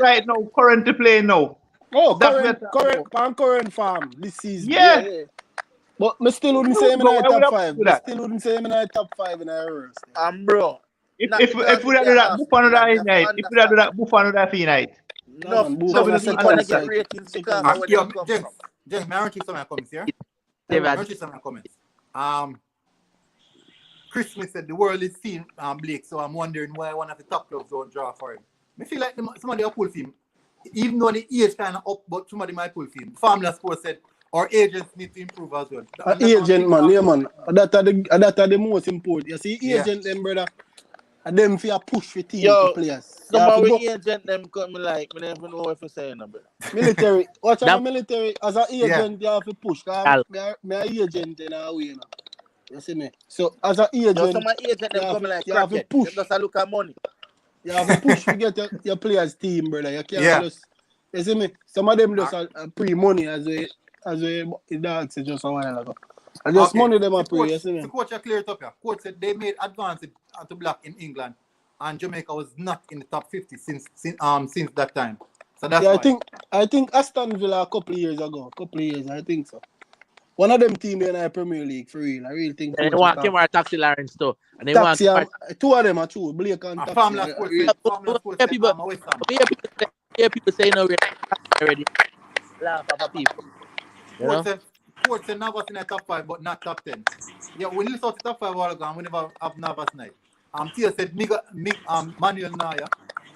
right now, currently playing now. Oh, current farm this season. Yeah. But I still wouldn't say him in the top 5. I still wouldn't say him in the top 5 in the Euros. Bro. If we do that, Buffon would have night. If we do that, Buffon would have night. No, so we don't get ratings because James, may I read some of your comments here? Chris Smith said the world is seeing Blake, so I'm wondering why one of the top clubs don't draw for him. I feel like somebody will pull for him. Even though the age kind of up, but somebody might pull for him. Formula Sports said our agents need to improve as well. Agent, man, yeah, man. That are the most important. You see, agent them, brother. And them for a push for team players. Some of the agent them come like, I never know what to say, no, brother. Military. Watch out, military. As an agent, you have to push. I'm an agent in a way, you know. You see me? So, as an agent, some of the agent them come like, you have to push. Just look at money. You have to push to get your players' team, brother. You can't just, you see me? Some of them just pre-money as we dance just a while ago. And just money them are pre, you see me? The coach clear it up here. Coach said they made advances to black in England, and Jamaica was not in the top 50 since that time. So that's why. I think Aston Villa a couple of years ago. I think so. One of them team in the Premier League for real. I really think. And they want Kimar Taxi Lawrence too. And they Taxi, two of them are true. Blake and Taxi. People say no already. Laugh at people. Coach said Navas in the top 5, but not top 10. Yeah, when you saw the top 5 all ago, we never have Navas night. Tia said Manuel Neuer,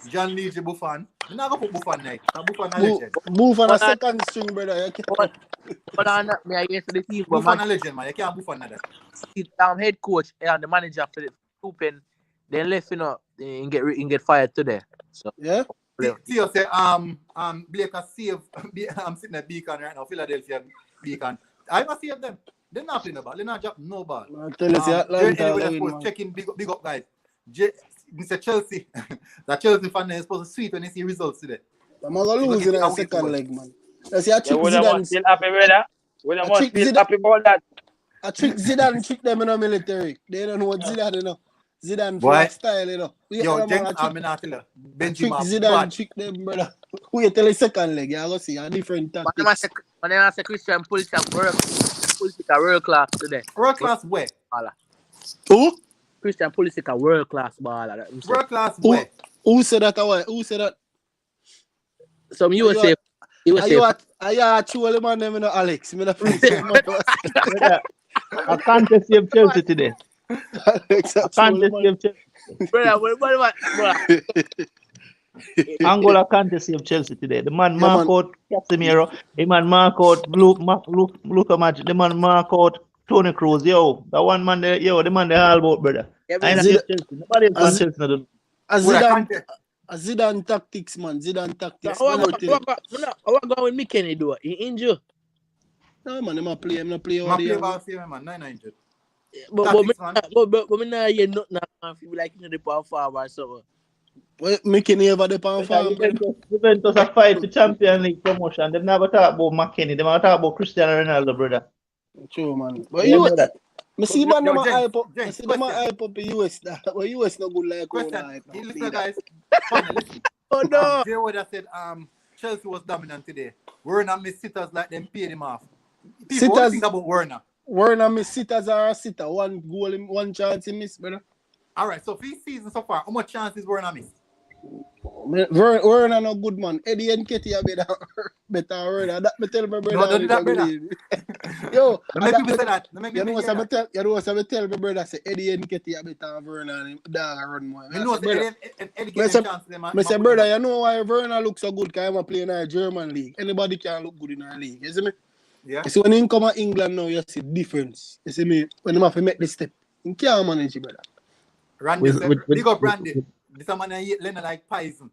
John Luigi Buffon. We're not going to put Buffon night. Buffon a legend. Buffon a second string, brother. But I'm not me against the team. Buffon a legend, man. You can't Buffon that. Head coach and the manager for the open, they left, you know, and get fired today. So yeah. Tia said Blake has saved. I'm sitting at Beacon right now, Philadelphia Beacon. I must save them. They're not playing the ball. They're not dropping no ball. Checking big up guys. Mr. Chelsea, that Chelsea fan is supposed to sweet when they see results today. I'm going to lose in the second leg, man. I see a trick Zidane. Still happy, brother. We don't want to happy about that. A trick Zidane trick them in the military. They don't know what Zidane, you know. Zidane for style, you know. Yo, James, I'm not telling you. Benjamin, Zidane trick them, brother. Wait till the second leg. You're going to see a different tactics. When I say Christian Pulisic world class today. World class where? Who? Christian Pulisic a world class baller. World class where? Who said that? Who said that? Some USA. Are you actually man name Alex? I can't save Chelsea today. Alex, I can't save Chelsea. Brother. Angola can't save Chelsea today. The man mark out Casemiro. The man mark out look a match. The man mark out Tony Cruz. Yo, that one man there. Yo, the man there all about, brother. Yeah, nobody else Chelsea. Zidane tactics, man. Zidane tactics. I want to go with me, Kenny, do it. He injured. No, man. I'm not play all the time. Man. 900. But me not hear nothing. I feel like you know the power forward so. Well, McKinney ever the power forward. Juventus a fight for Champions League promotion. They never talk about McKinney. They never talk about Cristiano Ronaldo, brother. True, man. But you know that. I see man them hype up. I see them hype up the US. But US no good like question. Listen, guys. Listen. Oh no. Jay Wood said Chelsea was dominant today. Werner missed sitters like them paid him off. People what think about Werner? Werner missed sitters or a sitter. One goal, one chance he missed, brother. All right. So for this season so far, how much chances Werner missed? Werner no good man. Eddie and Ketty are better Werner. That me tell my brother. No, don't do that, brother. Yo, make people say that. You know what I tell my brother? Say Eddie and Ketty are better Werner and dog run more. You know Eddie get a chance them. I say brother, you know why Werner looks so good? Because I'm playing in a German league. Anybody can look good in our league. You see me? Yeah. You see when he come to England now, you see difference. You see me? When he have to make the step, he can't manage it, brother. Randy said, big up Randy. This man eat Lennon like poison.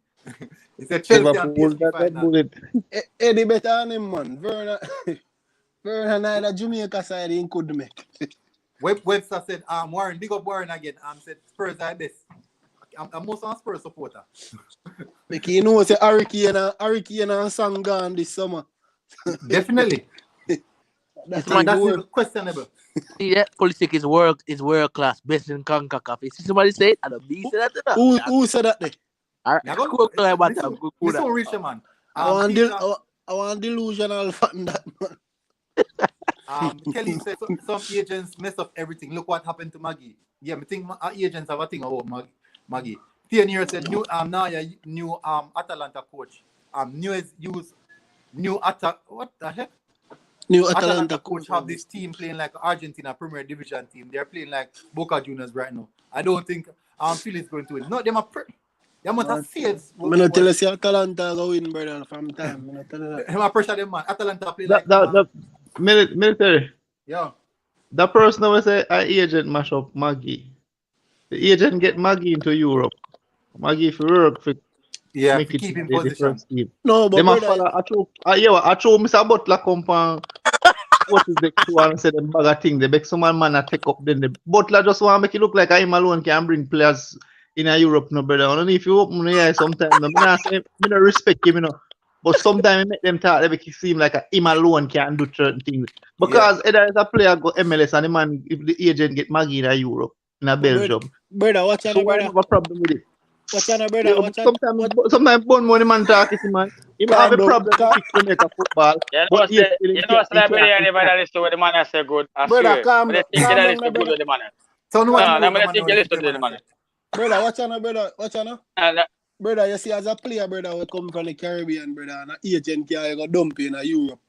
He said Chelsea and PSG Eddie better than him, man. Werner neither Jamaica side he could make. Webster said, Warren, big up Warren again. Said Spurs are best. I'm most a Spurs supporter. Like you know, say Hurricane and Sangan this summer. Definitely. That's questionable. Yeah, Pulisic is world class, best in CONCACAF. You see somebody say it, and B said that. Who said that? All right, this one rich man. I want delusional fan that man. Kelly said some agents mess up everything. Look what happened to Maggie. Yeah, I think our agents have a thing about Maggie. Tierney said new Atalanta coach. New attack. What the heck? New Atalanta coach have this team playing like Argentina Premier Division team. They're playing like Boca Juniors right now. I don't think Phil is going to win. No, they must have saves. I'm not tell you Atalanta go win, brother, from time. I'm not tell you that. I'm pressure them, man. Atalanta play like the military. Yeah. The person who say an agent mash up Maggie. The agent get Maggie into Europe. Maggie for work for make it keep in position. No, but brother, I told Mr. Butler come from what is the one and say them bag of thing. They make some man take up then the Butler just want to make it look like him alone can bring players in Europe, no brother. I don't know if you open your eyes sometimes. I don't respect him, you know. But sometimes make them talk, they make it seem like him alone can do certain things. Because either is a player go MLS and the man, if the agent get Maggie in Europe, in Belgium. Brother, watch out, brother. I have a problem with it. Watch out, brother. Watch out. Sometimes born money man talk to man. He might have a problem with Jamaica football. You know, anybody listen to what the man has said good. I brother, swear. calm But they down. think that listen good with the man. So no, I think you listen to the man. Brother, watch out, brother. Watch out. Brother, you see, as a player, brother, we come from the Caribbean, brother, and an agent can go dump you in Europe.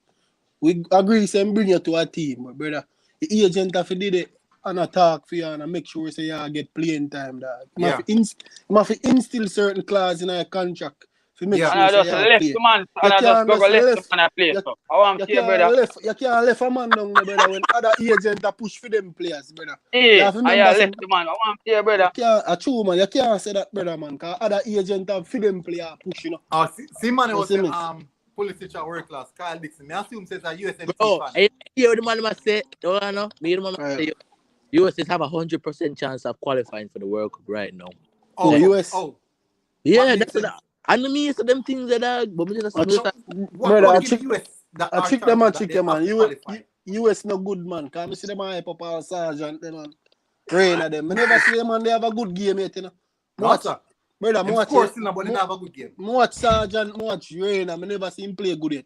We agree, say, bring you to a team, but brother, the agent have to do it and attack for you and make sure say you get playing time, dog. You have to instill certain clauses in your contract to make sure I just left play. the man, and I just go left the man a play. So I want to play, brother. You can't left a man down there, brother, when other agents are push for them players, brother. Hey, I left the man. I want to play, brother. True, man. You can't say that, brother, man, because other agents have for them player push, you know. See, man, it was Pulisic at world class. Kyle Dixon. I assume says a USMC fan. I hear the man must say, me the man say, US have 100% chance of qualifying for the World Cup right now. US. Yeah, that's what. And me say them things that but me just I trick them and trick them, man. US no good, man. Because I see them hype up all Sergeant, man. Rain at them. I never see them, man. They have a good game yet, you know. Watch. Brother, of course, but they have a good game. Watch Sergeant, watch Rain. I never see him play good yet.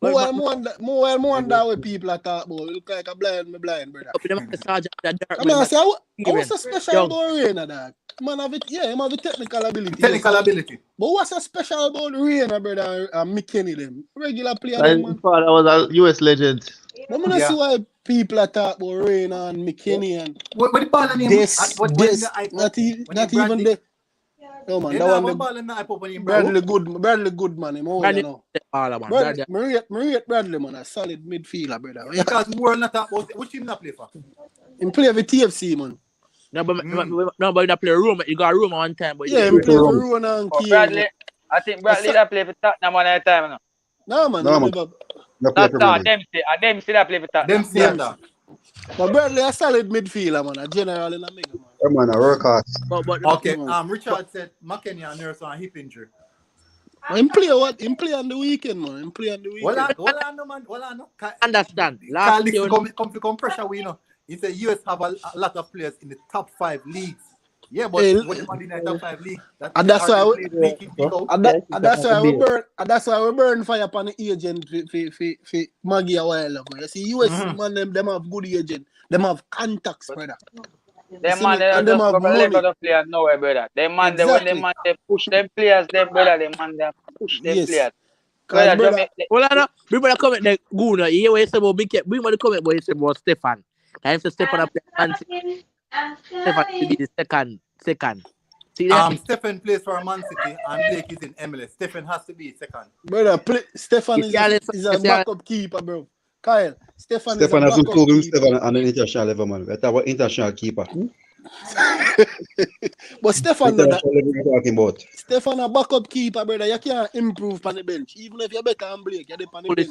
More wonder what people are talking about. Look like a blind, brother. I mean, I say, what's so special about Rainer, dog? Man have it, him have the technical ability. But what's so special about Rainer, brother, and McKinney, them? Regular player, man. His father was a US legend. I mean, I see why people are talking about Rainer and McKinney and what the ball name? Not even the. No man, that one Bradley good man. Him old, you know. Bradley man, a solid midfielder, brother. Because we're not about which team not play for? Him play with TFC, man. No, but you play Roma. You got Roma one time, but he play for Roma and Kiev. Bradley, I think Bradley that play for Tottenham one at a time, no. No man. That's Dempsey that play for Tottenham. Dempsey. But Bradley a solid midfielder, man. A general in a mega, man. Yeah, man, I work hard. Okay, Richard said McKenny and Nurse on hip injury. Him play what? Him play on the weekend, man. Him play on the weekend. Well, no, man. Well, no. Understand. Last year, come pressure, we know. He said US have a lot of players in the top 5 leagues. Yeah, but what about in the top 5 league? That's why we burn fire upon the agent for Maggie a while ago. You see, US man, them have good agent. Them have contacts, brother. Them man, they just go let the players nowhere, brother. Them man, they push them players, them brother. Them man, they push them players. Brother, brother, comment the Guna. You hear what he said about Mickey? Bring me the comment what he said about Stefan. I have to Stefan up there. Stefan to be the second. See that? Stefan plays for Man City and Blake is in MLS. Stefan has to be second. Brother, Stefan is a backup keeper, bro. Kyle, Stefan has improved himself on an international level, man. That's our international keeper. But Stefan, talking about. Stefan a backup keeper, brother. You can't improve on the bench. Even if you're better than Blake, you're on the bench.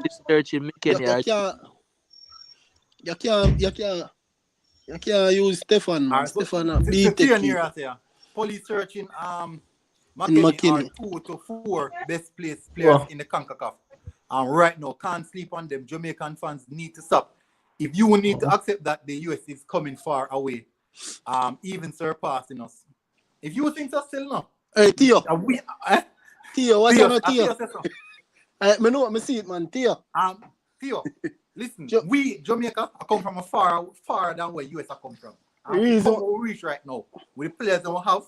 You can't use Stefan, man. Stefan beat the police searching McKinney are 2 to 4 best placed players in the CONCACAF. And right now, can't sleep on them. Jamaican fans need to stop. If you need to accept that the US is coming far away, even surpassing us. If you think so, still no. Hey, Theo. Theo, what's your Theo? I know what I see it, man. Theo. Theo, listen, we, Jamaica, come from a far down where US come from. And we reach right now. With the players that we have,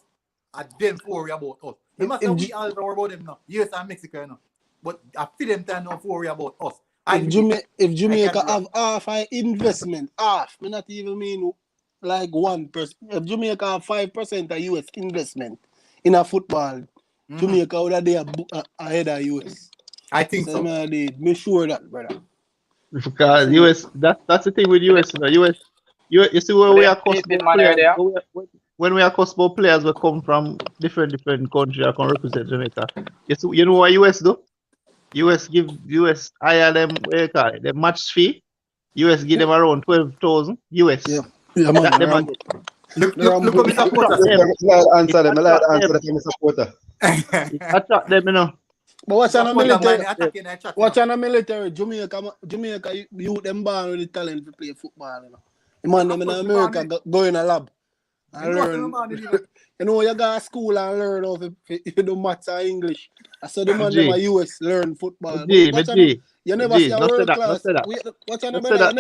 I don't worry about us. They must have we all worry about them now. US and Mexico, you know. But I feel them time not worry about us. If Jamaica have half an investment, me not even mean like 1%. If Jamaica have 5% of US investment in a football, Jamaica would have there ahead of US. I think so. Me sure that, brother. Because US, that's the thing with US. You see where we are cost players. When we are cost players, we come from different countries that can represent Jamaica. You know what US do? US give hire them the match fee. US give them around 12,000 US. Yeah, man. Look at me supporter. Answer them. Answer them, supporter. Attack them, you know. But what's on the military? What's on the military? Jamaica, you them born with the talent to play football. You know, the man them in America go in a lab and learn. You know, you go to school and learn how to do maths and English. I saw the man them in US learn football. You never see a world class. What's on the brother?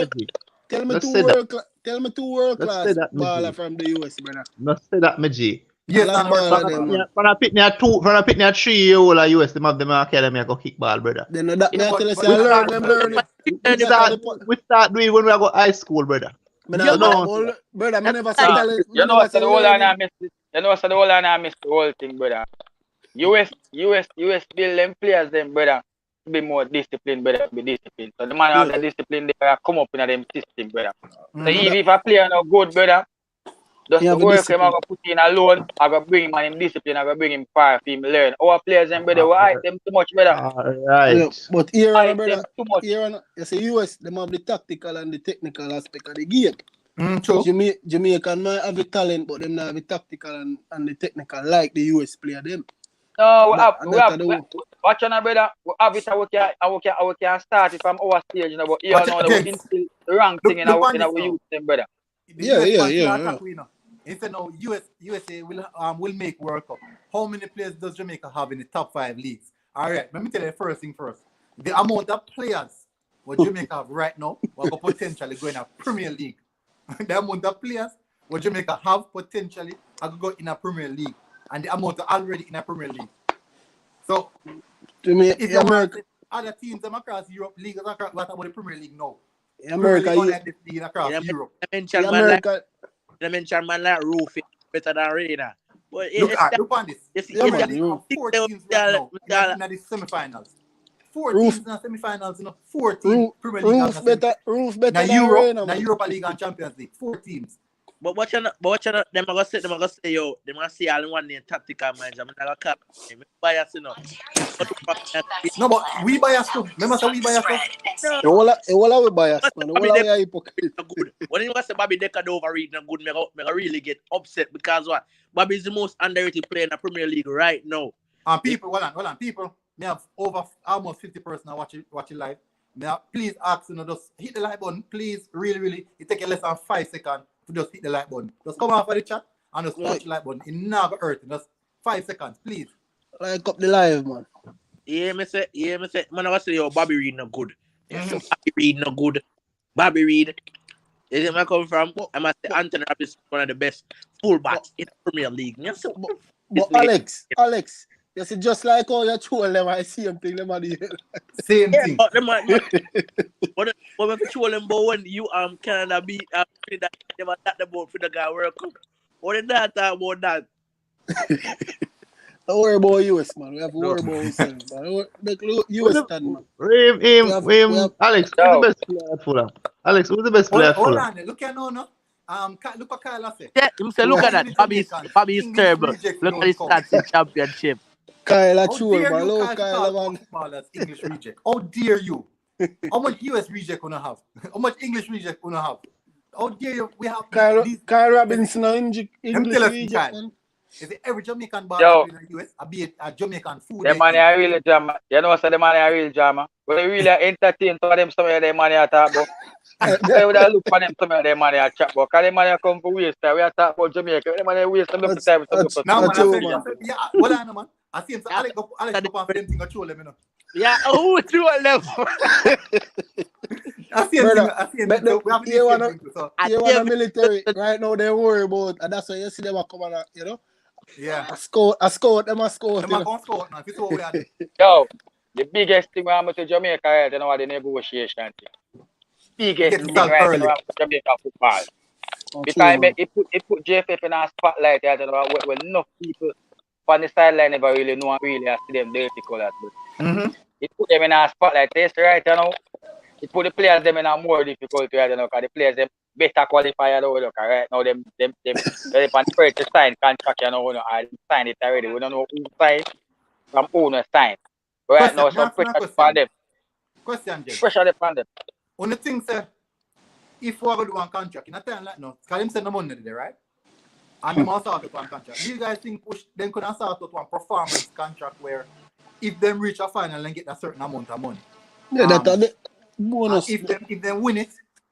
Tell me two world class baller from the US, brother. Not say that, G. Yes, when I pick me a 3-year-old at US, them have them academy go kickball, brother. Then that me tell you say learn it. We start doing when we go high school, brother. Brother, me never say talent. You know what's the whole and I miss the whole thing, brother. US build them players, them brother, to be more disciplined, brother, to be disciplined. So the man have the discipline, they come up in them system, brother. So if a player not good, brother, just the work him, I go put in alone, I go bring him in discipline, I go bring him far for him learn. Our players, them brother, we hype them too much, brother. Alright. Yeah, but here, brother, you say US, them have the tactical and the technical aspect of the game. True. Jamaican might have the talent, but them not have the tactical and the technical like the US player them. No, we have watch on, brother. We have it. We can start it from our stage, you know. But here now, we instill the wrong thing in our youth, them, brother. Yeah. Instead now, USA will make World Cup. How many players does Jamaica have in the top 5 leagues? All right, let me tell you the first thing first. The amount of players what Jamaica have right now will potentially go in a Premier League. The amount of players what Jamaica have potentially are go in a Premier League. And the amount already in a Premier League. So, if you want other teams them across Europe, leagues across, what about the Premier League now? America, league across Europe. They mention man like Roof better than Reina. Look on this. You see, 4 teams right now in the semi-finals. 4 teams in the semi-finals, you know, 4 teams. Premier League Roof better than Europe, Reina. Now Europa League and Champions League. 4 teams. But watch out, them are gonna say, yo, them gonna say all one name tactical minds. I'm not gonna cap. Bias, you know. No, but we bias too. Remember, so we bias too. We bias, man. We are hypocrite. When you say Bobby Decker overread and good, me really get upset because what? Bobby is the most underrated player in the Premier League right now. And people, hold on, people. Me have over almost 50 person watching live. Now, please ask, you know, just hit the like button, please. Really. It take you less than 5 seconds. To just hit the like button. Just come off of the chat and just touch the like button. It never hurt. Just 5 seconds, please. Like up the live, man. Yeah, me say, man, I say, yo, Bobby Reid no good. Bobby Reid no good. Bobby Reid. Is it where I come from? I must say, Anthony Rapp is one of the best fullbacks in the Premier League. But Alex, you see, just like all your troll them, I see them thing, them at the same thing. But them, but when you troll them, but when you Canada beat that never talk about for the guy World Cup. What did that talk about that? Don't worry about US, man. We have to worry about ourselves, man. The US stand, man. Alex, who's the best player at Fulham? Alex, who's the best player at Fulham? Hold on, look at no. Look what Kyle said. Yeah, him say, look at that. Bobby is terrible. Look at his stats in championship. Kyle, true, man. Look, Kyle, man. English reject. How dare you? How much US reject gonna have? How much English reject gonna have? How dare you? We have Kyle Robinson English reject. Is it every Jamaican bar in the US? A Jamaican food. The money are really drama. You know, so the money are real drama. But they really entertain to them some of their money at talk about. They would look for them some of their money at chat about. Because the money come for waste. We are talking about Jamaica. The money waste them time. Now, man, hold on, man. I see him say, Alex go on for them thing or troll them, you know. Yeah, oh, troll them. I see him. We have you want a military right now, they worry about, and that's why you see them come on, you know. Yeah. I scored them. Them are going to score now. This is what we are doing. Yo, The biggest thing we have to Jamaica right now, the negotiation. Biggest thing right now for Jamaica football. Because it put JFF in a spotlight, you know, where enough people on the sideline never really know really see them dirty colors. It put them in a spotlight. That's right, you know. It put the players them in a more difficulty, you know, because the players them better qualify, you know, look, right now them they're on first to sign contract, you know, I signed it already. We don't know who signed from who not signed. Right now, some pressure upon them. Question, Jay. Pressure upon them. Only thing, sir, if we are going to do one contract, in a time like no, because them send the money there, right? And they must start out one contract. Do you guys think them could start out one performance contract where if them reach a final and get a certain amount of money? Yeah, that's the bonus. If they win it,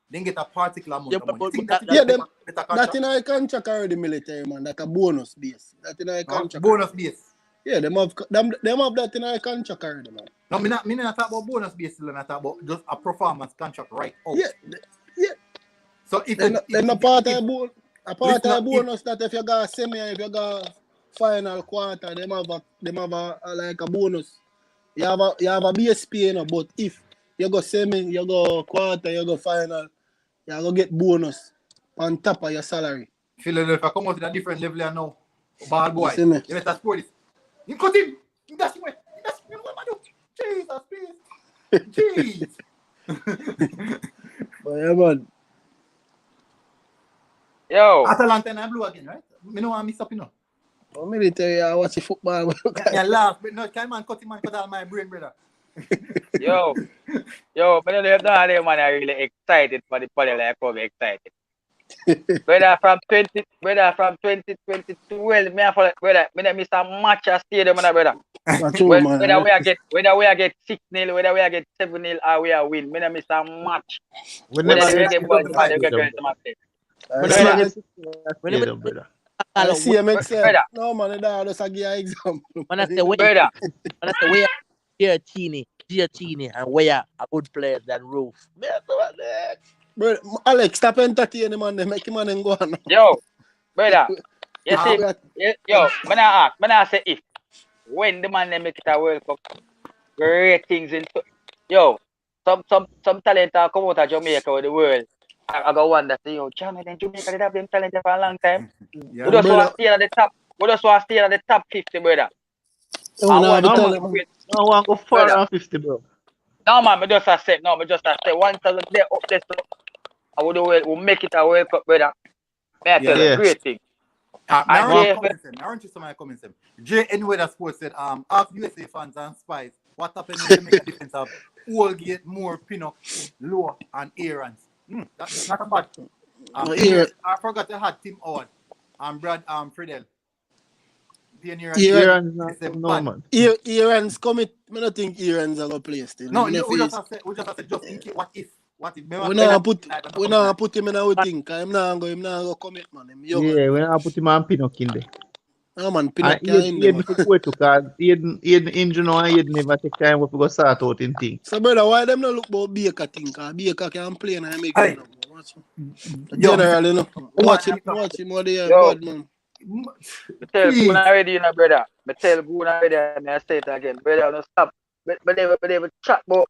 then get a particular amount of money. That's in our contract already, military man. That's a bonus base. That's in our contract. Bonus base. Yeah, them have that in our contract already, man. No, me not talk about bonus base. I talk about just a performance contract right out. Yeah. So if then a part of the bonus that if you got semi, if you got final quarter, them have a like a bonus. You have a BSP, you know, but if you go semi, you go quarter, you go final, you go get bonus on top of your salary. Philadelphia come out to a different level now. Bad boy. You better score this. You cut him. That's what I do. Jesus, jeez. But yeah, man. Yo. Atalanta and blue again, right? Me no want miss up, you know. Oh, military, I watch the football. Yeah, laugh, but no, can man cut him and cut all my brain, brother. Yo, but I really excited for the poly like I'm excited. Brother from 2022, me I follow brother, me miss a match at stadium, brother. Whether we get 6-0, whether we get 7-0, or we are win, me miss a match. I see him excel. No man, I just give you an example. When I say we are Toney, and we are a good player than Roof. Bro, Alex, stop entertaining man, make him man go on. Yo, brother, you see, when I say if, when the man make it a World Cup, great things in, some talent are come out of Jamaica with the world. I go wonder, say, Jamaica did have them talent for a long time. We just want to stay at the top. We just want to stay at the top 50, brother. I want to go far on 50, bro. No, man, I just accept. Once I get there up there, I will make it a World Cup, brother. May I tell you, great thing. I want you to comment them. Jay Weather Sports said, ask USA fans and spies what happened to make a difference of Oldgate, Moore, Pinnock, Lower, and Aarons. That's not a bad thing. I forgot to have Tim Howard and Brad Friedel. Aaron's commit. I don't think Aaron's are going to play still. No, we just have to just think what if. We not put him in our thing. I'm not going to commit, man. Yeah, we not put him on Pinnock in there. No, man, Pinnock can't in there. He never take time to go start out in things. So, brother, why them not look about Baker thing? Because Baker can play and I make it. Generally, no. Watch him what they are bad, man. I tell Boone already, brother. I tell Boone already, and I say it again. Brother, don't stop. But they will chat about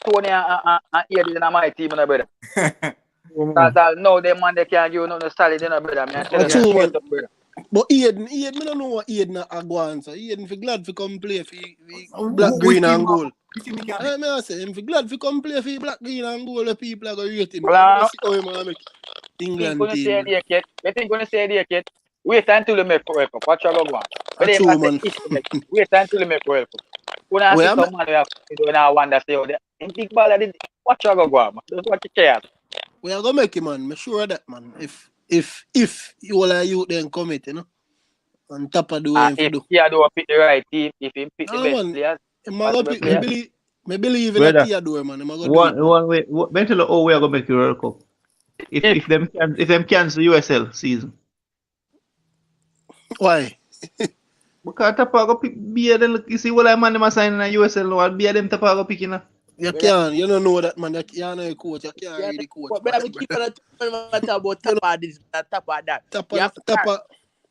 Toney and Eddie in my team, brother. Because now them man they can't give no salary, brother. I tell you, brother. But Eden, I don't know what Eden are going so Eden for glad to come play for black, green and gold. I say him for glad to come play for black, green and gold. The people are going to rate him. England team. I think when you say the kid, wait until you make World Cup. Watch out, go on. Wait until you make World Cup. When I see someone who have wonder say, oh, in big ball, watch out, go on. That's what you care. We are going to make him, man. I'm sure of that, man. If you all are you then commit, you know, on top of the way if Theodore pick the right team, if he pick the best players, I believe in that Theodore, man. One way, mentally, we are gonna make the World Cup. If them cancel USL season. Why? Because Tapago pick beer them. You see what I man them sign in a USL now. Beer them Tapago picking up. You can't. You don't know that, man. You can't know the coach. You can't read the coach. But I keep on talking about Tapa this, Tapa that. Tapa.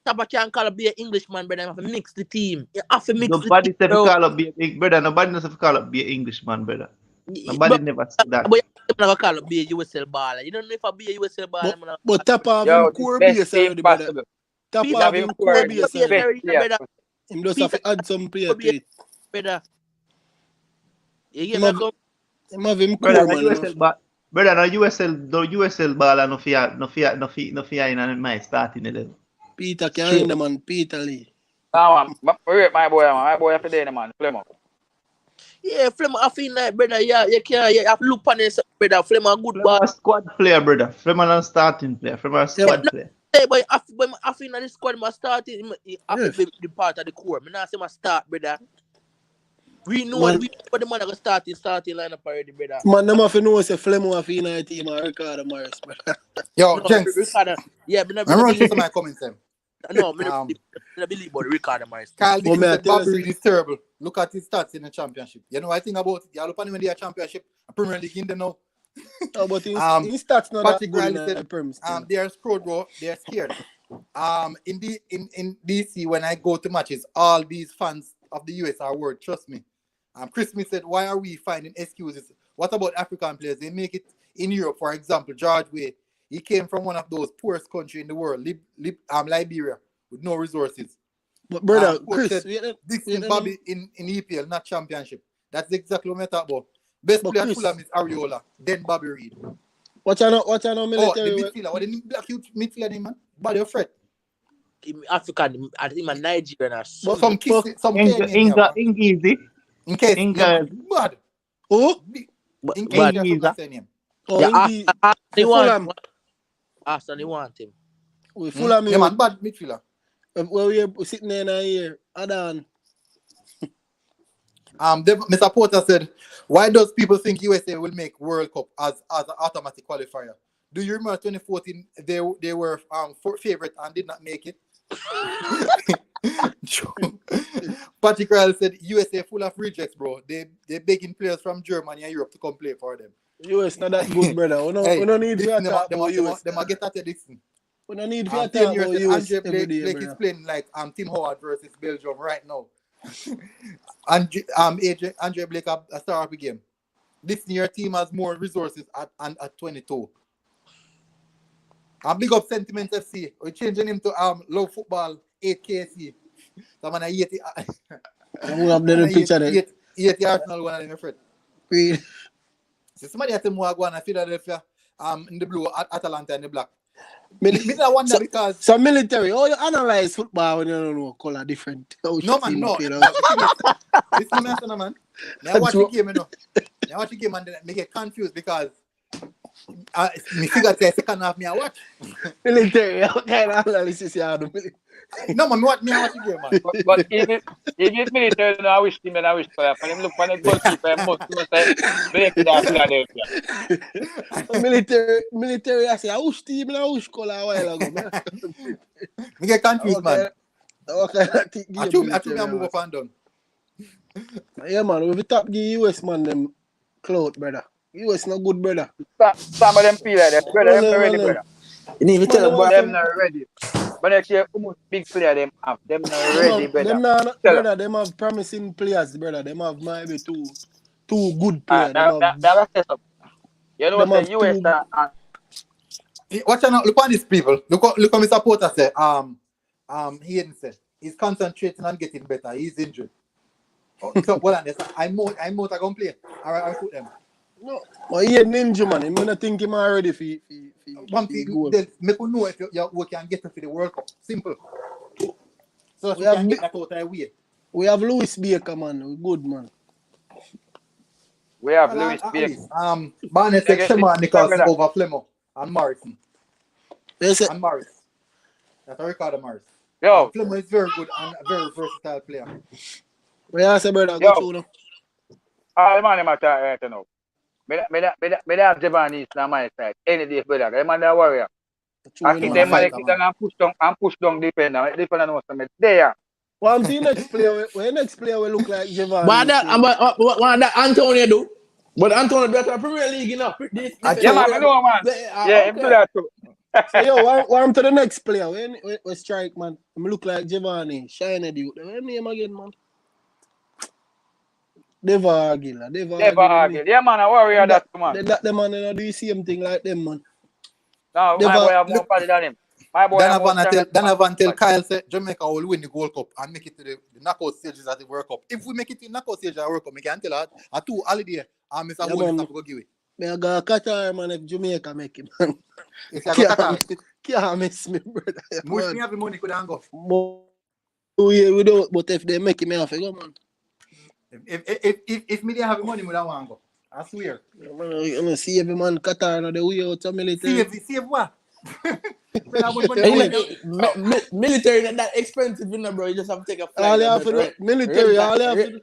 Taba can't call up be an Englishman, brother. You have to mix the team. You have to mix Nobody the team. said to call up be a brother. Nobody knows if to call up be an Englishman, brother. Nobody never said that. But you're not call up be a USL baller. You don't know if I be a USL baller. But tap off him core base already, brother. Tap off him core base already. Him just have to add some player to it. Brother. You get me? Him have him core, man. Brother, no USL baller no fear in my starting 11. Peter can't the man, Peter Lee. Nah, man. My boy have to do man. Flemo. Yeah, Flemo, I feel like, brother, you have to look on this, brother. Flemo a good ball. Squad player, brother. Flemo not starting player. Flemo a squad player. Hey, but I feel like the squad must start I have to be the part of the core. I not say must start, brother. We know what the man are starting lineup already, brother. Man, them have to know say Flemo have in a team and Ricardo Morris, brother. Yo, gents. Ricardo, yeah, I'm running to my comments, then. No, I believe about Ricardo Morris. Carl Dickens said Bobby Reed is terrible. Look at his stats in the championship. You know what I think about it? You look at him in the championship, Premier League in the now. Oh, but his stats not Patrick that good said, in Premier. they are screwed, bro. They are scared. In DC, when I go to matches, all these fans of the US are worried. Trust me. Chris Smith said, why are we finding excuses? What about African players? They make it in Europe, for example. George Weah, he came from one of those poorest countries in the world, Liberia, with no resources. But brother, Chris, said, this is Bobby in EPL, not championship. That's exactly what I talk about. Best player Fulham is Ariola, then Bobby Reed. What you know military? Oh, the midfielder. What the black youth midfielder, man? Body of Fred. African, I think I'm Nigerian. But some Ingizi. In case, mad. Oh? In case you have to name. Oh, yeah, they want Arsenal, they want him. We Fulham, yeah, man, bad midfielder. Well, we're sitting there in a year. Adan. Mr. Porter said, why does people think USA will make World Cup as an automatic qualifier? Do you remember 2014 they were favorite and did not make it? Patrick Riley said USA full of rejects, bro. They begging players from Germany and Europe to come play for them. US not that good, brother. We don't need to talk about US. They might get at this. We don't need to talk about US every day, Blake is playing like Tim Howard versus Belgium right now. And Andre Blake a star of the game. This year team has more resources at 22. And big up Sentiment FC. We're changing him to Love Football 8KC. So man, I hate it. We have the picture there. 80 Arsenal one of them, friend. So somebody at the Moagwan, Philadelphia, in the blue, Atalanta in the black. I wonder because some military. Oh, you analyze football when you don't know color different. No man, no. This man. Now watch the game, you know. Now watch the game and then me get confused because me figure say second half me I watch. Military, what kind of analysis you do? No man, me I watch the game, man. But if it's military, I wish him and I wish for him look for the goalkeeper and most say break that Philadelphia. Military, I say I wish team and I wish color a while ago, man. Me get confused, man. Okay, I choose move up and down. Yeah, man, we top the US man them clout, brother. US not good, brother. Some of them feel like that, brother. Them not ready, brother. You need to tell them, them not ready. But next year, almost big player them have. Them not ready, brother. Them not, brother. Them have promising players, brother. Them have maybe two good players. You know what the US watch out, look on these people. Look what Mr. Porter said. Hayden said he's concentrating on getting better. He's injured. So well, I'm more to go play. I put them. No, but he a ninja man. I'm not think him already for one thing. Make you know if you can get to the World Cup. Simple. So we can get that out of the way. We have Louis Baker, man. We're good, man. We have Louis Baker. Barnett said Shema Nichols over Flemo and Morrison. Yes, and Morris. That's a Ricardo Morris. Yo, Flemo is very good and a very versatile player. What you say, brother? Go through now. All man them attack right now. Me have Japanese on my side. Any day, brother. Them man a warrior. I think them man push down defender. Defender knows something. There. Well, I'm seeing next player. Next player will look like Japan. What that Antonio do? But Antonio do that Premier League, you know. Yeah, man, I know, man. Yeah, him do that too. So yo, warm to the next player. We strike, man. I look like Giovanni, shiny dude. What name again, man? Devargil. Yeah, man, I worry about that, man. That man do the same thing like them, man. No, my boy have more quality than him. My boy Donovan tell Kyle say Jamaica will win the Gold Cup and make it to the knockout stages at the World Cup. If we make it to the knockout stage at the World Cup, we can tell her a 2 holiday and Mr. Willis have to go give it. I got Qatar, man, if Jamaica make it, man. Can't miss me, brother. Much me have the money could go. We don't, but if they make it, me have to go, man. If me didn't have the money, we don't want to go. I swear. I'm gonna see every man Qatar now the way out of military. See what? Military not that expensive, you know, bro. You just have to take a flight. All you have to do, military, all you have to do.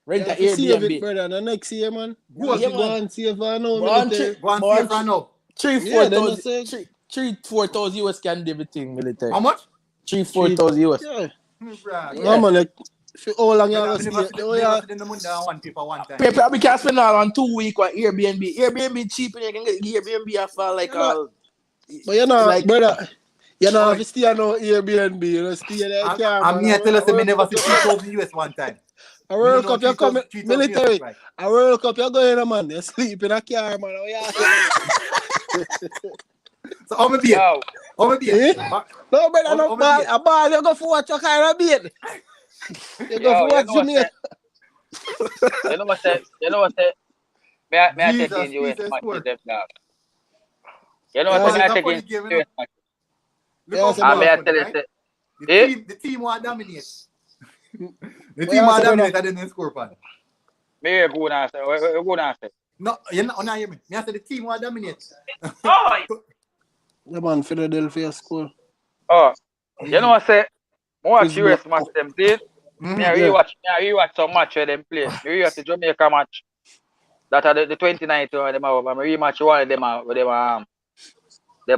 Rent an save it, Airbnb. brother. The next year, man. Go and save for now. Go and save for now. 3,000-4,000 US can do everything, military. How much? 3,000-4,000 US. Yeah. No, man, like, for how long you have to stay? Paper, we can spend all on 2 weeks on Airbnb. Airbnb cheap, and you can get Airbnb for like all. But you know, like, brother, you know, if you stay on no Airbnb, you stay there. I'm here to tell us that I never see 3,000 US one time. A World Cup, you're coming, military. A World Cup, you're going, man. You sleep in a car, man. So, how many beer? No, brother, no ball. A ball, you go for what you kind of beer. You go for what you need. You know what say? May I take in the US match with them now? You know what I take in the US match? May I tell you, the team will dominate. The team will dominate and then score pan. Me go now say. No, you're not hear me. Me I say the team will dominate. The man Philadelphia score. Oh, you know what I say? Watch US match them did. Me rewatch some match where them play. Me rewatch the Jamaica match. That are the 29th or them are. Me rematch one of them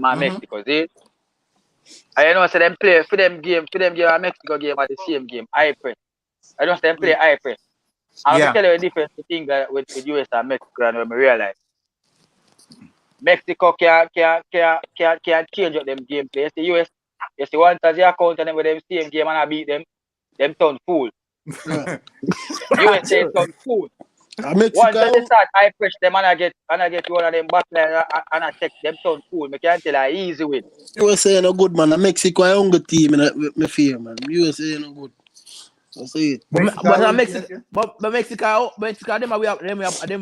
are Mexico. See? I you know say them play for them game and Mexico game are the same game. High press. I don't say them play high press. I'll tell you the difference between with US and Mexico and when we realize. Mexico can't change up them gameplay. You see US, you see one as you account and them with them same game and I beat them turn fool. USA turn fool. Once they start high press them and I get one of them backline and I take them turn fool. Me can't tell an easy win. USA no good, man. Mexico a younger team in me fear, man. USA no good. I see it. But Mexico, them we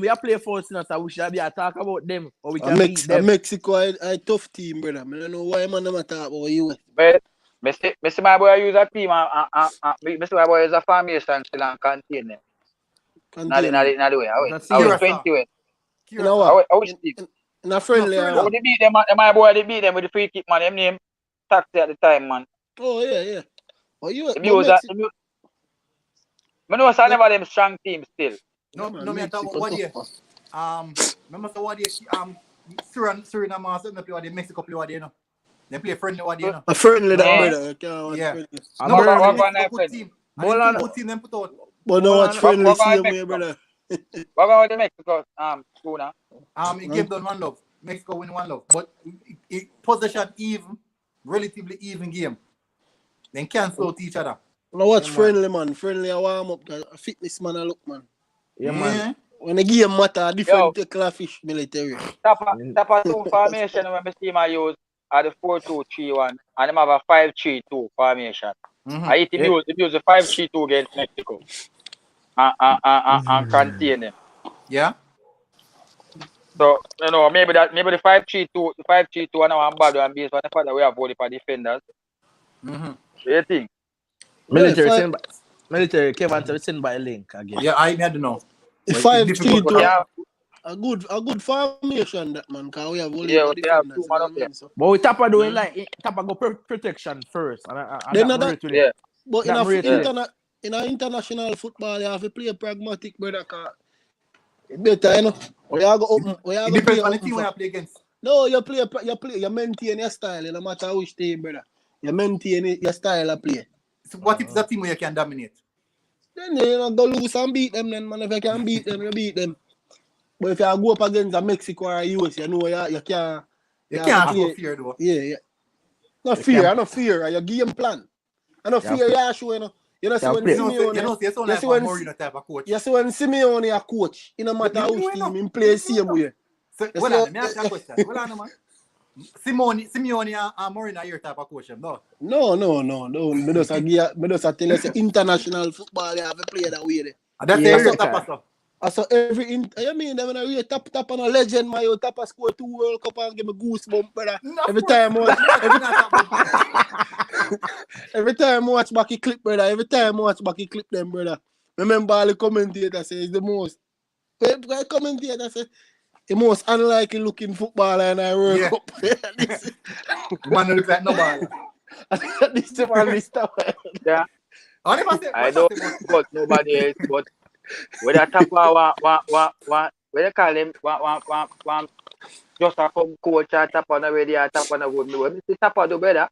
are play for us now, so we should be talk about them or we can beat them. Mexico a tough team, brother. I don't know why man never talk about US. But me see my boy use a team me see my boy use a formation still and contain them. Not the way. I was 20 way. You know what? I was team. Not friendly. They beat them, my boy they beat them with the free kick, man. Them name Taxi at the time, man. Oh yeah. Oh you I know I never them strong team still. No, me talk about what year. Remember so what year Suriname also play what year Mexico play what year, you know. They play friendly what year, you know. A friendly that brother. Yeah. No, good team. Good team them put out. But no what's friendly same way, brother. What about the Mexico Kuna? It gave them 1-0. Mexico win 1-0. But it possession even, relatively even game. Then cancel out each other. Now watch friendly, man. Friendly, I warm up. A fitness man, I look, man. Yeah, man. When the game matter, different tackle fish military. Tap 2 formation when my team I use are the 4-2-3-1 and them have a 5-3-2 formation. I hit him use the 5-3-2 against Mexico. And contain them. Yeah. So you know maybe the 5-3-2 and I'm bad and base, but the fact that we have body for defenders. What do you think? Military came out to send by a link again. Yeah, I had to know. 5-3-2. A good formation that man, cause we have only we have 2 man up there. But we Tapa doing Tapa go protection first. But in a international football, you have to play pragmatic, brother. It's better, you know. It depends on the team you play against. No, you maintain your style, no matter which team, brother. You maintain your style of play. So what if it's a team where you can dominate? Then you go lose and beat them, then man. If you can beat them, you beat them. But if you go up against a Mexico or a US, you know you You can't show fear though. Yeah. No fear, I no fear. Your game plan. I no fear you show, you know. You know, see when Simeone, you see when Simeone a coach, it no matter which team him play same way. Hold on, let me ask you a question. Hold on, man. Simeone and Mourinho are your type of coach, no? No. Me just tell you, say international football you have to play that way. That's the type of stuff. So every I mean, when I read tap on a legend, my tap score 2 World Cup and give me goosebumps, brother. Every time I watch back a clip, brother. Every time I watch back a clip, them, brother. Remember all the commentators say it's the most. The commentator say the most unlikely looking footballer in our World Cup. Man looks like nobody. This is my list. Yeah. I don't got nobody else, but when I tap when they call him one just a come coach and tap on already and tap on a good way. Mr. Tapper do better.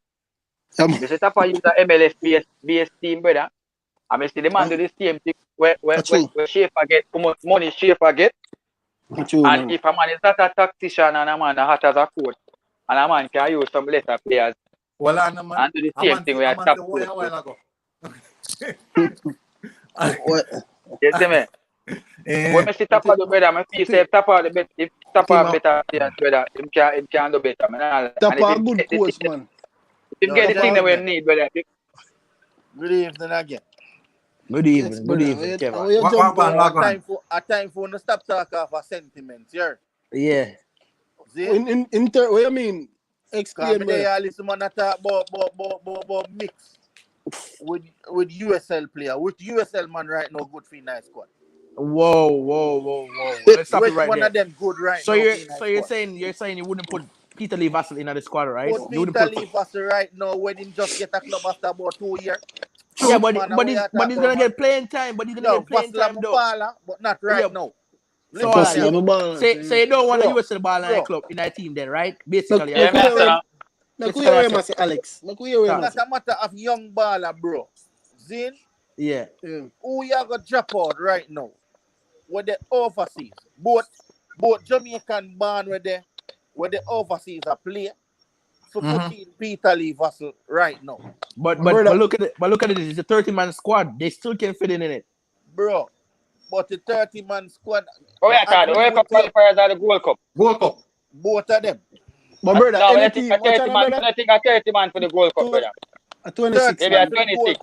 Mr. Tapper use the MLS based team, brother. And Mr. the man do the same thing where Schaefer get how much money Schaefer get. And if a man is not a tactician and a man a hot as a coach, and a man can use some lesser players and do the same thing where I tap coach. You see me? When I see Tapper do better, I feel say Tapper the better. If Tapper better players, brother, him can do better. Tapper a good coach, man. If get the thing that we need, brother. Good evening again. Good evening, Kevin. A time for no stop talking for sentiments, yeah. What you mean? Explain me. I listen man talk about mix with USL player. With USL man right now good for nice squad. Whoa. Let's stop it right one there. Of them good right so now. You're saying you wouldn't put Peter Lee Vassell in the squad, right? Put Peter Lee Vassell right now when him just get a club after about 2 years. Yeah, but he's gonna get playing time. But he's gonna get playing time though. But not right now. So you don't want a USL ball in a club in a team then, right? Basically, Alex. That's a matter of young baller, bro. Zin? Yeah. Who you got drop out right now? With the overseas. Both Jamaican born with the overseas are play. So put in Peter Lee Vassell right now. But look at it. It's a 30-man squad. They still can fit in it. Bro. But the 30-man squad. Oh yeah, the World Cup qualifiers are the Gold Cup. Both of them. But brother, no, I think a 30 man for the Gold Cup, brother. A 26. Maybe a 26.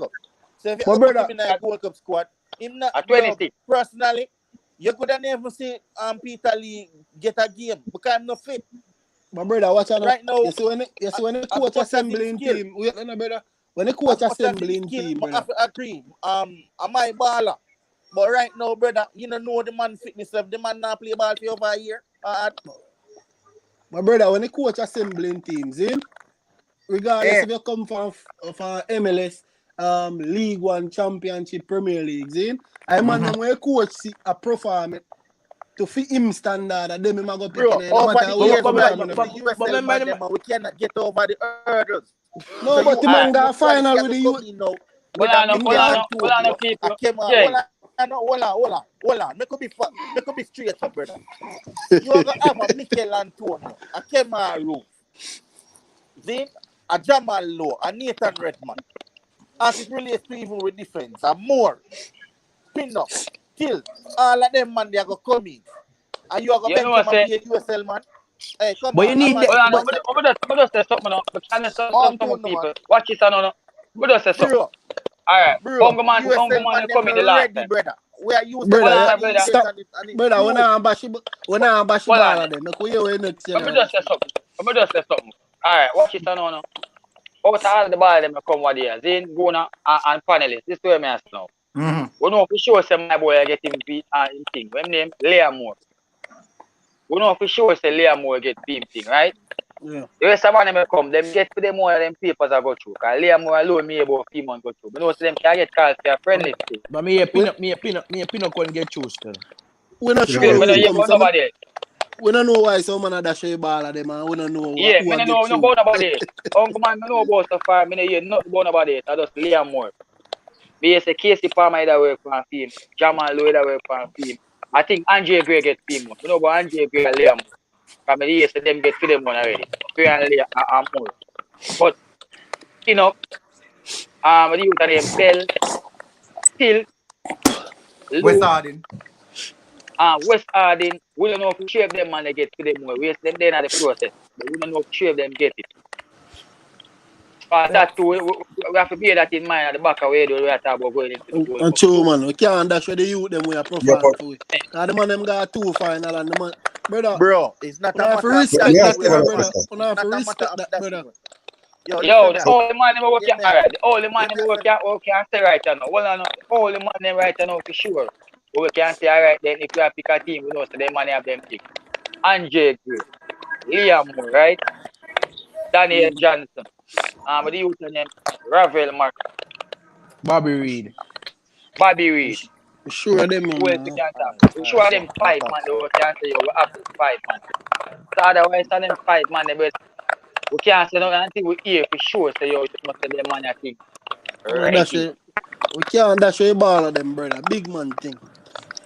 So if you put him in a Gold Cup squad, him not a 26. Personally, you could have never see Peter Lee get a game because I'm not fit. But brother, watch out right now. You see when the coach assembling team, wait, no, brother. When the coach assembling team, brother. I have to agree. My baller. But right now, brother, you don't know the man fitness of the man not play ball for over a year. My brother, when the coach assembling teams, regardless if you come from MLS, League One, Championship, Premier League, I man when the coach see a performance to fit him standard, and then we go pick we cannot get over the hurdles. No, but the man got final with the youth. Hold on. Make be straight up, brother. You are gonna have a Mikel Antonio, a Kemaru, a Jamal Lowe, a Nathan Redmond. As it relates to even with defense, a more Pinnock, Kill, all of them man they are gonna come in. And you are gonna be a USL man. Hey, come but on. You need I'm just say something now. Some people watch it and but just say something. Alright, Bongo man come in the last time. Brother. We are used brother, when I bash ball them, make we hear next year. I'm just say something. Alright, watch it now. Out all the ball them come what here. Zane, Gona, and panelists. This is where me ask now. We know for sure say my boy get him beat in thing. When name Liam Moore. We know for sure say Liam Moore get team thing, right? Yeah. The rest of them come, them get to them more them papers I go through. Cause Liam Moore alone me about 3 months go through. But know them can get called for a friendly thing. But me a Pinnock couldn't get choose still. We not sure. We don't know why some man dash a ball at them and we don't know. Yeah, me know about nobody. Uncle man, me know about so far. Me know hear nothing about nobody. I just Liam Moore. Me say Casey Palmer either work for a team. Jamal Lowe either work for a team. I think Andre Gray get team. You know about Andre Gray and Liam. From the years them get to them one already. Apparently, more. But, you know, the youth of them Bell, Till, Wes Harding. Wes Harding, we don't know if three of them man they get to them more. We them there in the process. But we don't know if three of them get it. That too, we have to bear that in mind at the back of where we are talking about going into the World Cup. And true, man. We can't dash with the youth them we are profile for. Because the man them got 2 final and the man, brother. Bro, it's not a matter of respect that, brother. We have to respect that, brother. Yo, the only man them work here, alright. The only man them work here, we can say right now. Well, no, the only man them right now for sure. We can say alright then if you have pick a team, we know so them man have them pick. Andre Gray, Liam Moore, right? Daniel Johnson. But the youth name Ravel Mark. Bobby Reed. Sure them, man. Sure them 5 man. We can say we have 5 man. So otherwise, them 5 man, we can't say nothing until we hear for sure. So you must say them man, I think. Right. We can't dash a ball of them, brother. Big man thing.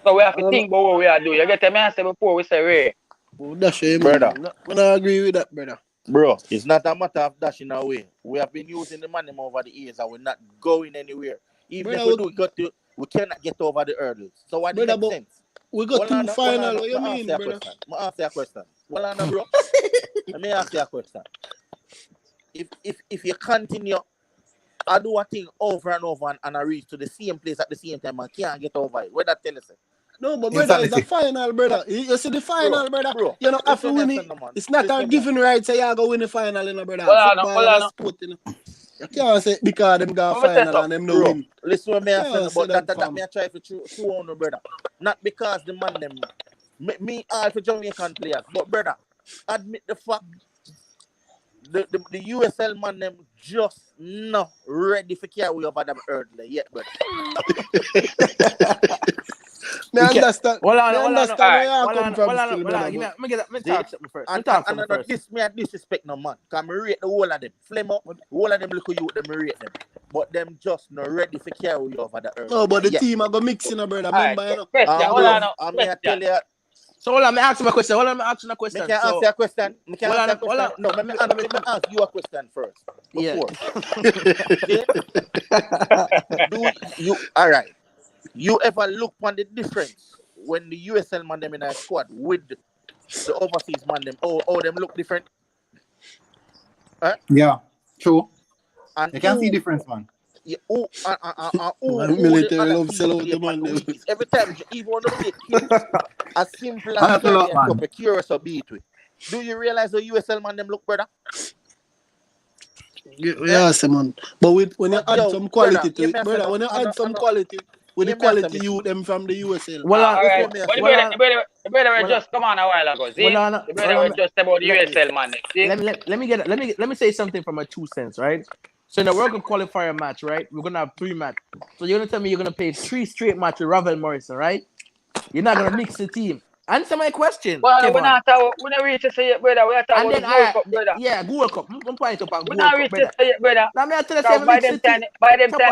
So we have to think about what we are doing. You get the answer before we say Ray. Dash a brother. I agree with that, brother. Bro, it's not a matter of dashing away. We have been using the money over the years and we're not going anywhere. Even brother, if we do, we cannot get over the hurdles. So what makes sense? We got 2 final. What you mean, brother? I'll ask you a question. Well, no, bro. Let me ask you a question. If you continue, I do a thing over and over and I reach to the same place at the same time and can't get over it. What that tell us? No, but brother, it's a final, brother. You see the final, brother. You know, after winning, it's not a given right. Say you go win the final, you know, brother. Football sport, you know. You can't say because them got final and them no win. Listen what me say about that me I try to show on, brother. Not because the man them me all for Jamaican players, but brother, admit the fact the USL man them just not ready for carry over them hurdle yet, brother. Me understand. Hold on. This me disrespect no man. Can me rate the whole of them. Flame up. The whole of them look at you, them rate them. But them just not ready for carry over the earth. No, but the team are go mixing, brother. Remember, you know. I'm here tell you. So hold on, me ask you a question. Me can answer a question. No, let me ask you a question first. Before. Do you all right? You ever look on the difference when the USL man them in a squad with the overseas man them? Oh, them look different. Yeah, true. And you can see difference, man. Yeah, military love sell out the man. Every time you even want to play as simple as a curious or beat with. Do you realize the USL man them look, brother? Yes, man. But when you add some quality to it, brother, when you add some quality with the quality you them from the USL. The brother just come on a while ago. See? The brother just about the USL man. Let me say something from a 2 cents, right? So in the World Cup qualifier match, right? We're gonna have 3 matches. So you're gonna tell me you're gonna play 3 straight matches with Ravel Morrison, right? You're not gonna mix the team. Answer my question. Well, we're not reach to say it, brother. We're talking about the World Cup, brother. Yeah, World Cup. I'm point up on We're not reach to say it, brother. Now me I tell you, by them time,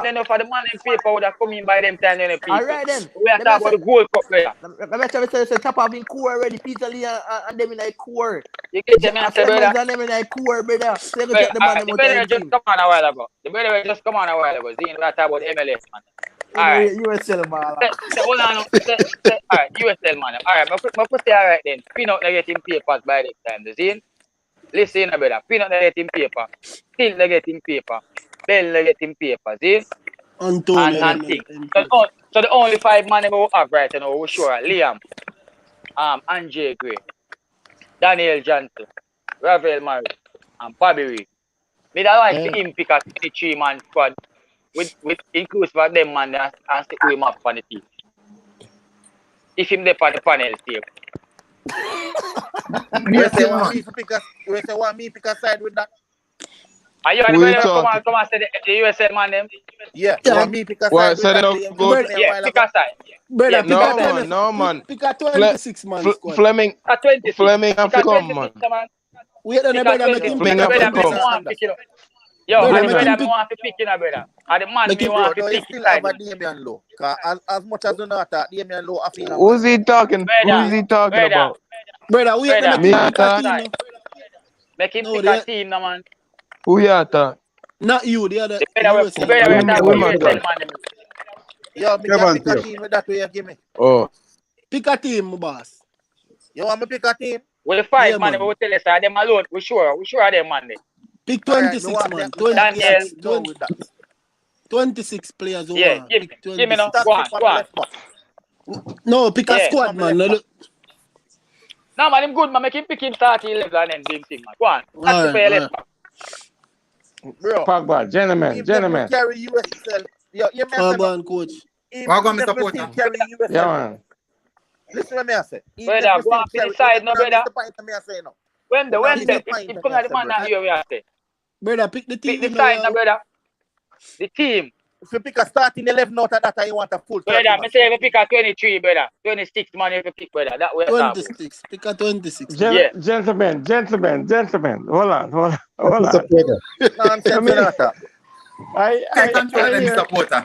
enough for the man in paper would have come in by them time, people. All right then. We are talking about the World Cup, brother. Let me tell you, top of in core already. Peter Lee and them in a core. You get them answer, brother. And them in a core, brother. The brother just come on a while ago. See, we are talking about MLS, man. Alright. USL man. Hold on. Alright, USL man. Alright, I put say alright then. Pinnock they getting papers by this time. You see? Listen, brother. Pinnock they getting paper. Till they getting paper. Bell they getting paper. See? And thing. So the only 5 man we have right now, we're sure. Liam, Andre Gray, Daniel Johnson, Ravel Murray, and Bobby Reed. Me that like to him pick a 23-man squad. With inclusive of them man and stick with him up on the team. If him there on the panel team. You say want me pick a side with that? Are you come and say the USL man them? Yeah. Want me pick a side with that? Yeah, pick a side. Brother, no man. Pick a 26 man squad. Fleming have to come, man. Wait on the brother make him Fleming have to come. Yo, Brother, and the make him brother me pick. want to pick in a brother. And the man Make me him. want to Bro, you pick still inside have a him. Damian Low. Cause as much as you know that Damian Low, I feel Who's he talking? Who's he talking Brother, about? Brother, wait, brother, make him Me pick a talk. team now. make him No, pick a team, no man. Who you talk? not you, the other The brother, USL. the brother, Wim that Wim USL talk. man. yo, me can pick a team with that way you give me. Oh. Pick a team, my boss. You want me pick a team? With the 5 Yeah, man, man. we will tell us that them alone. We sure of them man. Pick Alright, me 26, want man. Daniel, 26 players who yeah, want. give Pick me no. 26. Go on. No, pick a squad, man. No, No, man, him good, man. Make him pick him 30 level and then do him thing, man. Go on. That's the player left back. Bro, Pogba, gentlemen. Carry USL. Yo, you Pogba and coach. Carry USL. Yeah, man. Listen to me, I say. Brother, go on to the side, no, brother. When the if come out the man not here, we have to. Brother, pick the team. Pick the side, no, brother. The team. If you pick a starting 11 out of that, you want a full 30. Brother, me say if you pick a 23, brother. 26 man if you pick, brother. That way. 26. Pick a 26. Yeah. Gentlemen. Hold on.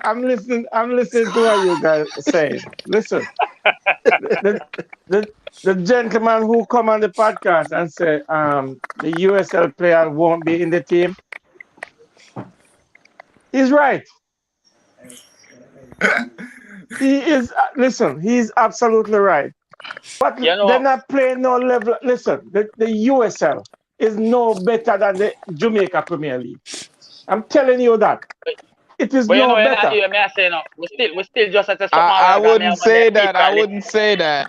I'm listening to what you guys are saying. Listen. The gentleman who come on the podcast and say the USL player won't be in the team. He's right. He's absolutely right. But they're not playing no level. Listen, the USL is no better than the Jamaica Premier League. I'm telling you that. It is no better. We still just at a I wouldn't say that. I wouldn't say that.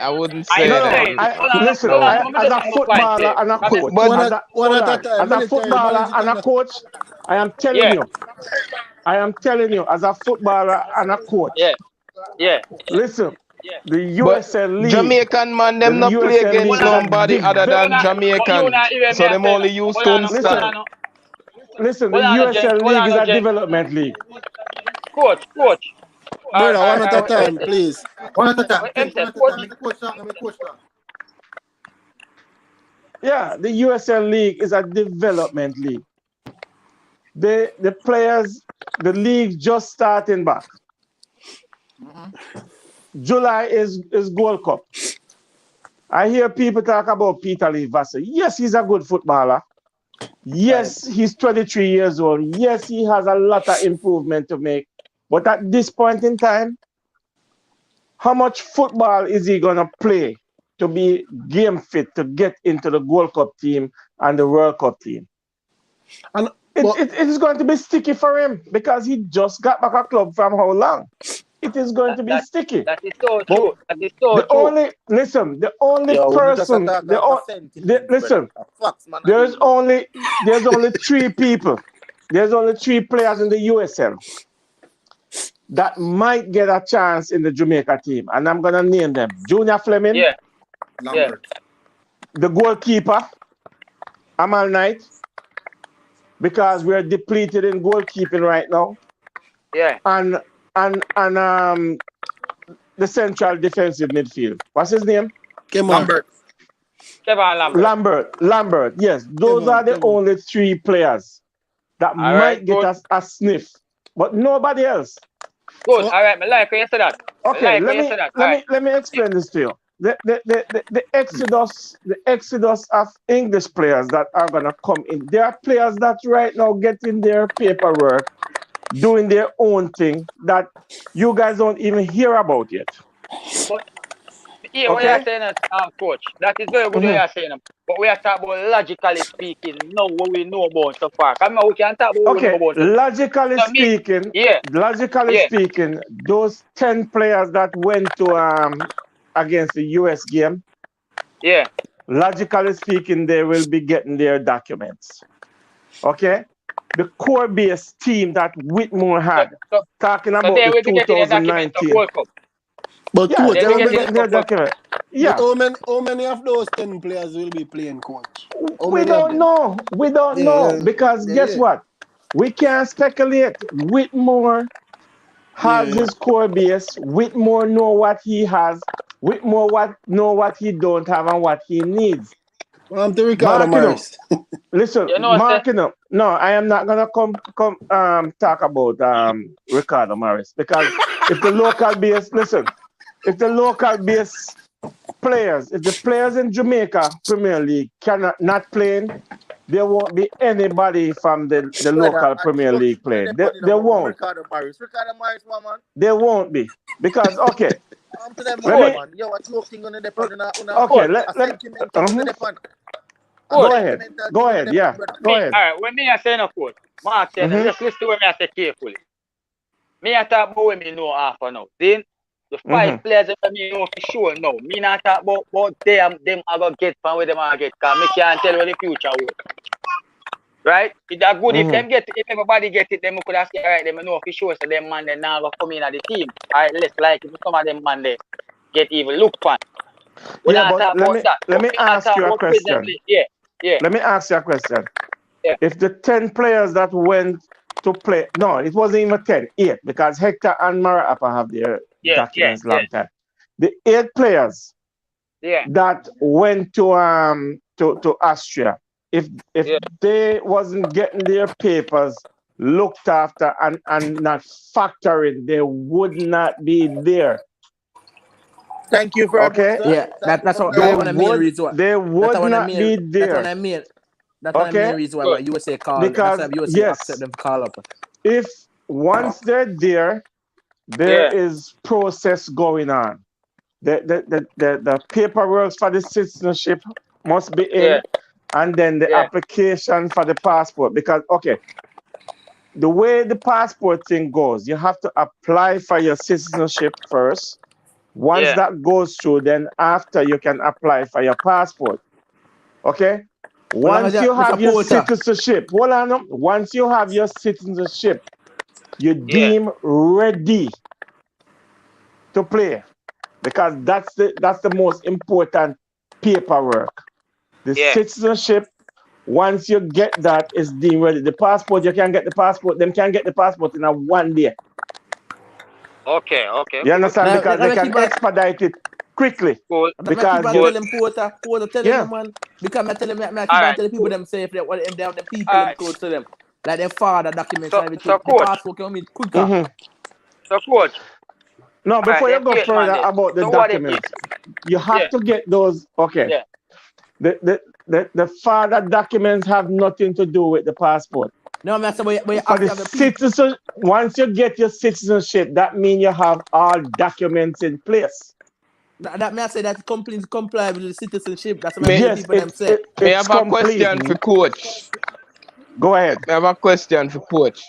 Listen, as a footballer and a coach, as a footballer and a coach, I am telling you, as a footballer and a coach. Yeah. Listen, the USL League. Jamaican man, them not play against nobody other than Jamaican. So them only use Stone style. Listen, the USL League is a development league. Coach. Brother, one at a time, please. One at a time. Yeah, the USL League is a development league. The players, the league just starting back. July is Gold Cup. I hear people talk about Peter Lee Vassell. Yes, he's a good footballer. Yes, he's 23 years old. Yes, he has a lot of improvement to make. But at this point in time, how much football is he going to play to be game fit to get into the Gold Cup team and the World Cup team? And it is going to be sticky for him because he just got back a club from how long? It is going to be sticky. That is so true. The only person. There's only 3 people. There's only 3 players in the USL that might get a chance in the Jamaica team, and I'm gonna name them: Junior Fleming, Lambert, the goalkeeper, Amal Knight, because we're depleted in goalkeeping right now. Yeah. And the central defensive midfield. What's his name? Lambert. Lambert. Yes, those are the only 3 players that might get a sniff, but nobody else. Good. All right, I like you say that. Okay, let me explain this to you. The exodus of English players that are gonna come in. There are players that right now getting their paperwork, doing their own thing that you guys don't even hear about yet. What you're saying, coach, that is very good what you're saying. But we are talking about logically speaking, know what we know about so far. We can talk about what we know about. Logically speaking, those 10 players that went to against the US game, logically speaking, they will be getting their documents. Okay? The core base team that Whitmore had, talking about the 2019. But coach, yeah. How many of those 10 players will be playing, coach? We don't know because guess what? We can't speculate. Whitmore has his core base. Whitmore know what he has. Whitmore know what he don't have and what he needs. To Ricardo Morris. Listen, marking up. No, I am not gonna come talk about Ricardo Morris because if the local base, listen, if the local base players, if the players in Jamaica Premier League cannot not playing, there won't be anybody from the local Premier League playing. They won't. Ricardo Morris, man. There won't be because okay. To them, man. Yo, what you think on the depend okay, go ahead. Go ahead. Yeah. Go ahead. All right. When me I say no code, Mark said, just listen to what me I say carefully. Me I talk about when me know half an hour. Then the 5 players that me know for sure now. Me not talk about them are gonna get from where them are get. Cause me can't tell where the future will. Right? It's that good if them get it, if everybody get it, then we could have said, all right, them know for sure so them man they now go come in at the team. Alright, let's like if some of them man they get even look fun. Yeah, but let me ask you a question. Yeah. Let me ask you a question. Yeah. If the 10 players that went to play, no, it wasn't even 10, 8, because Hector and Marapa have their documents long time. The 8 players that went to Austria, if they wasn't getting their papers looked after and not factoring, they would not be there. Thank you for that's what I mean. They would not be there. That's what I mean. That's what I mean. Reason why USA call because that's why USA accept them call up. If once they're there, there is process going on. The paperwork for the citizenship must be in, and then the application for the passport. Because the way the passport thing goes, you have to apply for your citizenship first. Once that goes through, then after you can apply for your passport. Okay? Once you have your citizenship, once you have your citizenship, you deem ready to play. Because that's the most important paperwork. The citizenship, once you get that, is deemed ready. The passport, you can get the passport, them can get the passport in a 1 day. Okay. You understand? Because they can expedite it quickly. Cool. Because tell them Porter tell them man. Because I tell them I tell people them say if they have the people close to them. Like their father documents and everything. The passport can be quicker. So coach. No, before you go further about the documents, you have to get those the father documents have nothing to do with the passport. No, I'm saying but you have to have the citizen. Once you get your citizenship, that means you have all documents in place. That may I say that companies comply with the citizenship. That's what people them say. I have a question for coach. Go ahead. I have a question for coach.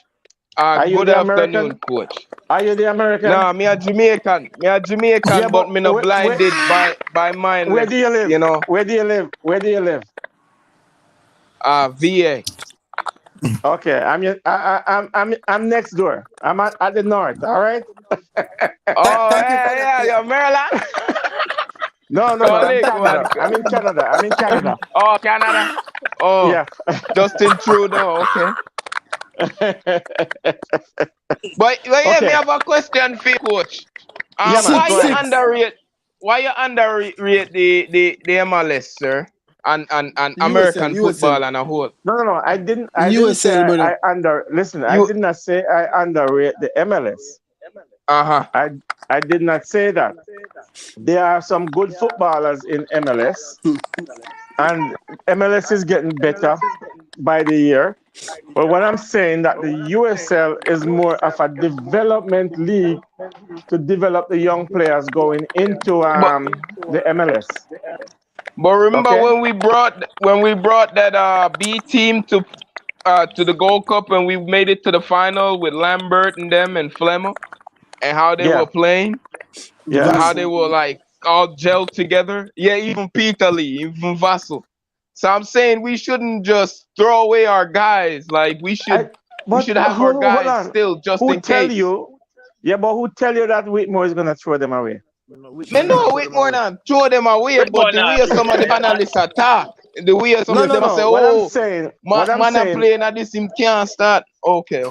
Good afternoon, coach. Are you the American? No, me a Jamaican. But me not blinded by mindless. Where do you live? You know. Where do you live? VA. Okay, I'm next door. I'm at the north. All right. You're Maryland. No, I'm in Canada. Oh, Canada. Oh, yeah. Justin Trudeau. Okay. But me have a question for you, coach. Why you underrate the MLS, sir? And American football and a whole. No. I didn't say I did not say I underrate the MLS. I did not say that. There are some good footballers in MLS, and MLS is getting better by the year. But what I'm saying that the USL is more of a development league to develop the young players going into the MLS. But remember when we brought that B team to the Gold Cup and we made it to the final with Lambert and them and Flemmer and how they were playing, how they were like all gelled together. Yeah, even Peter Lee, even Vassell. So I'm saying we shouldn't just throw away our guys. Like we should have our guys still just in case. But who tell you that Whitmore is gonna throw them away? Whitmore not throw them away, but the way some of the analysts attack, the way some of them say, I'm playing at this, him can't start. Okay.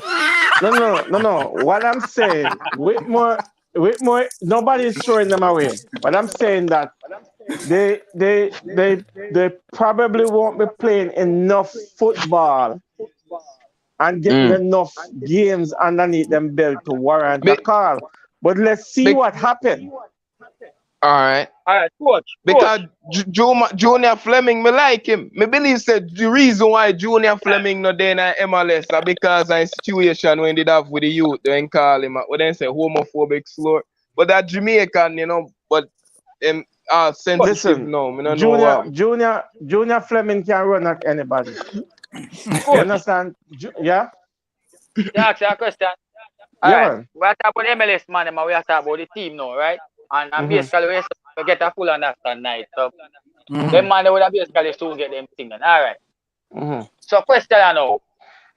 No. What I'm saying, Whitmore, nobody's throwing them away. But I'm saying that they probably won't be playing enough football and getting enough games underneath them belt to warrant a call. But let's see what happens. All right, coach. Because Junior Fleming, me like him. Me believe said the reason why Junior Fleming not there in MLS are because of a situation when they have with the youth, they call him what they say homophobic slur. But that Jamaican, you know, but sensitive. Listen, no, me don't know Junior Fleming can run at anybody. You understand? Yeah. Yeah, ask you a question. All right. We are talking about MLS, man, and we are talking about the team now, right? And basically, we get a full understand night. So, them man, they would have basically soon get them thing done. All right. So, question now.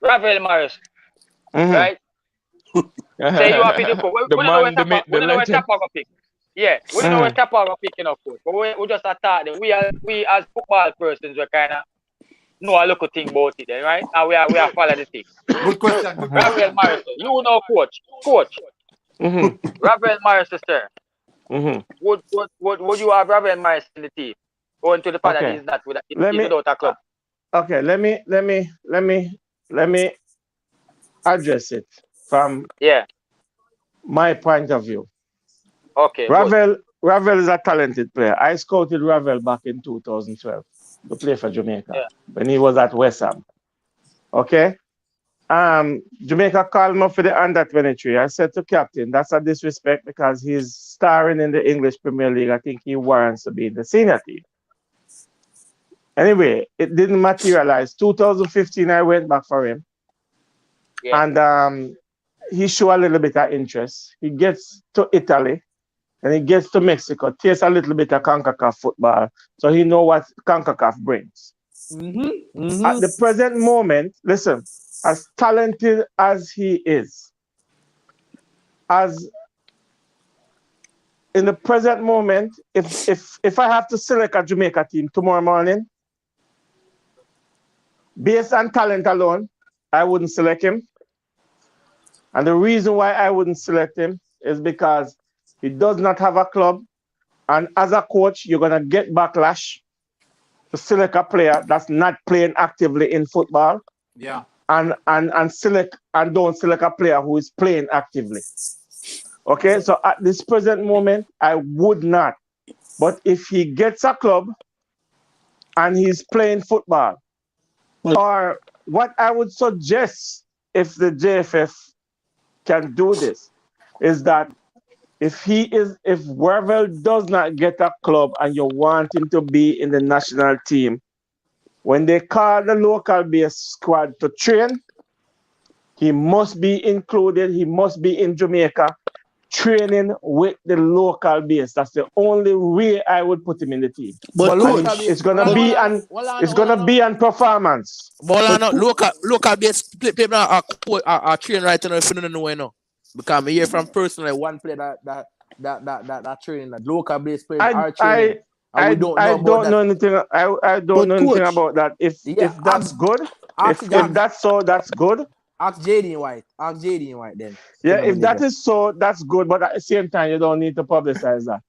Ravel Morris, right? Say you have to do we don't know where Tapa go pick. Yeah, we don't know where Tapa go pick, of course. But we just attack them. We as football persons, we kind of know a little thing about it, then, right? And we are follow the thing. Good question. Ravel Morris, you know, coach. Ravel Morris, sir. Would you have Ravel Morris in the team? Going to the part that he's not without a club. Okay, let me address it from my point of view. Okay. Ravel is a talented player. I scouted Ravel back in 2012 to play for Jamaica when he was at West Ham. Okay. Jamaica called him up for the under 23. I said to captain, that's a disrespect because he's starring in the English Premier League. I think he warrants to be in the senior team. Anyway, it didn't materialize. 2015, I went back for him. Yeah. And he showed a little bit of interest. He gets to Italy and he gets to Mexico, tastes a little bit of CONCACAF football, so he knows what CONCACAF brings. At the present moment, listen, as talented as he is, as in the present moment, if I have to select a Jamaica team tomorrow morning, based on talent alone, I wouldn't select him. And the reason why I wouldn't select him is because he does not have a club. And as a coach, you're going to get backlash to select a player that's not playing actively in football. Yeah. And don't select a player who is playing actively. Okay, so at this present moment, I would not. But if he gets a club and he's playing football, or what I would suggest if the JFF can do this, is that if Ravel does not get a club and you want him to be in the national team, when they call the local base squad to train, he must be included. He must be in Jamaica training with the local base. That's the only way I would put him in the team. But coach, it's gonna be on performance. But local base play are train right now if you don't know where now. Because I hear from personally one player that training that local base players are training. I don't know anything about that. If that's good, if that's so, that's good. Ask Jaden White then. Yeah, if that is so, that's good. But at the same time, you don't need to publicize that.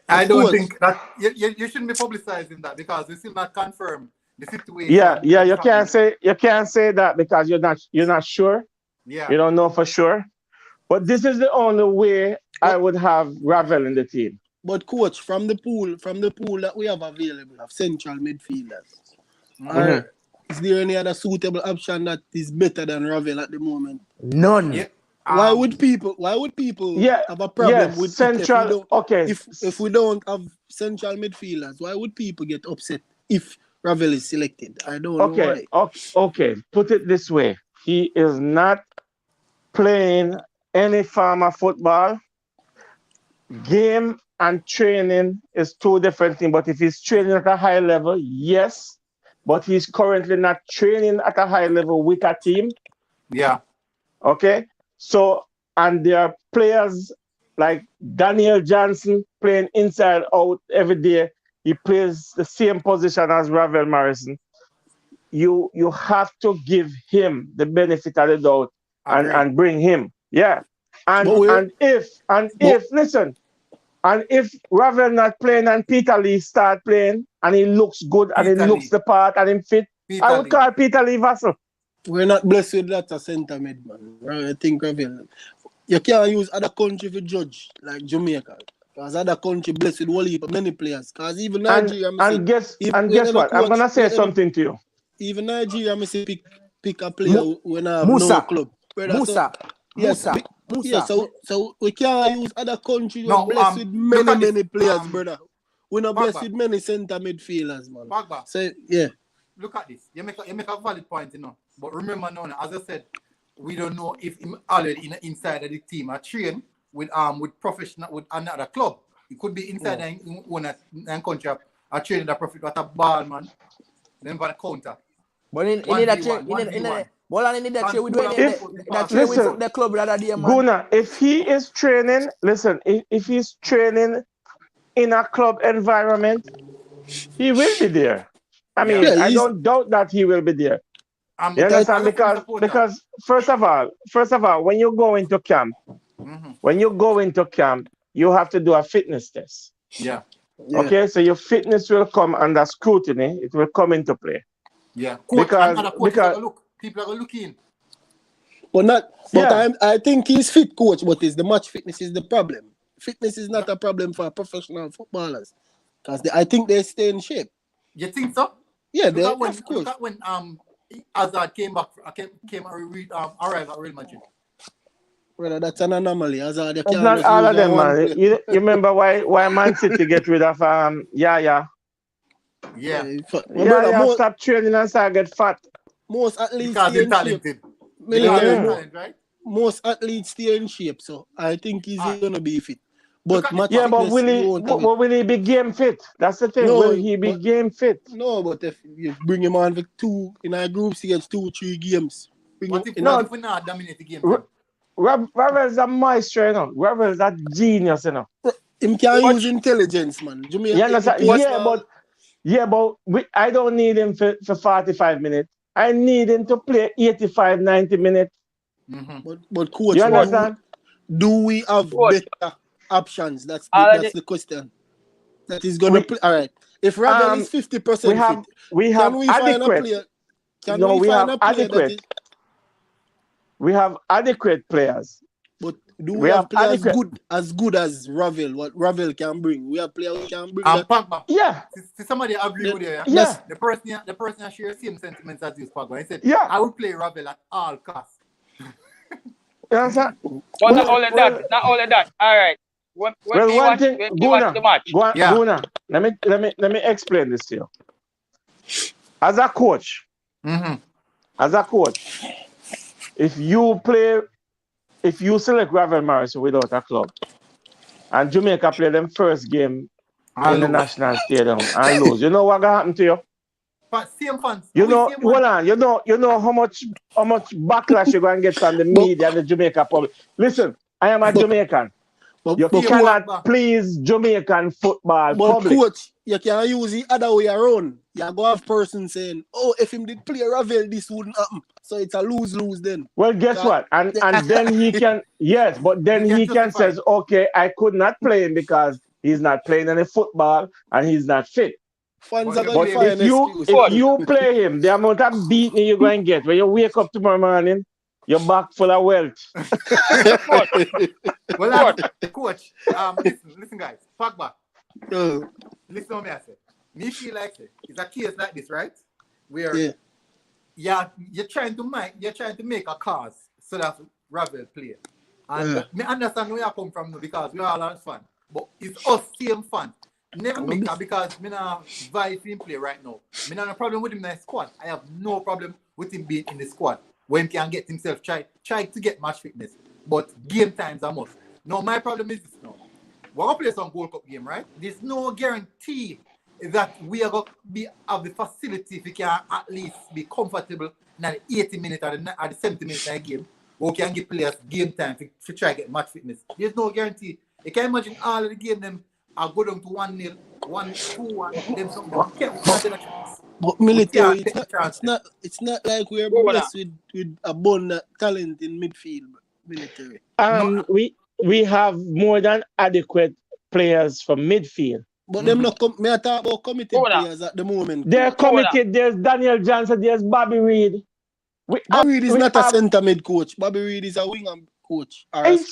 I don't think that you shouldn't be publicizing that because we still not confirmed the situation. Yeah, you can't say that because you're not sure. Yeah, you don't know for sure. But this is the only way I would have Ravel in the team. But coach, from the pool that we have available of central midfielders, is there any other suitable option that is better than Ravel at the moment? None. Yeah. Why would people have a problem with central? If we don't have central midfielders, why would people get upset if Ravel is selected? I don't know why. Okay. Put it this way: he is not playing any form of football. Game and training is two different things. But if he's training at a high level, yes. But he's currently not training at a high level with a team. Yeah. Okay. So, and there are players like Daniel Johnson playing inside out every day. He plays the same position as Ravel Morrison. You have to give him the benefit of the doubt and bring him. Yeah. And if listen, And if Ravel not playing and Peter Lee start playing and he looks good and he looks the part and him fit, I would call Peter Lee Vassell. We're not blessed with that as centre mid, man. I think Ravel. You can't use other country for judge like Jamaica. Because other country blessed with whole heap of many players. Because even Nigeria, and guess what? I'm gonna say something to you. Even Nigeria, I say pick a player when I have no club. Musa. Yeah, so we can't use other countries. We're blessed with many players, brother. We're not blessed with many centre midfielders, man. So yeah. Look at this. You make a valid point, you know. But remember now, as I said, we don't know if him already inside of the team are trained with professional with another club. It could be inside the country are training the profit with a ball, man. Then for the counter. But in that train, with the club rather than Guna, if he is training, listen, if he's training in a club environment, he will be there. I mean, I don't doubt that he will be there. You understand? Because first of all, when you go into camp, you have to do a fitness test. Yeah. Okay, so your fitness will come under scrutiny. It will come into play. Yeah. Because people are looking. I think he's fit, coach. But the match fitness is the problem. Fitness is not a problem for professional footballers, because I think they stay in shape. You think so? Yeah, look at when Hazard arrived at Real Madrid. Brother, that's an anomaly. Hazard, it's not all of them, man. You remember why Man City get rid of Yaya? Yeah. Yaya stop training and start get fat. Most athletes stay in shape. Most athletes stay in shape, so I think he's gonna be fit. But will he be game fit? That's the thing. Will he be game fit? No, but if you bring him on for two in our groups, he gets 2-3 games. What if we not dominate the game? Ravel's a maestro, you know. Ravel's a genius, you know. Him can use intelligence, man. You understand? But I don't need him for 45 minutes. I need him to play 85, 90 minutes. Mm-hmm. But coach, you understand? Do we have better options? That's the question. That is going to play. All right. If Ravel is 50% we have adequate. We have adequate players. But do we have players as good as Ravel? What Ravel can bring? We have players who can bring that. Yeah. Somebody agree with you. Yeah. The person shares the same sentiments as you, Pagba. He said, yeah, I would play Ravel at all costs. But not all of that. All right. When we watch the match. Guna, let me explain this to you. As a coach, if you select Ravel Morrison without a club, and Jamaica play them first game in the national stadium and lose, you know what gonna happen to you? But same fans. You know how much backlash you're gonna get from the media and the Jamaica public. Listen, I am a Jamaican. You cannot please Jamaican football public. Coach, you can use the other way around. You go have person saying, "Oh, if him did play Ravel, this wouldn't happen." So it's a lose-lose then. Well, guess what? And then he can he can says, "Okay, I could not play him because he's not playing any football and he's not fit." But if you play him, the amount of beating you're going to get when you wake up tomorrow morning, you're back full of wealth. Well, coach, listen, guys, Pagba. Listen to me, I say. Me feel like it's a case like this, right? Where you're trying to make a cause so that Ravel play. And me understand where you come from because we all are fans. But it's us same fans. Never make that because me not vibe him play right now. Me not have a problem with him in the squad. I have no problem with him being in the squad. When he can get himself try to get match fitness. But game times are must. Now my problem is this now. We're gonna play some Gold Cup game, right? There's no guarantee that we are gonna have the facility if we can at least be comfortable in the 80 minutes or the 70 minutes of the game. Or we can give players game time to try to get match fitness. There's no guarantee. You can imagine all of the game them are go down to 1-0, 1-2, then something. But military, it's not like we're blessed with abundant talent in midfield. Military. We have more than adequate players from midfield. But them not me I talk about committed players at the moment. They're committed. There's Daniel Johnson. There's Bobby Reid. Bobby Reid is not a centre mid coach. Bobby Reid is a winger coach.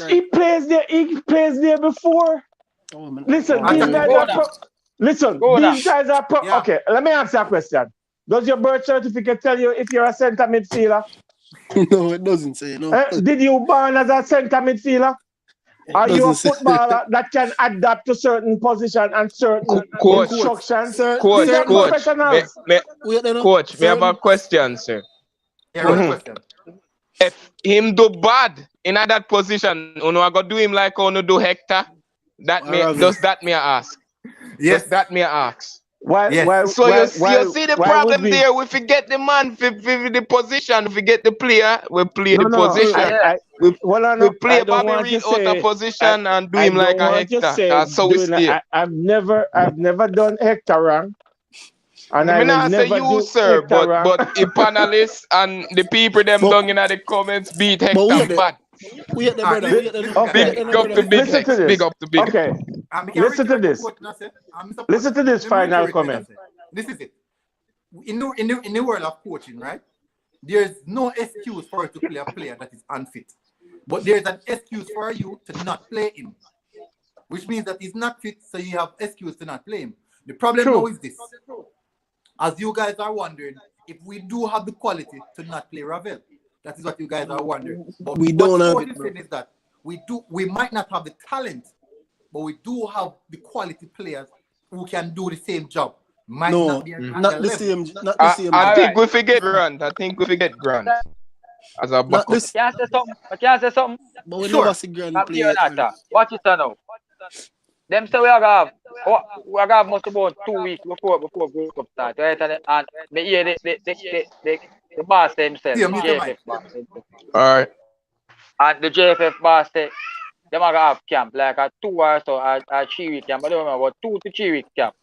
He plays there. He plays there before. Listen, these guys are these guys are Okay, let me ask you a question. Does your birth certificate tell you if you're a centre midfielder? No, it doesn't say. No. Did you born as a centre midfielder? Are you a footballer that can adapt to certain position and certain instructions? Coach, may I have a question, sir? If him do bad in that position, I go do him like I do Hector. Does that me ask? Yes, that me ask. Why you see the problem there? We forget the man for the position. We forget the player. We play the position. We play Bobby Reid out of position and do him like a Hector. That's how we stay. I've never done Hector wrong. And I not say you, sir, but the panelists and the people them down in the comments beat Hector bad. Big up to Big Up to Big. Okay. Listen to this. Listen to this final comment. This is it. In the world of coaching, right? There's no excuse for you to play a player that is unfit. But there's an excuse for you to not play him. Which means that he's not fit, so you have excuse to not play him. The problem now is this. As you guys are wondering, if we do have the quality to not play Ravel, that is what you guys are wondering. But we don't have it, is that we might not have the talent, but we do have the quality players who can do the same job. Not the same. I think we forget Grant. As a backup. I can't say something. But we never see Grant play. Watch it now. Them say we have most about 2 weeks before World Cup start, right? And me hear the boss himself, the JFF boss. Alright. And the JFF boss say them are gonna have camp like a 2 or so a 3 week camp. I don't know about 2 to 3 week camp.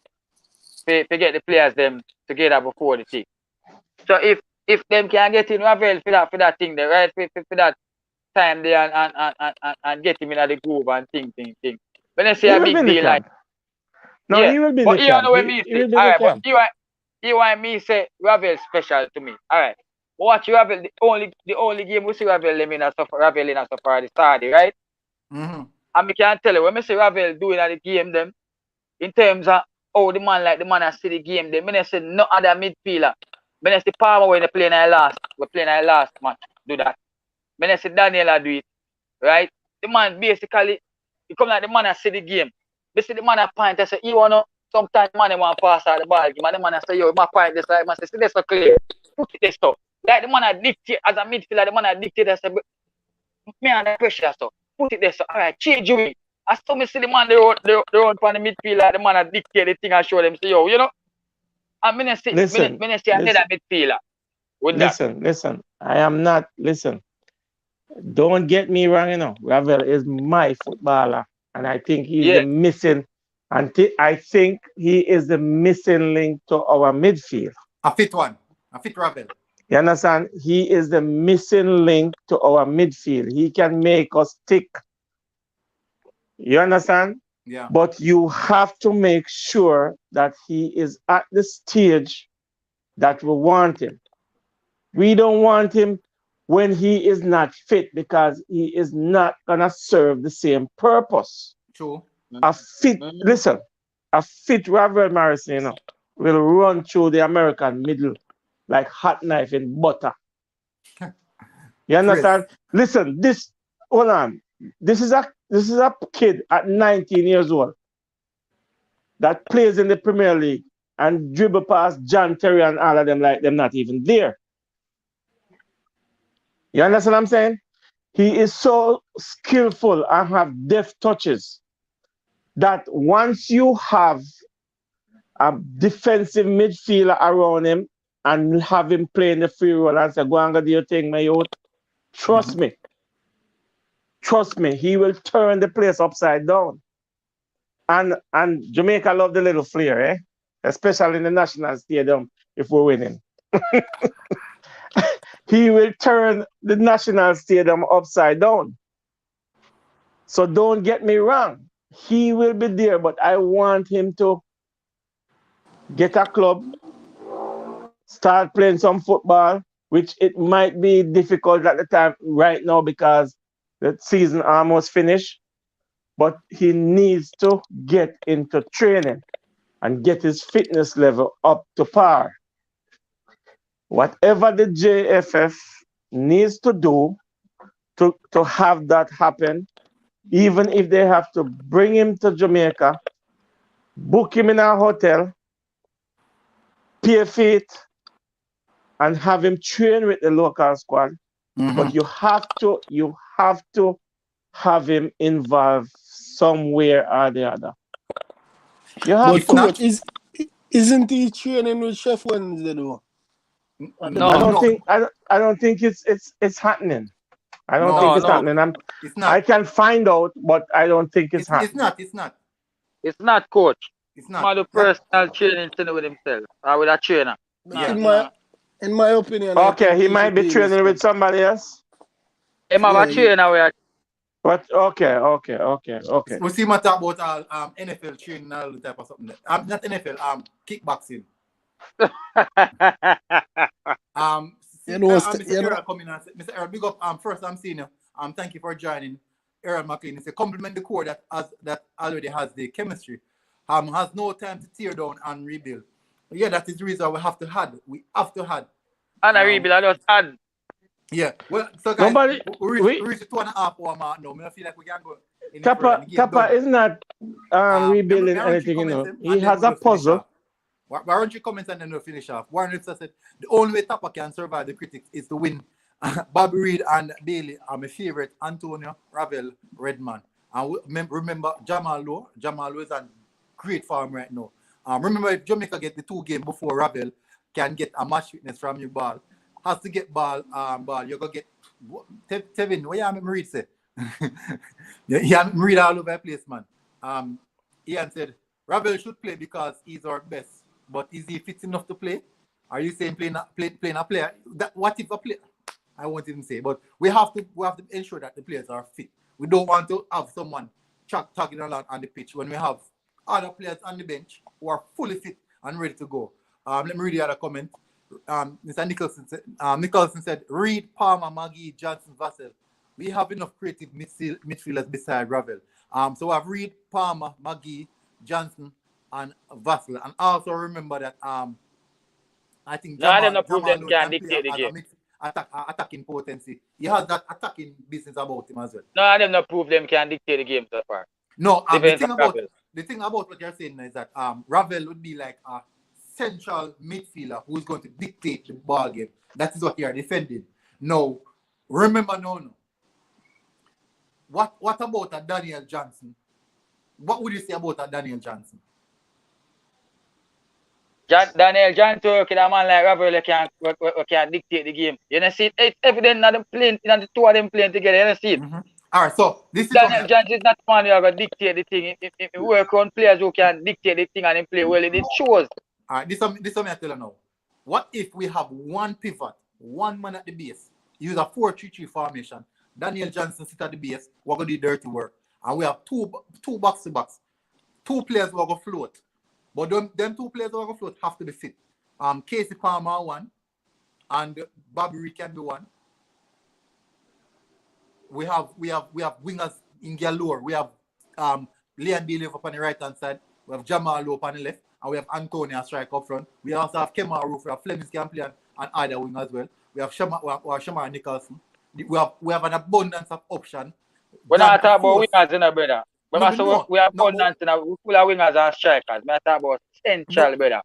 To get the players them together before the thing. So if them can get in Ravel for that thing there, right? For that time there and get him in the groove and thing. When I say a big deal like he will be but the camp. Know me say, alright, but you want me say Ravel special to me. Alright. Watch Ravel, the only game we see Ravel in a suffer the Saturday, right? Mm-hmm. And me can tell you when I say Ravel doing at the game them in terms of the man I see the game them, when I say no other midfielder. When I say Palmer when they play in our last match, do that. When I say Daniel do it, right? The man basically he come like the man I see the game. They see the man I point and say, you wanna sometimes the man want to pass out the ball game and the man I say, yo, my point this like man say, see this so clear. Put it this so. Like the man I dictate as a midfielder, the man I dictate and say, me under pressure so. Put it there so. Alright, change you. I saw me see the man they run from the midfielder, the man I dictate the thing and show them say, yo, you know. And when I see another midfielder with that. Listen. I am not Don't get me wrong, Ravel is my footballer, and I think he's the missing. I think he is the missing link to our midfield. A fit Ravel. You understand? He is the missing link to our midfield. He can make us tick. You understand? Yeah. But you have to make sure that he is at the stage that we want him. We don't want him when he is not fit because he is not gonna serve the same purpose. True. A fit Ravel Morrison, will run through the American middle like hot knife in butter. You understand? Listen, hold on. This is a kid at 19 years old that plays in the Premier League and dribble past John Terry and all of them like they're not even there. You understand what I'm saying? He is so skillful and have deft touches that once you have a defensive midfielder around him and have him playing the free role and say, go and do your thing, my youth, trust me, he will turn the place upside down. And Jamaica love the little flair, especially in the National Stadium if we're winning. He will turn the National Stadium upside down. So don't get me wrong. he will be there, but I want him to get a club, start playing some football, which it might be difficult at the time right now because the season almost finished. But he needs to get into training and get his fitness level up to par. Whatever the JFF needs to do to have that happen, even if they have to bring him to Jamaica, book him in a hotel, pay for it, and have him train with the local squad. But you have to have him involved somewhere or the other. You have but coach, isn't he training with Chef Wednesday though? I don't think it's happening. I don't think it's happening. It's not. I can find out, but I don't think it's happening. It's not. It's not, coach. It's not. Not the personal training with himself or with a trainer. In my opinion. Okay, he might be training with somebody else. He might have a trainer. But okay. We see my talk about NFL training and all the type of something. Not NFL, kickboxing. Mr. Errol coming and Mr. Errol, big up. First, I'm seeing you. Thank you for joining. Errol McLean. It's a compliment the core that already has the chemistry. Has no time to tear down and rebuild. Yeah, that is the reason we have to had. We have to had. And a rebuild, I just had. Yeah. Well, so guys, we reached 2.5 hour mark now. I feel like we can go. Kappa is not rebuilding anything, you know. He has a puzzle. Why don't you comment and then we'll finish off? Warren said the only way Tappa can survive the critics is to win. Bobby Reed and Bailey are my favorite. Antonio, Ravel, Redman. And remember Jamal Lowe. Jamal Lowe is on great form right now. Remember if Jamaica get the 2 games before Ravel can get a match fitness from your ball. Has to get ball, you're gonna get Tevin, what you read say? Yeah, read all over the place, man. Ian said Ravel should play because he's our best. But is he fit enough to play? Are you saying playing a player? What if a player? I won't even say, but we have to ensure that the players are fit. We don't want to have someone talking a lot on the pitch when we have other players on the bench who are fully fit and ready to go. Let me read the other comment. Mr. Nicholson said, Reed, Palmer, Maggie, Johnson, Vassell. We have enough creative midfielders beside Ravel. So I've Reed, Palmer, Maggie, Johnson, and Vassell. And also remember that I think Jamal can dictate the game. Attacking potency. He has that attacking business about him as well. No, I don't know prove them can dictate the game so far. No, the thing about what you're saying is that Ravel would be like a central midfielder who's going to dictate the ball game. That is what you are defending. No, remember, no. What about a Daniel Johnson? What would you say about a Daniel Johnson? Daniel Johnson, a man like Ravel can dictate the game. You know, see, it's evident that the 2 of them playing together. You know, see it. All right, so this is Daniel Johnson is not the man who are going to dictate the thing. If you work on players who can dictate the thing and play well, it shows. All right, this is what I tell you now. What if we have one pivot, one man at the base, use a 4-3-3 formation, Daniel Johnson sit at the base, we're going to do dirty work, and we have two box-to-box, 2 players who are going to float. But them 2 players who are going to float have to be fit. Casey Palmer 1, and Bobby Reed can be 1. We have wingers in Galore. We have Leon Bailey up on the right hand side. We have Jamal Lowe on the left. And we have Antonio strike up front. We also have Kemar Roof. We have Flemings can play on either wing as well. We have Shamar Nicholson. We have an abundance of options. We're not talking about wingers in a brother. We have abundance in a full of wingers and strikers. We're talking about central, brother.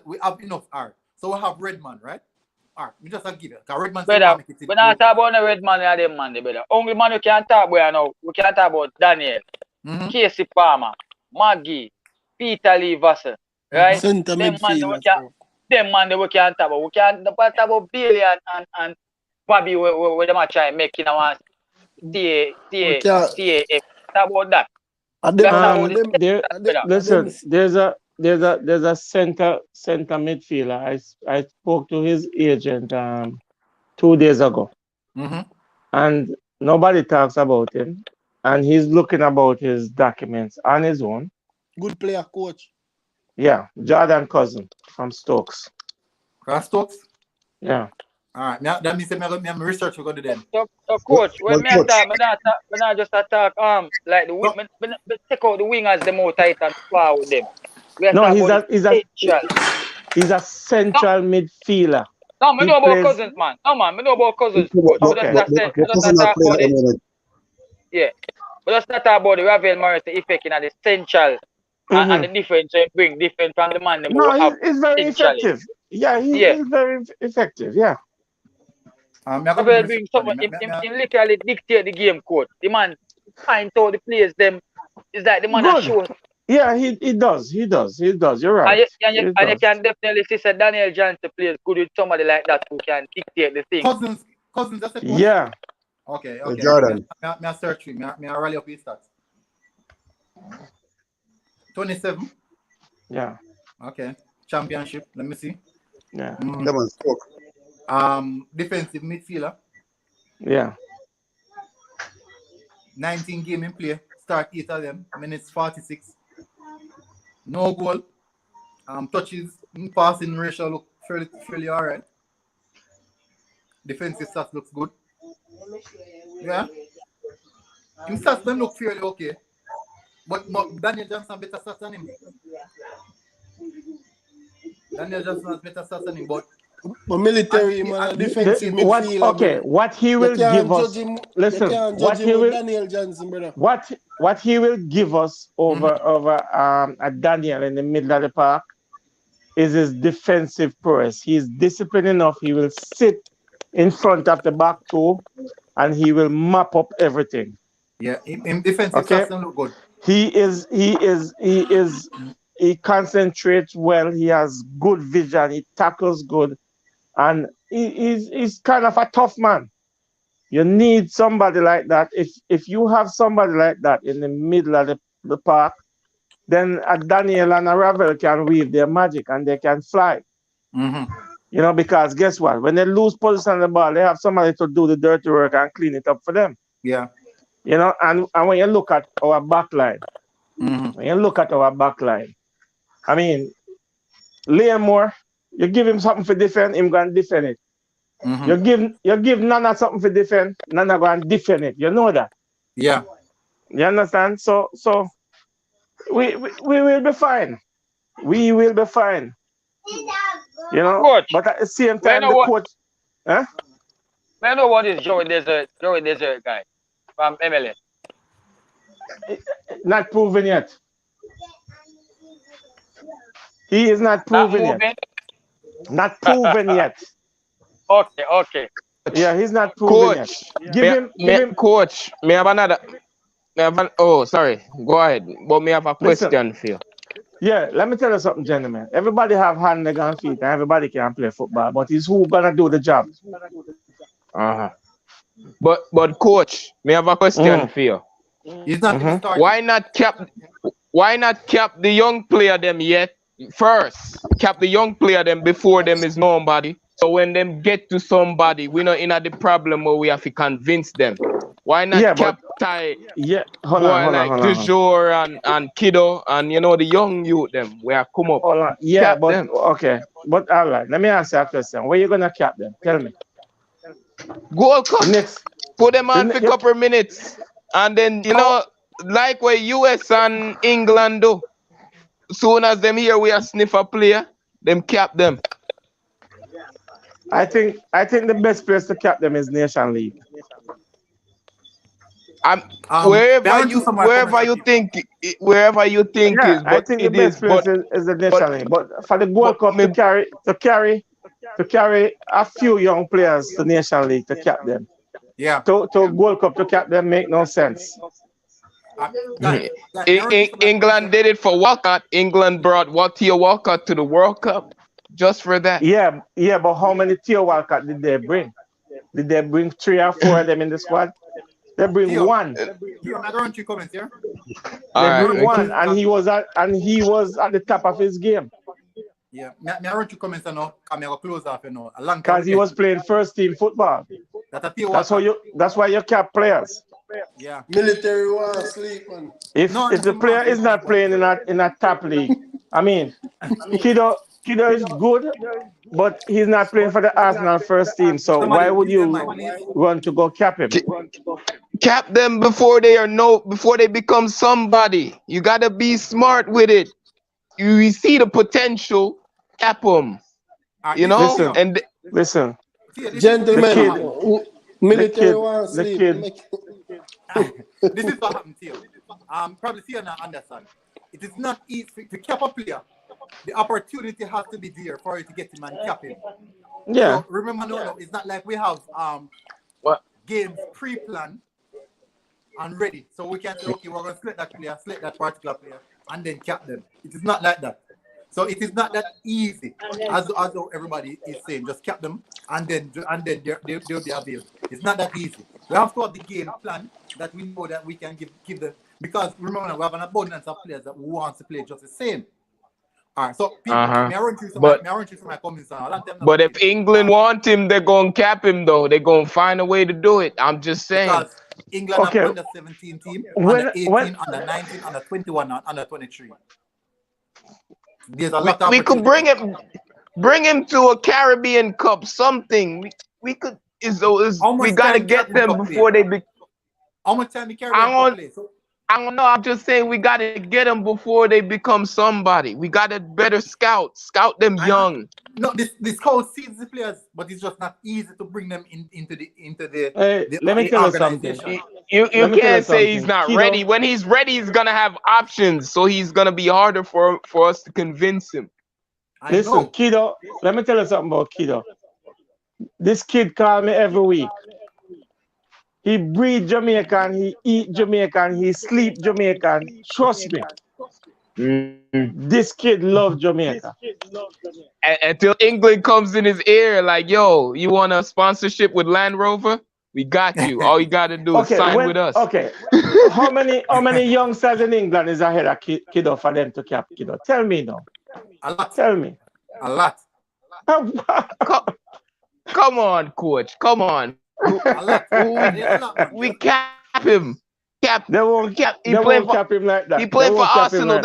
We have enough R. So we have Redman, right? Alright, we just give it. Redman, brother, we're not talking about the Redman and them man, brother. Only man you can talk about now, we can talk about Daniel, Casey Palmer, Maggie, Peter Lee Vassell, right? Them man we can talk about. We can talk about Bailey and Bobby where them are trying to make you know TAF. Talk about that. Listen, there's a center midfielder. I spoke to his agent 2 days ago, and nobody talks about him. and he's looking about his documents on his own. Good player, coach. Yeah, Jordan Cousin from Stokes. From Stokes? Yeah. All right. Now, that means I'm research we're going to do then. So coach, when me attack, when I just attack like the wing, me take out the wingers them out tight and far with them. No, he's a central midfielder. No, I know about Cousins, man. No, man, I know about Cousins. Yeah. But let's not talk about the Ravel Morris, the effect in the central and the difference so bring different from the man. No, he's very effective. Yeah, he's very effective. Yeah. Ravel bring someone, he literally dictate the game, coach. The man find out the players, them. It's like the man that shows. Yeah, he does. You're right. And you can definitely see that Daniel Johnson plays good with somebody like that who can dictate the thing. Cousins, that's it. Yeah. Okay. Jordan. Me search me. Me rally up his stats. 27. Yeah. Okay. Championship. Let me see. Yeah. Defensive midfielder. Yeah. 19 game in play. Start 8 of them. Minutes 46. No goal. Touches, passing ratio look fairly alright. Defensive stats looks good. Yeah. His stats don't look fairly okay. But Daniel Johnson better stats than him. Daniel Johnson has better stats than him, but military defensive midfielder. Okay, what he will give us. Listen, what he will. Daniel Johnson, brother. What he will give us over at Daniel in the middle of the park is his defensive prowess. He's disciplined enough. He will sit in front of the back two, and he will map up everything. Yeah, in defensive doesn't look good. He concentrates well. He has good vision. He tackles good. And he's kind of a tough man. You need somebody like that. If you have somebody like that in the middle of the park, then a Daniel and a Ravel can weave their magic and they can fly. You know, because guess what? When they lose position on the ball, they have somebody to do the dirty work and clean it up for them. Yeah. You know, and when you look at our back line, I mean, Liam Moore, you give him something for defend, him going to defend it. You give Nana something for defend, Nana going to defend it. You know that. Yeah. You understand? So we will be fine. We will be fine. You know, coach, but at the same time, the coach. Huh? I know what is Joey Desert guy from MLS. Not proven yet. He is not proven yet. Not proven yet. Okay. Yeah, he's not proven yet. Give him. Coach, may I have another? Oh, sorry. Go ahead. But may I have a question for you? Yeah, let me tell you something, gentlemen. Everybody have hand, leg, and feet, and everybody can play football. But it's who gonna do the job. But coach, may I have a question for you? He's not Why not cap the young player them yet? First, cap the young player them before them is nobody. So when them get to somebody, we not in the problem where we have to convince them. Why not cap tie? Yeah, hold on. Dujour and Kiddo and you know the young youth them where come up. Hold on. Yeah, cap but them. okay. But all right, let me ask you a question. Where you gonna cap them? Tell me. Gold Cup. Next. Put them on for a couple minutes. And then you know, like what US and England do. Soon as them here we are sniff a player, them cap them. I think the best place to cap them is Nation League. Wherever you think is. I think the best place is the Nation League. But for the Gold Cup to carry a few young players to Nation League to cap them. Yeah. To Gold Cup to cap them make no sense. England did it for Walcott. England brought Theo Walcott to the World Cup just for that. Yeah, but how many Theo Walcott did they bring? Did they bring 3 or 4 of them in the squad? They bring Theo, one. Theo, I got 3 comments here. They bring one, and he was at the top of his game. Yeah, I wrote 2 comments now. I'm gonna close off, you know, a long time. Because he was playing first team football. That's why you cap players. Yeah. Military want sleep, man. If the player is not playing in a top league, I mean, Kiddo is good, but he's not playing for the Arsenal first team. So why would you want to go cap him? Cap them before they become somebody. You gotta be smart with it. You see the potential, cap them. You know, listen, gentlemen. Military wants sleep. This is what happened to you. Probably see you not understand. It is not easy to cap a player. The opportunity has to be there for you to get him and cap him. Yeah. So remember, no, it's not like we have games pre-planned and ready. So we can say, okay, we're going to select that particular player, and then cap them. It is not like that. So it is not that easy, as everybody is saying. Just cap them, and then they'll be available. It's not that easy. We have to have the game plan that we know that we can give them. Because remember, we have an abundance of players that want to play just the same. All right, so people, may I run through my comments now. But if England want him, they're going to cap him, though. They're going to find a way to do it. I'm just saying. Because England have under 17 team, under 18, under 19, under 21, and under 23. There's a lot of we could bring him to a Caribbean Cup, something. We could we gotta get them before they be. How much time the Caribbean Cup play? I don't know. I'm just saying we gotta get them before they become somebody. We gotta better scout them young. No, this whole sees the players, but it's just not easy to bring them into the let me tell you something. You can't say he's not ready. When he's ready, he's gonna have options, so he's gonna be harder for us to convince him. Listen, Kiddo, let me tell you something about Kiddo. This kid call me every week. He breathe Jamaican, he eat Jamaican, he sleep Jamaican. Trust me. This kid loves Jamaica. Until England comes in his ear, like, yo, you want a sponsorship with Land Rover? We got you. All you got to do is sign with us. Okay. How many youngsters in England is ahead of Kiddo for them to cap Kiddo? Tell me now. A lot. Tell me. A lot. Come on, coach. Come on. We cap him. They won't cap him like that. He played for Arsenal.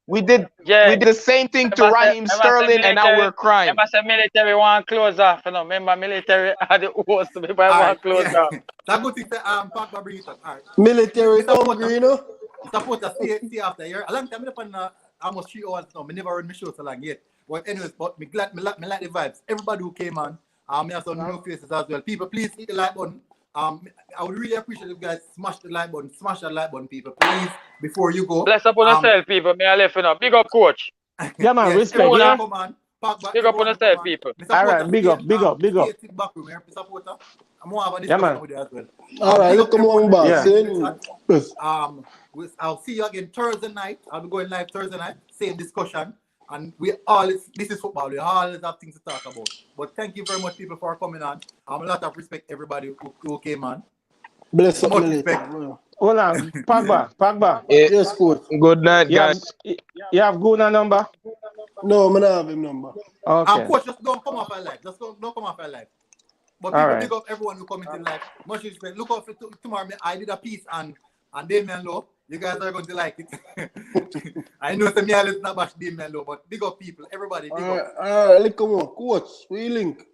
We did the same thing to Raheem Sterling, and now we're crying. Remember, say military want close off. You know, remember military are the worst. People want close off. That good thing to bring it up. All right. Military hungry, you know. Support us stay after here. A long time I on almost 3 hours now. I never run my show so long yet. But anyways, but me like the vibes. Everybody who came on, me have some new faces as well. People, please hit the like button. I would really appreciate if you guys smash the like button. Smash that like button, people. Please, before you go. Bless up on yourself, people. Me I left you know. Big up, coach. Yeah, man. Yes, respect. yeah. Big up on yourself, people. All right. Big up. I'm more about this with you as well. All right. Look, come on, boss. I'll see you again Thursday night. I'll be going live Thursday night. Same discussion. And this is football. We always have things to talk about. But thank you very much, people, for coming on. A lot of respect, everybody who came on. Bless up, respect. Hold on, Pogba. Yes, coach. Good night, guys. You have Guna number? No, I don't have him number. Okay. Coach, just don't come off our live. Don't come off our live. But people, big up everyone who commented live. Much respect. Look out for tomorrow. I did a piece and Damien Lowe. You guys are going to like it. I know some y'all is not bash Damien Lowe, but big up people, everybody. Big up. All right, come on, coach. We link.